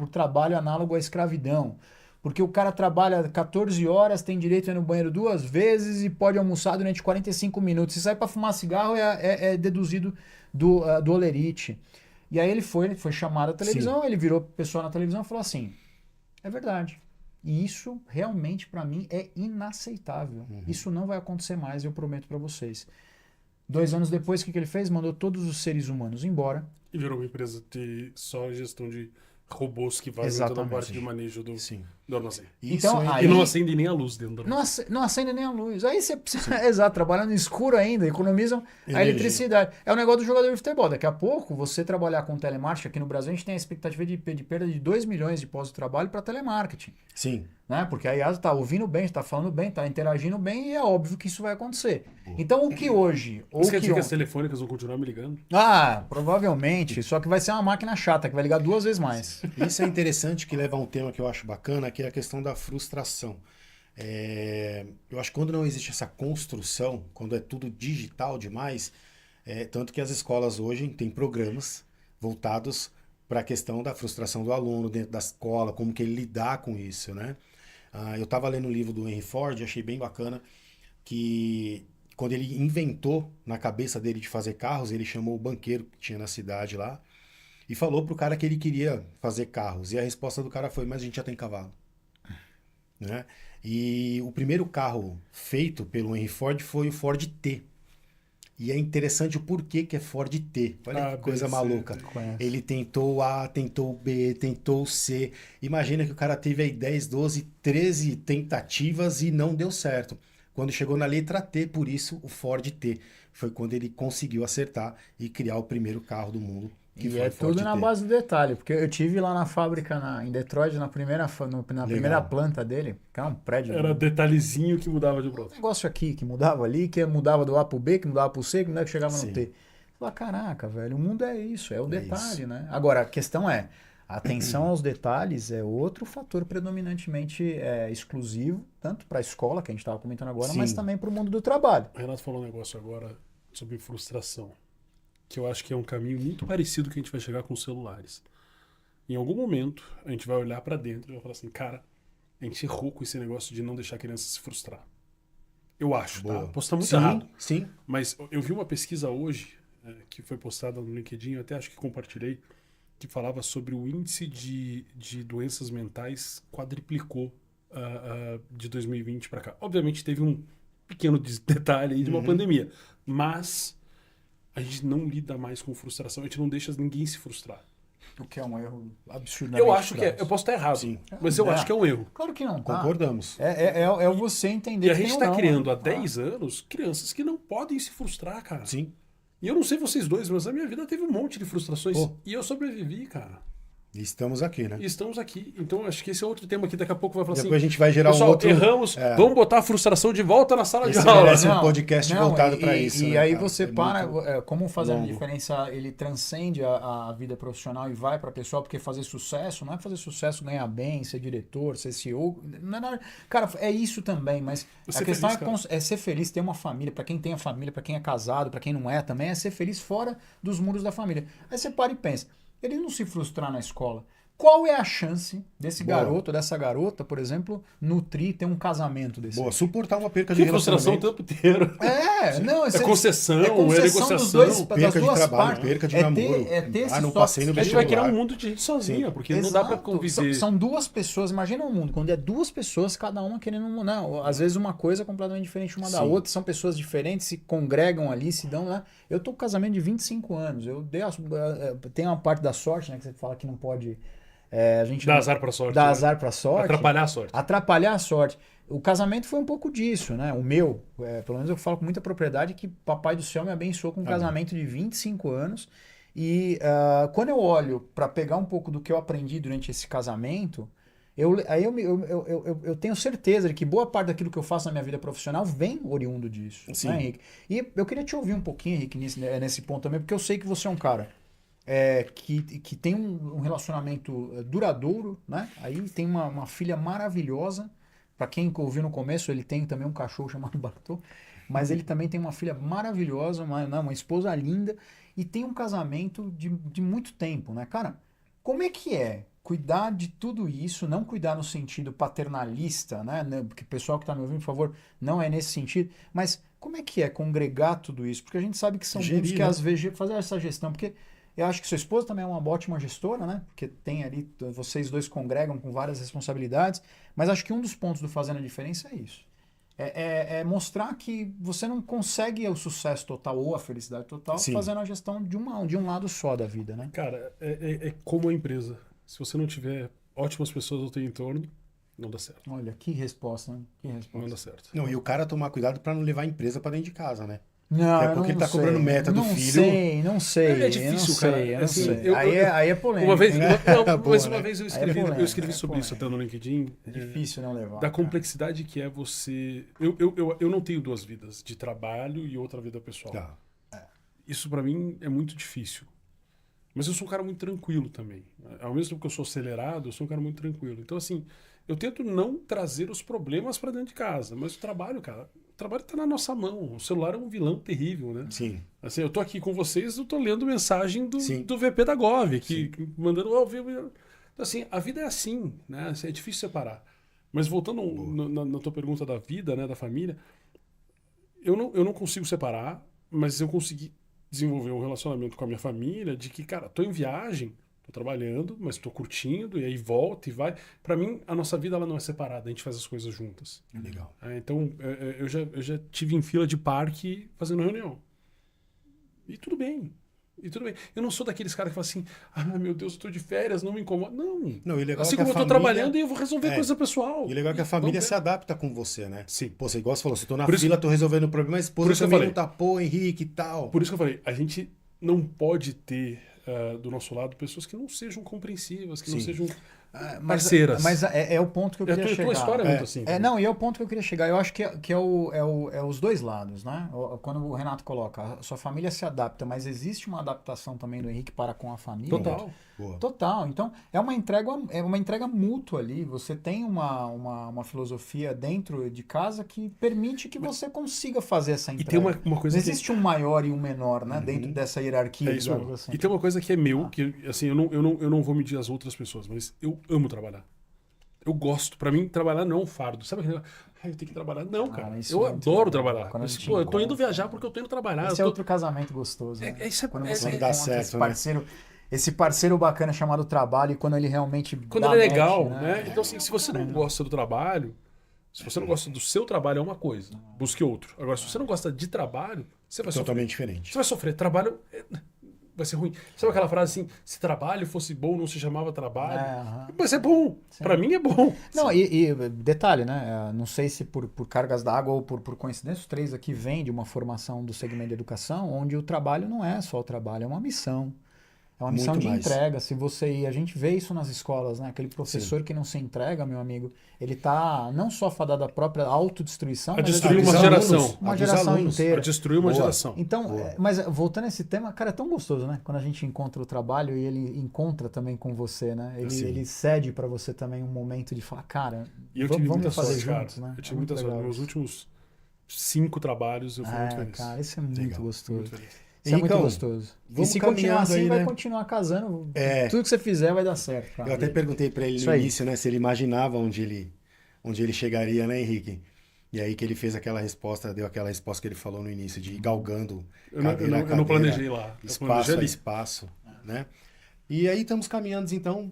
trabalho análogo à escravidão. Porque o cara trabalha 14 horas, tem direito a ir no banheiro 2 vezes e pode almoçar durante 45 minutos. Se sai para fumar cigarro, é deduzido do holerite. E aí ele foi chamado à televisão, Ele virou pessoa na televisão e falou assim, é verdade. E isso realmente para mim é inaceitável. Isso não vai acontecer mais, eu prometo para vocês. 2 anos depois, o que ele fez? Mandou todos os seres humanos embora. E virou uma empresa de só gestão de robôs que fazem toda a parte de manejo do armazém. Então, e não acende nem a luz dentro do armazém. Não acende nem a luz. Aí você precisa, exato, trabalhando no escuro ainda, economizam a eletricidade. É o negócio do jogador de futebol. Daqui a pouco, você trabalhar com telemarketing, aqui no Brasil a gente tem a expectativa de perda de 2 milhões de postos de trabalho para telemarketing. Sim. Né? Porque a IASA está ouvindo bem, está falando bem, está interagindo bem e é óbvio que isso vai acontecer. Então, o que hoje... Isso quer dizer que as telefônicas vão continuar me ligando? Provavelmente. Só que vai ser uma máquina chata, que vai ligar 2 vezes mais. Isso é interessante, que leva a um tema que eu acho bacana, que é a questão da frustração. Eu acho que quando não existe essa construção, quando é tudo digital demais, tanto que as escolas hoje têm programas voltados para a questão da frustração do aluno dentro da escola, como que ele lidar com isso, né? Eu estava lendo o livro do Henry Ford, achei bem bacana, que quando ele inventou na cabeça dele de fazer carros, ele chamou o banqueiro que tinha na cidade lá e falou pro cara que ele queria fazer carros. E a resposta do cara foi, mas a gente já tem cavalo. Né? E o primeiro carro feito pelo Henry Ford foi o Ford T. E é interessante o porquê que é Ford T. Olha que coisa maluca. Ele tentou A, tentou B, tentou C. Imagina que o cara teve aí 10, 12, 13 tentativas e não deu certo. Quando chegou na letra T, por isso o Ford T. Foi quando ele conseguiu acertar e criar o primeiro carro do mundo. E é tudo na base do detalhe, porque eu tive lá na fábrica em Detroit, na primeira planta dele, que era um prédio. Era detalhezinho que mudava de pronto. Um negócio aqui que mudava ali, que mudava do A pro B, que mudava pro C, que chegava no T. Fala, caraca, velho, o mundo é isso, é o detalhe, né? Agora, a questão é, a atenção aos detalhes é outro fator predominantemente exclusivo, tanto para a escola, que a gente estava comentando agora, mas também para o mundo do trabalho. O Renato falou um negócio agora sobre frustração, que eu acho que é um caminho muito parecido que a gente vai chegar com os celulares. Em algum momento, a gente vai olhar para dentro e vai falar assim, cara, a gente errou com esse negócio de não deixar a criança se frustrar. Eu acho, tá? Posso estar muito errado. Sim. Mas eu vi uma pesquisa hoje, que foi postada no LinkedIn, eu até acho que compartilhei, que falava sobre o índice de doenças mentais quadriplicou de 2020 para cá. Obviamente teve um pequeno detalhe aí de uma pandemia, mas a gente não lida mais com frustração, a gente não deixa ninguém se frustrar. O que é um erro absurdamente Eu acho que eu posso estar errado, mas eu acho que é um erro. Claro que não, tá? Concordamos. É você entender. E a gente está criando há 10 anos crianças que não podem se frustrar, cara. Sim. E eu não sei vocês dois, mas a minha vida teve um monte de frustrações e eu sobrevivi, cara. E estamos aqui, né? E estamos aqui. Então, acho que esse é outro tema que daqui a pouco vai falar Depois a gente vai gerar pessoal, um outro... erramos, vamos botar a frustração de volta na sala de Esse aula. merece um podcast voltado para isso. E né, aí cara? você como fazer a diferença, ele transcende a vida profissional e vai para pessoal, porque fazer sucesso, não é fazer sucesso, ganhar bem, ser diretor, ser CEO, não é nada. Cara, é isso também, mas a questão é ser feliz, ter uma família, para quem tem a família, para quem é casado, para quem não é também, é ser feliz fora dos muros da família. Aí você para e pensa, ele não se frustrar na escola. qual é a chance desse Boa. garoto, dessa garota, por exemplo, nutrir, ter um casamento desse? Boa, suportar uma perca de Que frustração o relacionamento. tempo inteiro. Não, É concessão, é concessão negociação. dos dois, das Perca de duas trabalho, partes. perca de É namoro. ter esse Não soft passei no A gente vestibular. vai criar um mundo de gente sozinha, porque não dá pra Exato. conviver. São duas pessoas, imagina um mundo, quando é duas pessoas, cada uma querendo um. Não, às vezes uma coisa é completamente diferente uma da Sim. outra, são pessoas diferentes, se congregam ali, se dão lá. Eu tô com casamento de 25 anos, eu tenho uma parte da sorte, né, que você fala que não pode. A gente Dá azar pra sorte. Dá né? azar pra sorte. Atrapalhar a sorte. Atrapalhar a sorte. O casamento foi um pouco disso, né? O meu, pelo menos eu falo com muita propriedade que Papai do Céu me abençoou com um casamento de 25 anos. E quando eu olho para pegar um pouco do que eu aprendi durante esse casamento, eu tenho certeza de que boa parte daquilo que eu faço na minha vida profissional vem oriundo disso, Sim. né, Henrique? E eu queria te ouvir um pouquinho, Henrique, nesse ponto também, porque eu sei que você é um cara que tem um relacionamento duradouro, né? Aí tem uma filha maravilhosa. Para quem ouviu no começo, ele tem também um cachorro chamado Bartô, mas ele também tem uma filha maravilhosa, uma esposa linda, e tem um casamento de muito tempo, né? Cara, como é que é cuidar de tudo isso, não cuidar no sentido paternalista, né? Porque o pessoal que está me ouvindo, por favor, não é nesse sentido, mas como é que é congregar tudo isso? Porque a gente sabe que são mundos que às vezes fazer essa gestão, porque eu acho que sua esposa também é uma ótima gestora, né? Porque tem ali, vocês dois congregam com várias responsabilidades, mas acho que um dos pontos do Fazendo a Diferença é isso. É mostrar que você não consegue o sucesso total ou a felicidade total Sim. fazendo a gestão de um lado só da vida, né? Cara, é como a empresa. Se você não tiver ótimas pessoas ao teu entorno, não dá certo. Olha, que resposta, né? Que resposta. Não dá certo. Não, e o cara tomar cuidado para não levar a empresa para dentro de casa, né? Não, É porque ele tá cobrando meta do filho. Não sei. É difícil, cara. Eu não Assim, sei. Aí é polêmico. Uma vez, né? mas Boa, uma vez eu polêmica, escrevi sobre isso até no LinkedIn. É difícil não levar. Da cara. complexidade que é você. Eu não tenho duas vidas, de trabalho e outra vida pessoal. Tá. Isso pra mim é muito difícil. Mas eu sou um cara muito tranquilo também. Ao mesmo tempo que eu sou acelerado, eu sou um cara muito tranquilo. Então, assim, eu tento não trazer os problemas pra dentro de casa. Mas o trabalho, cara, o trabalho tá na nossa mão. O celular é um vilão terrível, né? Sim. Assim, eu tô aqui com vocês, eu tô lendo mensagem Sim. do VP da Gov, que mandando ao vivo. Então, assim, a vida é assim, né? Assim, é difícil separar. Mas voltando na tua pergunta da vida, né, da família, eu não consigo separar, mas eu consegui desenvolver um relacionamento com a minha família de que, cara, tô em viagem, tô trabalhando, mas tô curtindo, e aí volta e vai. Pra mim, a nossa vida ela não é separada, a gente faz as coisas juntas. Legal. Então, eu já tive em fila de parque fazendo reunião. E tudo bem. Eu não sou daqueles caras que falam assim, meu Deus, eu tô de férias, não me incomoda. Não. Não, e legal Assim é que como a eu tô família- trabalhando e eu vou resolver coisa pessoal. E legal é que a família Vamos se adapta com você, né? Sim. Pô, você igual você falou, se eu tô na Por isso- fila, tô resolvendo o problema, mas a por esposa isso que eu também falei. não tá, pô, Henrique e tal. Por isso que eu falei, a gente não pode ter do nosso lado pessoas que não sejam compreensivas, que não Sim. sejam Mas parceiras. é o ponto que eu E a queria tua chegar. história é muito assim. Não, e é o ponto que eu queria chegar. Eu acho que é os dois lados, né? Quando o Renato coloca, a sua família se adapta, mas existe uma adaptação também do Henrique para com a família. Total. Boa. Total. Então, é uma entrega mútua ali. Você tem uma filosofia dentro de casa que permite que você consiga fazer essa E entrega. tem uma coisa Não que... existe um maior e um menor, né? Dentro dessa hierarquia, É isso digamos mesmo. assim. E tem uma coisa que é meu, que assim, eu não vou medir as outras pessoas, mas eu amo trabalhar. Eu gosto. Pra mim, trabalhar não é um fardo. Sabe aquele... eu tenho que trabalhar. Não, cara. isso Eu é muito adoro legal. trabalhar. Quando a Mas, gente pô, eu tô indo encontra- viajar porque eu tô indo trabalhar. Esse eu é tô- outro casamento gostoso, né? Isso é- Quando é- você é- dá encontra certo, esse parceiro bacana chamado trabalho e quando ele realmente Quando dá ele é legal, match, né? Então, assim, se você não gosta do trabalho, se você não gosta do seu trabalho, é uma coisa. Busque outro. Agora, se você não gosta de trabalho, você vai sofrer. Totalmente diferente. Você vai sofrer. Trabalho vai ser ruim. Sabe aquela frase assim, se trabalho fosse bom, não se chamava trabalho? aham. Mas é bom. Pra mim é bom. Não, e detalhe, né? Não sei se por cargas d'água ou por coincidência, os três aqui vêm de uma formação do segmento de educação, onde o trabalho não é só o trabalho, é uma missão. É uma missão Muito de mais. entrega. Se você ir, a gente vê isso nas escolas, né? Aquele professor que não se entrega, meu amigo, ele tá não só fadado à própria autodestruição, A mas destruir dos uma alunos, geração. uma a dos geração alunos. inteira. Pra destruir uma Boa. geração. Então, Boa. mas voltando a esse tema, cara, é tão gostoso, né? Quando a gente encontra o trabalho e ele encontra também com você, né? Sim. Ele cede pra você também um momento de falar, cara, E eu tive vamos muita fazer sorte, juntos, cara. né? Eu tive muita sorte. Nos meus últimos 5 trabalhos, eu fui muito feliz. Cara, isso é muito Legal. gostoso. Muito feliz. Isso é muito Henricão, gostoso. E vamos se continuar caminhando assim, aí, vai né? continuar casando. É. Tudo que você fizer vai dar certo, cara. Eu até perguntei pra ele Isso no aí. início, né, se ele imaginava onde ele chegaria, né, Henrique? E aí que ele fez aquela resposta, deu aquela resposta que ele falou no início, de ir galgando cadeira a Eu não cadeira, planejei lá. Eu espaço planejei a ali. espaço, né? E aí estamos caminhando, então,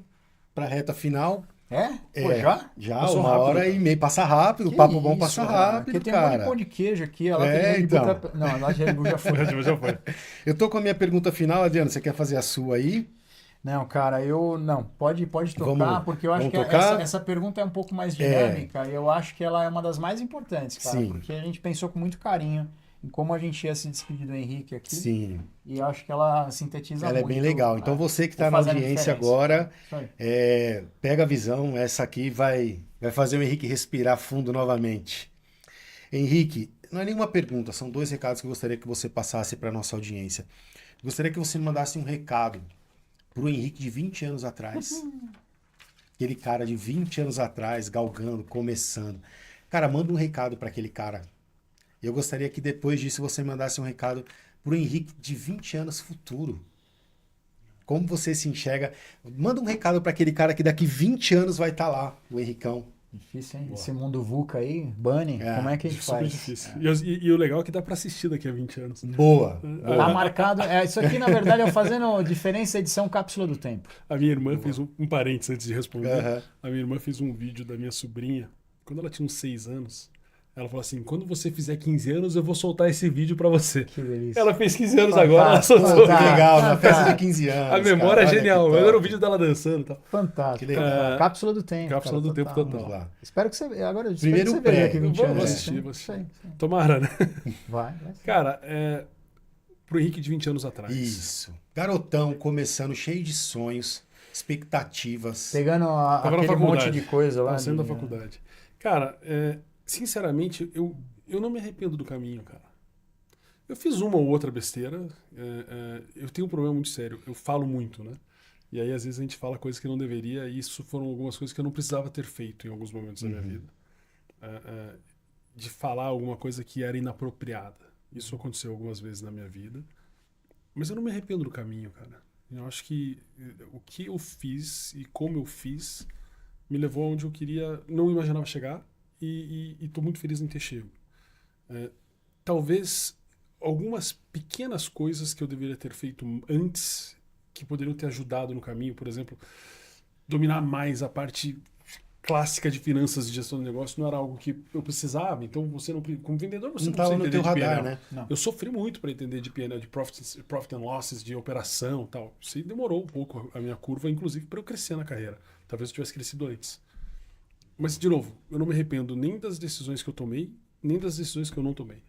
pra reta final. É? Pô, já? Já, Passou 1h30, rápido, passa rápido, Que o papo bom isso, passa cara. rápido, Porque tem um monte de cara. pão de queijo aqui, ó, lá É, tem então. Não, lá de Red Bull já foi. Já foi. Eu tô com a minha pergunta final, Adriano, você quer fazer a sua aí? Não, cara, não, pode tocar, Vamos- porque eu acho vamos que tocar? essa pergunta é um pouco mais dinâmica e eu acho que ela é uma das mais importantes, cara, Sim. porque a gente pensou com muito carinho em como a gente ia se despedir do Henrique aqui Sim, e eu acho que ela sintetiza ela é muito. bem legal. Então você que tá está na fazendo audiência diferença. agora, Isso aí. pega a visão, essa aqui vai fazer o Henrique respirar fundo novamente. Henrique, não é nenhuma pergunta, são 2 recados que eu gostaria que você passasse para a nossa audiência. Gostaria que você me mandasse um recado para o Henrique de 20 anos atrás. Aquele cara de 20 anos atrás, galgando, começando. Cara, manda um recado para aquele cara. Eu gostaria que depois disso você mandasse um recado para o Henrique de 20 anos futuro. Como você se enxerga? Manda um recado para aquele cara que daqui 20 anos vai estar lá, o Henricão. Difícil, hein? Esse mundo VUCA aí, Bunny, como é que a gente Super faz? difícil. E o legal é que dá pra assistir daqui a 20 anos. Boa. Tá marcado. Isso aqui, na verdade, é fazendo diferença edição cápsula do tempo. A minha irmã fez um parênteses antes de responder. Aham. A minha irmã fez um vídeo da minha sobrinha, quando ela tinha uns 6 anos. Ela falou assim, quando você fizer 15 anos, eu vou soltar esse vídeo pra você. Que delícia. Ela fez 15 anos agora, ela Fantástico. soltou. Que legal, na festa Tá. de 15 anos. A memória cara. é Olha genial. que Mas era o top. vídeo dela dançando e tal. Fantástico. Que legal. Cápsula do tempo. Cápsula cara, do tempo Vamos total. lá. Espero que você. Agora eu espero Primeiro que você veja pré. aqui 20 Vou anos. assistir, Isso vou aí, isso aí. Tomara, né? Vai. Cara, pro Henrique de 20 anos atrás. Isso. Garotão, começando, cheio de sonhos, expectativas. Pegando Tava na aquele faculdade. monte de coisa lá. Tava saindo da de- faculdade. Cara, sinceramente, eu não me arrependo do caminho, cara. Eu fiz uma ou outra besteira. Eu tenho um problema muito sério. Eu falo muito, né? E aí, às vezes, a gente fala coisas que não deveria, e isso foram algumas coisas que eu não precisava ter feito em alguns momentos da minha vida. De falar alguma coisa que era inapropriada. Isso aconteceu algumas vezes na minha vida. Mas eu não me arrependo do caminho, cara. Eu acho que o que eu fiz e como eu fiz me levou aonde eu queria, não imaginava chegar, e estou muito feliz em ter chego. Talvez algumas pequenas coisas que eu deveria ter feito antes, que poderiam ter ajudado no caminho, por exemplo, dominar mais a parte clássica de finanças e gestão de negócio, não era algo que eu precisava. Então, você não, como vendedor, você Não não tava precisa no teu entender de radar, PNL. né? Não. Eu sofri muito para entender de PNL, de profit and losses, de operação e tal. Isso aí demorou um pouco a minha curva, inclusive, para eu crescer na carreira. Talvez eu tivesse crescido antes. Mas, de novo, eu não me arrependo nem das decisões que eu tomei, nem das decisões que eu não tomei.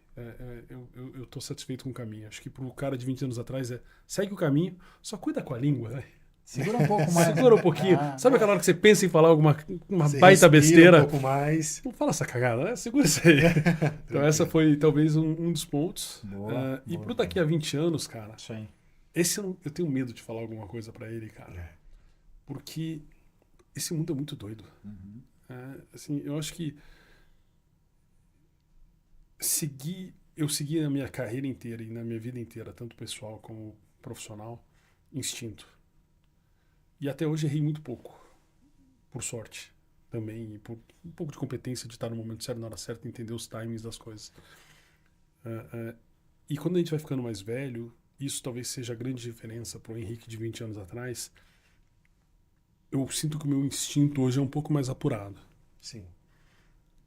Eu tô satisfeito com o caminho. Acho que pro cara de 20 anos atrás segue o caminho, só cuida com a língua, né? Segura um pouco mais. Segura um pouquinho. Ah, Sabe aquela hora que você pensa em falar uma Você baita respira besteira? um pouco mais. Não fala essa cagada, né? Segura isso aí. Então essa foi talvez um dos pontos. Boa, E boa, pro daqui a 20 anos, cara, Isso aí. esse eu tenho medo de falar alguma coisa pra ele, cara. Porque esse mundo é muito doido. Assim, eu acho que eu segui na minha carreira inteira e na minha vida inteira, tanto pessoal como profissional, instinto. E até hoje errei muito pouco, por sorte também, e por um pouco de competência de estar no momento certo, na hora certa, entender os timings das coisas. E quando a gente vai ficando mais velho, isso talvez seja a grande diferença para o Henrique de 20 anos atrás. Eu sinto que o meu instinto hoje é um pouco mais apurado. Sim.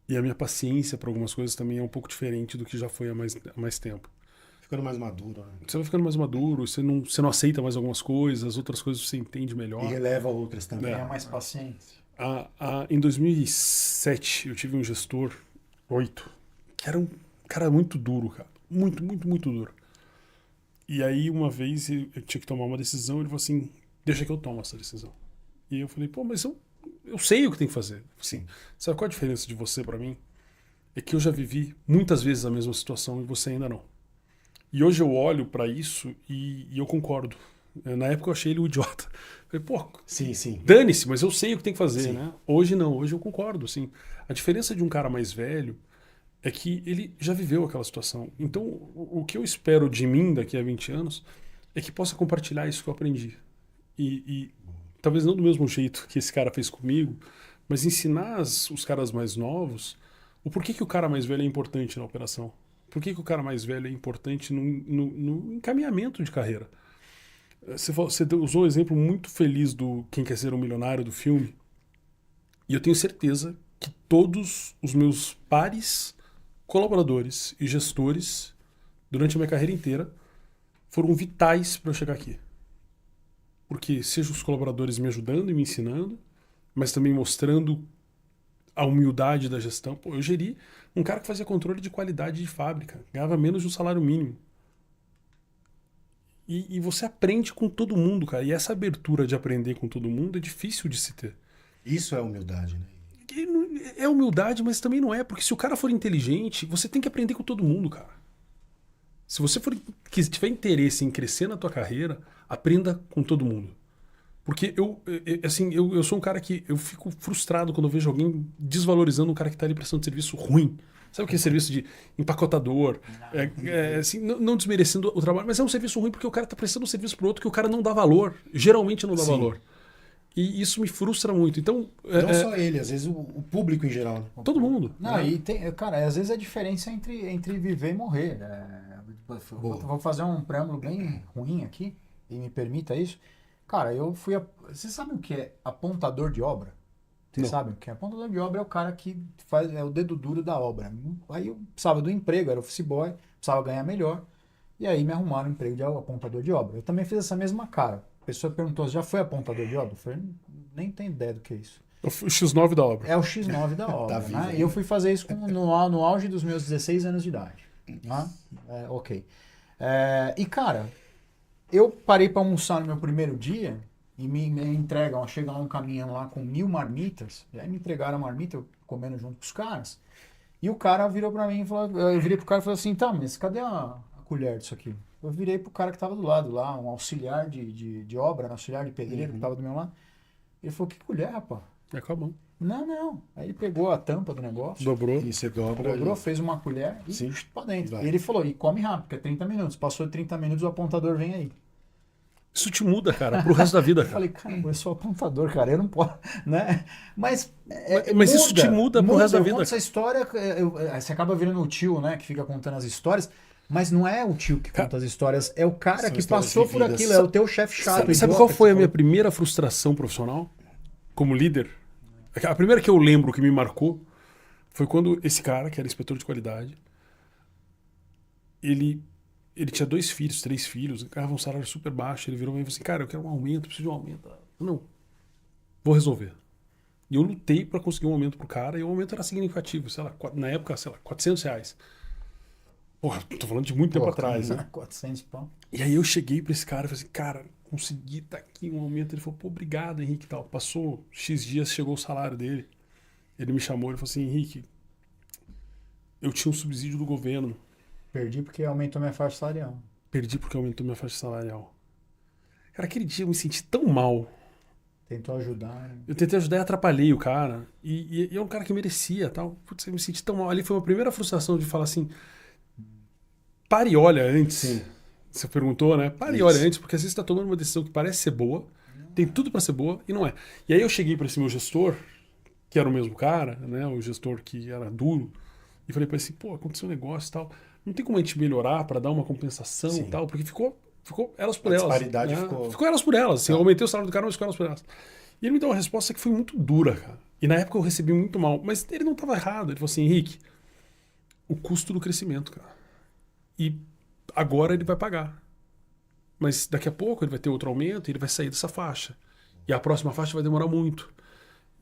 E a minha paciência para algumas coisas também é um pouco diferente do que já foi há mais tempo. Ficando mais maduro, né? Você vai ficando mais maduro, você não aceita mais algumas coisas, outras coisas você entende melhor. E releva outras também. É mais paciente. Em 2007, eu tive um gestor, 8, que era um cara muito duro, cara. Muito, muito, muito duro. E aí, uma vez, eu tinha que tomar uma decisão, ele falou assim, deixa que eu tomo essa decisão. E eu falei, pô, mas eu sei o que tem que fazer. Assim, sabe qual a diferença de você pra mim? É que eu já vivi muitas vezes a mesma situação e você ainda não. E hoje eu olho pra isso e eu concordo. Na época eu achei ele um idiota. Falei, pô, Sim. dane-se, mas eu sei o que tem que fazer, Sim. né? Hoje não, hoje eu concordo, assim. A diferença de um cara mais velho é que ele já viveu aquela situação. Então, o que eu espero de mim daqui a 20 anos é que possa compartilhar isso que eu aprendi. E talvez não do mesmo jeito que esse cara fez comigo, mas ensinar os caras mais novos o porquê que o cara mais velho é importante na operação. Por que o cara mais velho é importante no encaminhamento de carreira. Você usou um exemplo muito feliz do Quem Quer Ser um Milionário do filme. E eu tenho certeza que todos os meus pares, colaboradores e gestores, durante a minha carreira inteira, foram vitais para eu chegar aqui. Porque seja os colaboradores me ajudando e me ensinando, mas também mostrando a humildade da gestão. Pô, eu geri um cara que fazia controle de qualidade de fábrica, ganhava menos de um salário mínimo. E você aprende com todo mundo, cara. E essa abertura de aprender com todo mundo é difícil de se ter. Isso é humildade, né? É humildade, mas também não é. Porque se o cara for inteligente, você tem que aprender com todo mundo, cara. Se você tiver interesse em crescer na tua carreira, aprenda com todo mundo. Porque eu sou um cara que eu fico frustrado quando eu vejo alguém desvalorizando um cara que está ali prestando serviço ruim. Sabe o que é serviço de empacotador? Assim, não desmerecendo o trabalho, mas é um serviço ruim porque o cara está prestando um serviço para o outro que o cara não dá valor. Geralmente não dá valor. E isso me frustra muito. Então, não só ele, às vezes o público em geral. Né? Todo mundo. Não, e tem, cara, às vezes a diferença entre viver e morrer. Vou fazer um preâmbulo bem ruim aqui, e me permita isso. Cara, você sabe o que é apontador de obra? Vocês sabem o que é? Apontador de obra é o cara que é o dedo duro da obra. Aí eu precisava do emprego, era office boy, precisava ganhar melhor. E aí me arrumaram um emprego de apontador de obra. Eu também fiz essa mesma cara. A pessoa perguntou, já foi apontador de obra? Eu falei, nem tenho ideia do que é isso. O X9 da obra. É o X9 da obra, Tá né? E eu fui fazer isso no auge dos meus 16 anos de idade. Né? Ok. E, cara, eu parei para almoçar no meu primeiro dia e me entregam, chega lá um caminhão lá com 1000 marmitas, e aí me entregaram a marmita, eu comendo junto com os caras, e o cara virou para mim e falou, eu virei pro cara e falei assim, tá, mas cadê a colher disso aqui? Eu virei pro cara que tava do lado lá, um auxiliar de obra, um auxiliar de pedreiro que tava do meu lado, ele falou, que colher, rapaz? É com a mão. Não. Aí ele pegou a tampa do negócio, Dobrou. E você dobra. fez uma colher e Sim. pra dentro. Vai. E ele falou, e come rápido, porque é 30 minutos. Passou 30 minutos, o apontador vem aí. Isso te muda, cara, pro resto da vida, Eu cara. falei, caramba, eu sou apontador, cara, eu não posso, né? Mas Isso te muda pro resto da vida. Eu conto essa história, você acaba virando o tio, né, que fica contando as histórias, mas não é o tio que conta as histórias, é o cara São que histórias passou por vividas. aquilo, é o teu chefe chato. Sabe qual foi a minha primeira frustração profissional como líder? A primeira que eu lembro que me marcou foi quando esse cara, que era inspetor de qualidade, ele tinha 2 filhos, 3 filhos, ganhava um salário super baixo, ele virou e falou assim, cara, eu quero um aumento, preciso de um aumento. Não, vou resolver. E eu lutei para conseguir um aumento pro cara, e o aumento era significativo, sei lá, na época, sei lá, R$400. Porra, tô falando de muito tempo atrás, né? 400 pão. E aí eu cheguei pra esse cara e falei assim, cara, consegui, tá aqui um aumento. Ele falou, pô, obrigado, Henrique e tal. Passou X dias, chegou o salário dele. Ele me chamou, ele falou assim, Henrique, eu tinha um subsídio do governo. Perdi porque aumentou minha faixa salarial. Perdi porque aumentou minha faixa salarial. Cara, aquele dia eu me senti tão mal. Tentou ajudar. Né? Eu tentei ajudar e atrapalhei o cara. E é um cara que merecia, tal. Putz, eu me senti tão mal. Ali foi a primeira frustração de falar assim, pare e olha antes. Sim. Você perguntou, né? Pare e olha antes, porque às vezes você está tomando uma decisão que parece ser boa, tem tudo para ser boa e não é. E aí eu cheguei para esse meu gestor, que era o mesmo cara, né? O gestor que era duro, e falei para ele assim, pô, aconteceu um negócio e tal. Não tem como a gente melhorar para dar uma compensação e tal, porque ficou elas por A elas. disparidade né? ficou elas por elas. Assim, eu aumentei o salário do cara, mas ficou elas por elas. E ele me deu uma resposta que foi muito dura, cara. E na época eu recebi muito mal. Mas ele não estava errado. Ele falou assim, Henrique, o custo do crescimento, cara. E agora ele vai pagar. Mas daqui a pouco ele vai ter outro aumento e ele vai sair dessa faixa. E a próxima faixa vai demorar muito.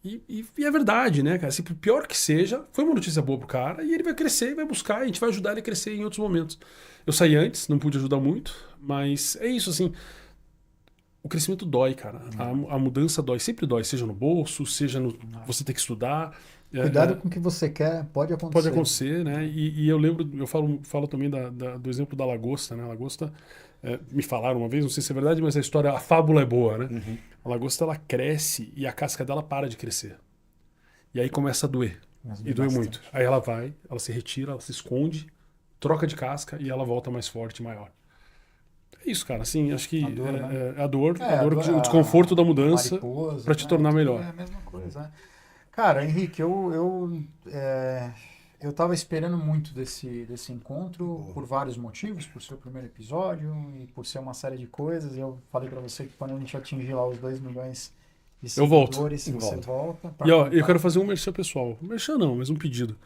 E é verdade, né, cara? Assim, por pior que seja, foi uma notícia boa pro cara e ele vai crescer e vai buscar, e a gente vai ajudar ele a crescer em outros momentos. Eu saí antes, não pude ajudar muito, mas é isso, assim. O crescimento dói, cara. A mudança dói, sempre dói, seja no bolso, seja no você ter que estudar. Cuidado com o que você quer, pode acontecer. Pode acontecer, né? E eu lembro, eu falo também do exemplo da lagosta, né? A lagosta, me falaram uma vez, não sei se é verdade, mas a fábula é boa, né? Uhum. A lagosta, ela cresce e a casca dela para de crescer. E aí começa a doer. E doeu muito. Aí ela vai, ela se retira, ela se esconde, troca de casca e ela volta mais forte, maior. É isso, cara. Assim, acho que A dor, né? é a dor, a o desconforto da mudança mariposa, para te né? tornar Tudo melhor. É a mesma coisa, né? Cara, Henrique, eu tava esperando muito desse encontro por vários motivos, por ser o primeiro episódio e por ser uma série de coisas. Eu falei pra você que quando a gente atingir lá os 2 milhões de Eu volto. seguidores, você volta. pra E ó, contar. eu quero fazer um merchan pessoal. Merchan não, mas um pedido.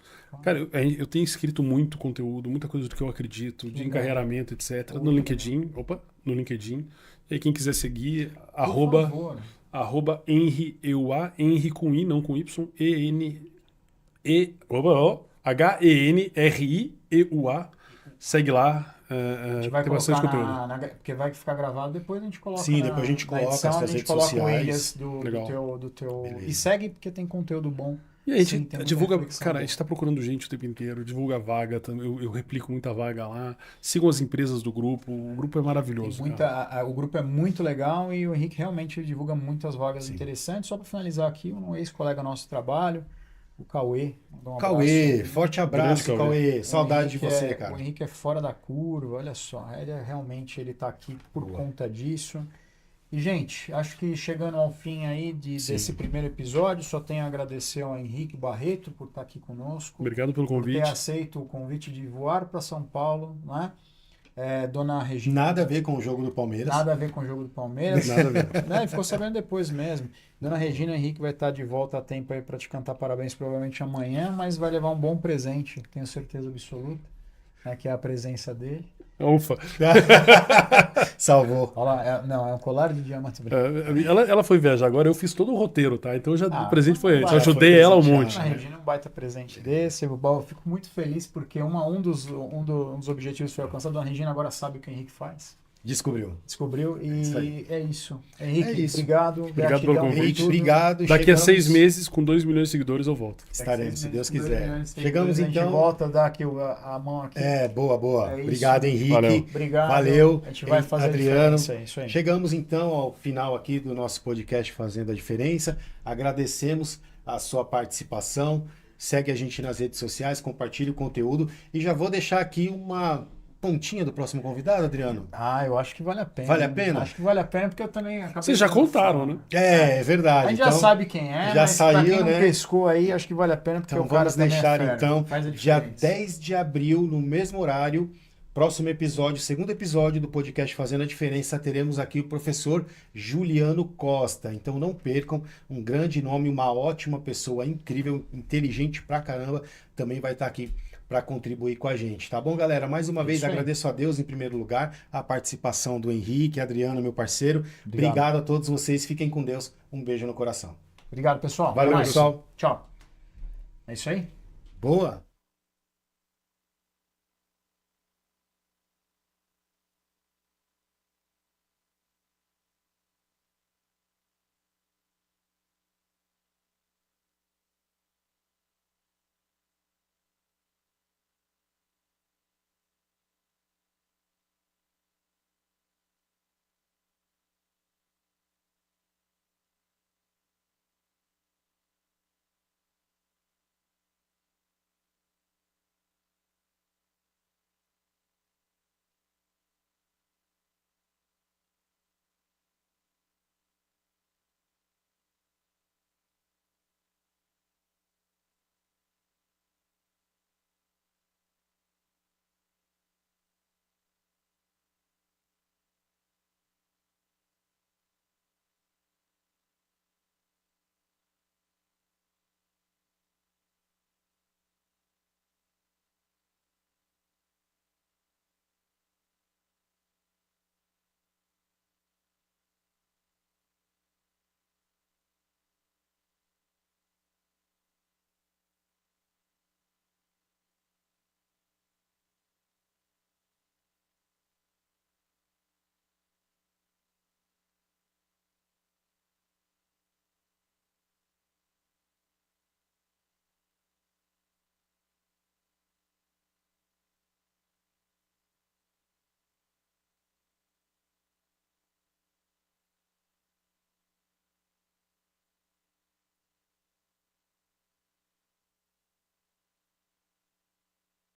Cara, eu tenho escrito muito conteúdo, muita coisa do que eu acredito, de Legal. encarreiramento, etc. Pô, No LinkedIn. Opa, no LinkedIn. E aí, quem quiser seguir, Por favor. arroba Henry EUA, Henry com I, não com Y, HENRIEUA. Segue lá. A gente vai Tem bastante colocar conteúdo. porque vai ficar gravado, depois a gente coloca Sim, depois a gente na coloca edição, as a suas gente redes coloca sociais. ilhas do Legal. teu... Beleza. E segue porque tem conteúdo bom. E a gente Sim, tem muita divulga, reflexão cara, a boa. gente tá procurando gente o tempo inteiro, divulga vaga, eu replico muita vaga lá, sigam as empresas do grupo, o grupo é maravilhoso. Tem cara. o grupo é muito legal e o Henrique realmente divulga muitas vagas interessantes. Só para finalizar aqui, um ex-colega nosso de trabalho, o Cauê. Mandou um Cauê, abraço. forte abraço, Grande Cauê. Saudade de O Henrique você, O cara. Henrique é fora da curva, olha só. Realmente ele tá aqui por Boa. conta disso. E, gente, acho que chegando ao fim aí desse primeiro episódio, só tenho a agradecer ao Henrique Barreto por estar aqui conosco. Obrigado pelo Por ter convite. aceito o convite de voar para São Paulo, né? Dona Regina. Nada a ver com o jogo do Palmeiras. Nada a ver com o jogo do Palmeiras. Nada a ver. Né? Ficou sabendo depois mesmo. Dona Regina Henrique vai estar de volta a tempo aí para te cantar parabéns provavelmente amanhã, mas vai levar um bom presente, tenho certeza absoluta, né? Que é a presença dele. Ufa. Salvou. Olha lá, não, é um colar de diamante branco. Ela foi viajar agora, eu fiz todo o roteiro, tá? Então o presente foi vai, eu ajudei foi ela um presenteado. monte. Dona Regina é um baita presente desse. Eu fico muito feliz porque um dos objetivos foi alcançado. Dona Regina agora sabe o que o Henrique faz. Descobriu isso e aí. é isso. Henrique, É isso. obrigado. pelo Gratidão por convite. Henrique, tudo. obrigado. Daqui a Chegamos- 6 meses, com 2 milhões de seguidores, eu volto. Estaremos, se Deus Dois quiser. milhões de Chegamos seguidores, A então. gente volta, dá aqui a mão aqui. Boa. É isso. Obrigado, Henrique. Valeu. Obrigado. Valeu, A gente vai fazer Adriano. a diferença, isso aí. Chegamos então ao final aqui do nosso podcast Fazendo a Diferença. Agradecemos a sua participação. Segue a gente nas redes sociais, compartilhe o conteúdo. E já vou deixar aqui uma pontinha do próximo convidado, Adriano. Eu acho que vale a pena. Vale a pena? Acho que vale a pena porque eu também acabei... Vocês já de contaram, falar. né? É verdade. A gente então, já sabe quem é, já mas pra saiu, quem não né? pescou aí, acho que vale a pena porque Então o cara vamos também deixar é fera, então faz a dia diferença. 10 de abril, no mesmo horário, próximo episódio, segundo episódio do podcast Fazendo a Diferença, teremos aqui o professor Juliano Costa. Então não percam, um grande nome, uma ótima pessoa, incrível, inteligente pra caramba, também vai estar aqui para contribuir com a gente, tá bom, galera? Mais uma vez Isso aí. agradeço a Deus em primeiro lugar, a participação do Henrique, Adriano, meu parceiro. Obrigado. Obrigado a todos vocês, fiquem com Deus. Um beijo no coração. Obrigado, pessoal. Valeu, Até mais. pessoal. Tchau. É isso aí? Boa!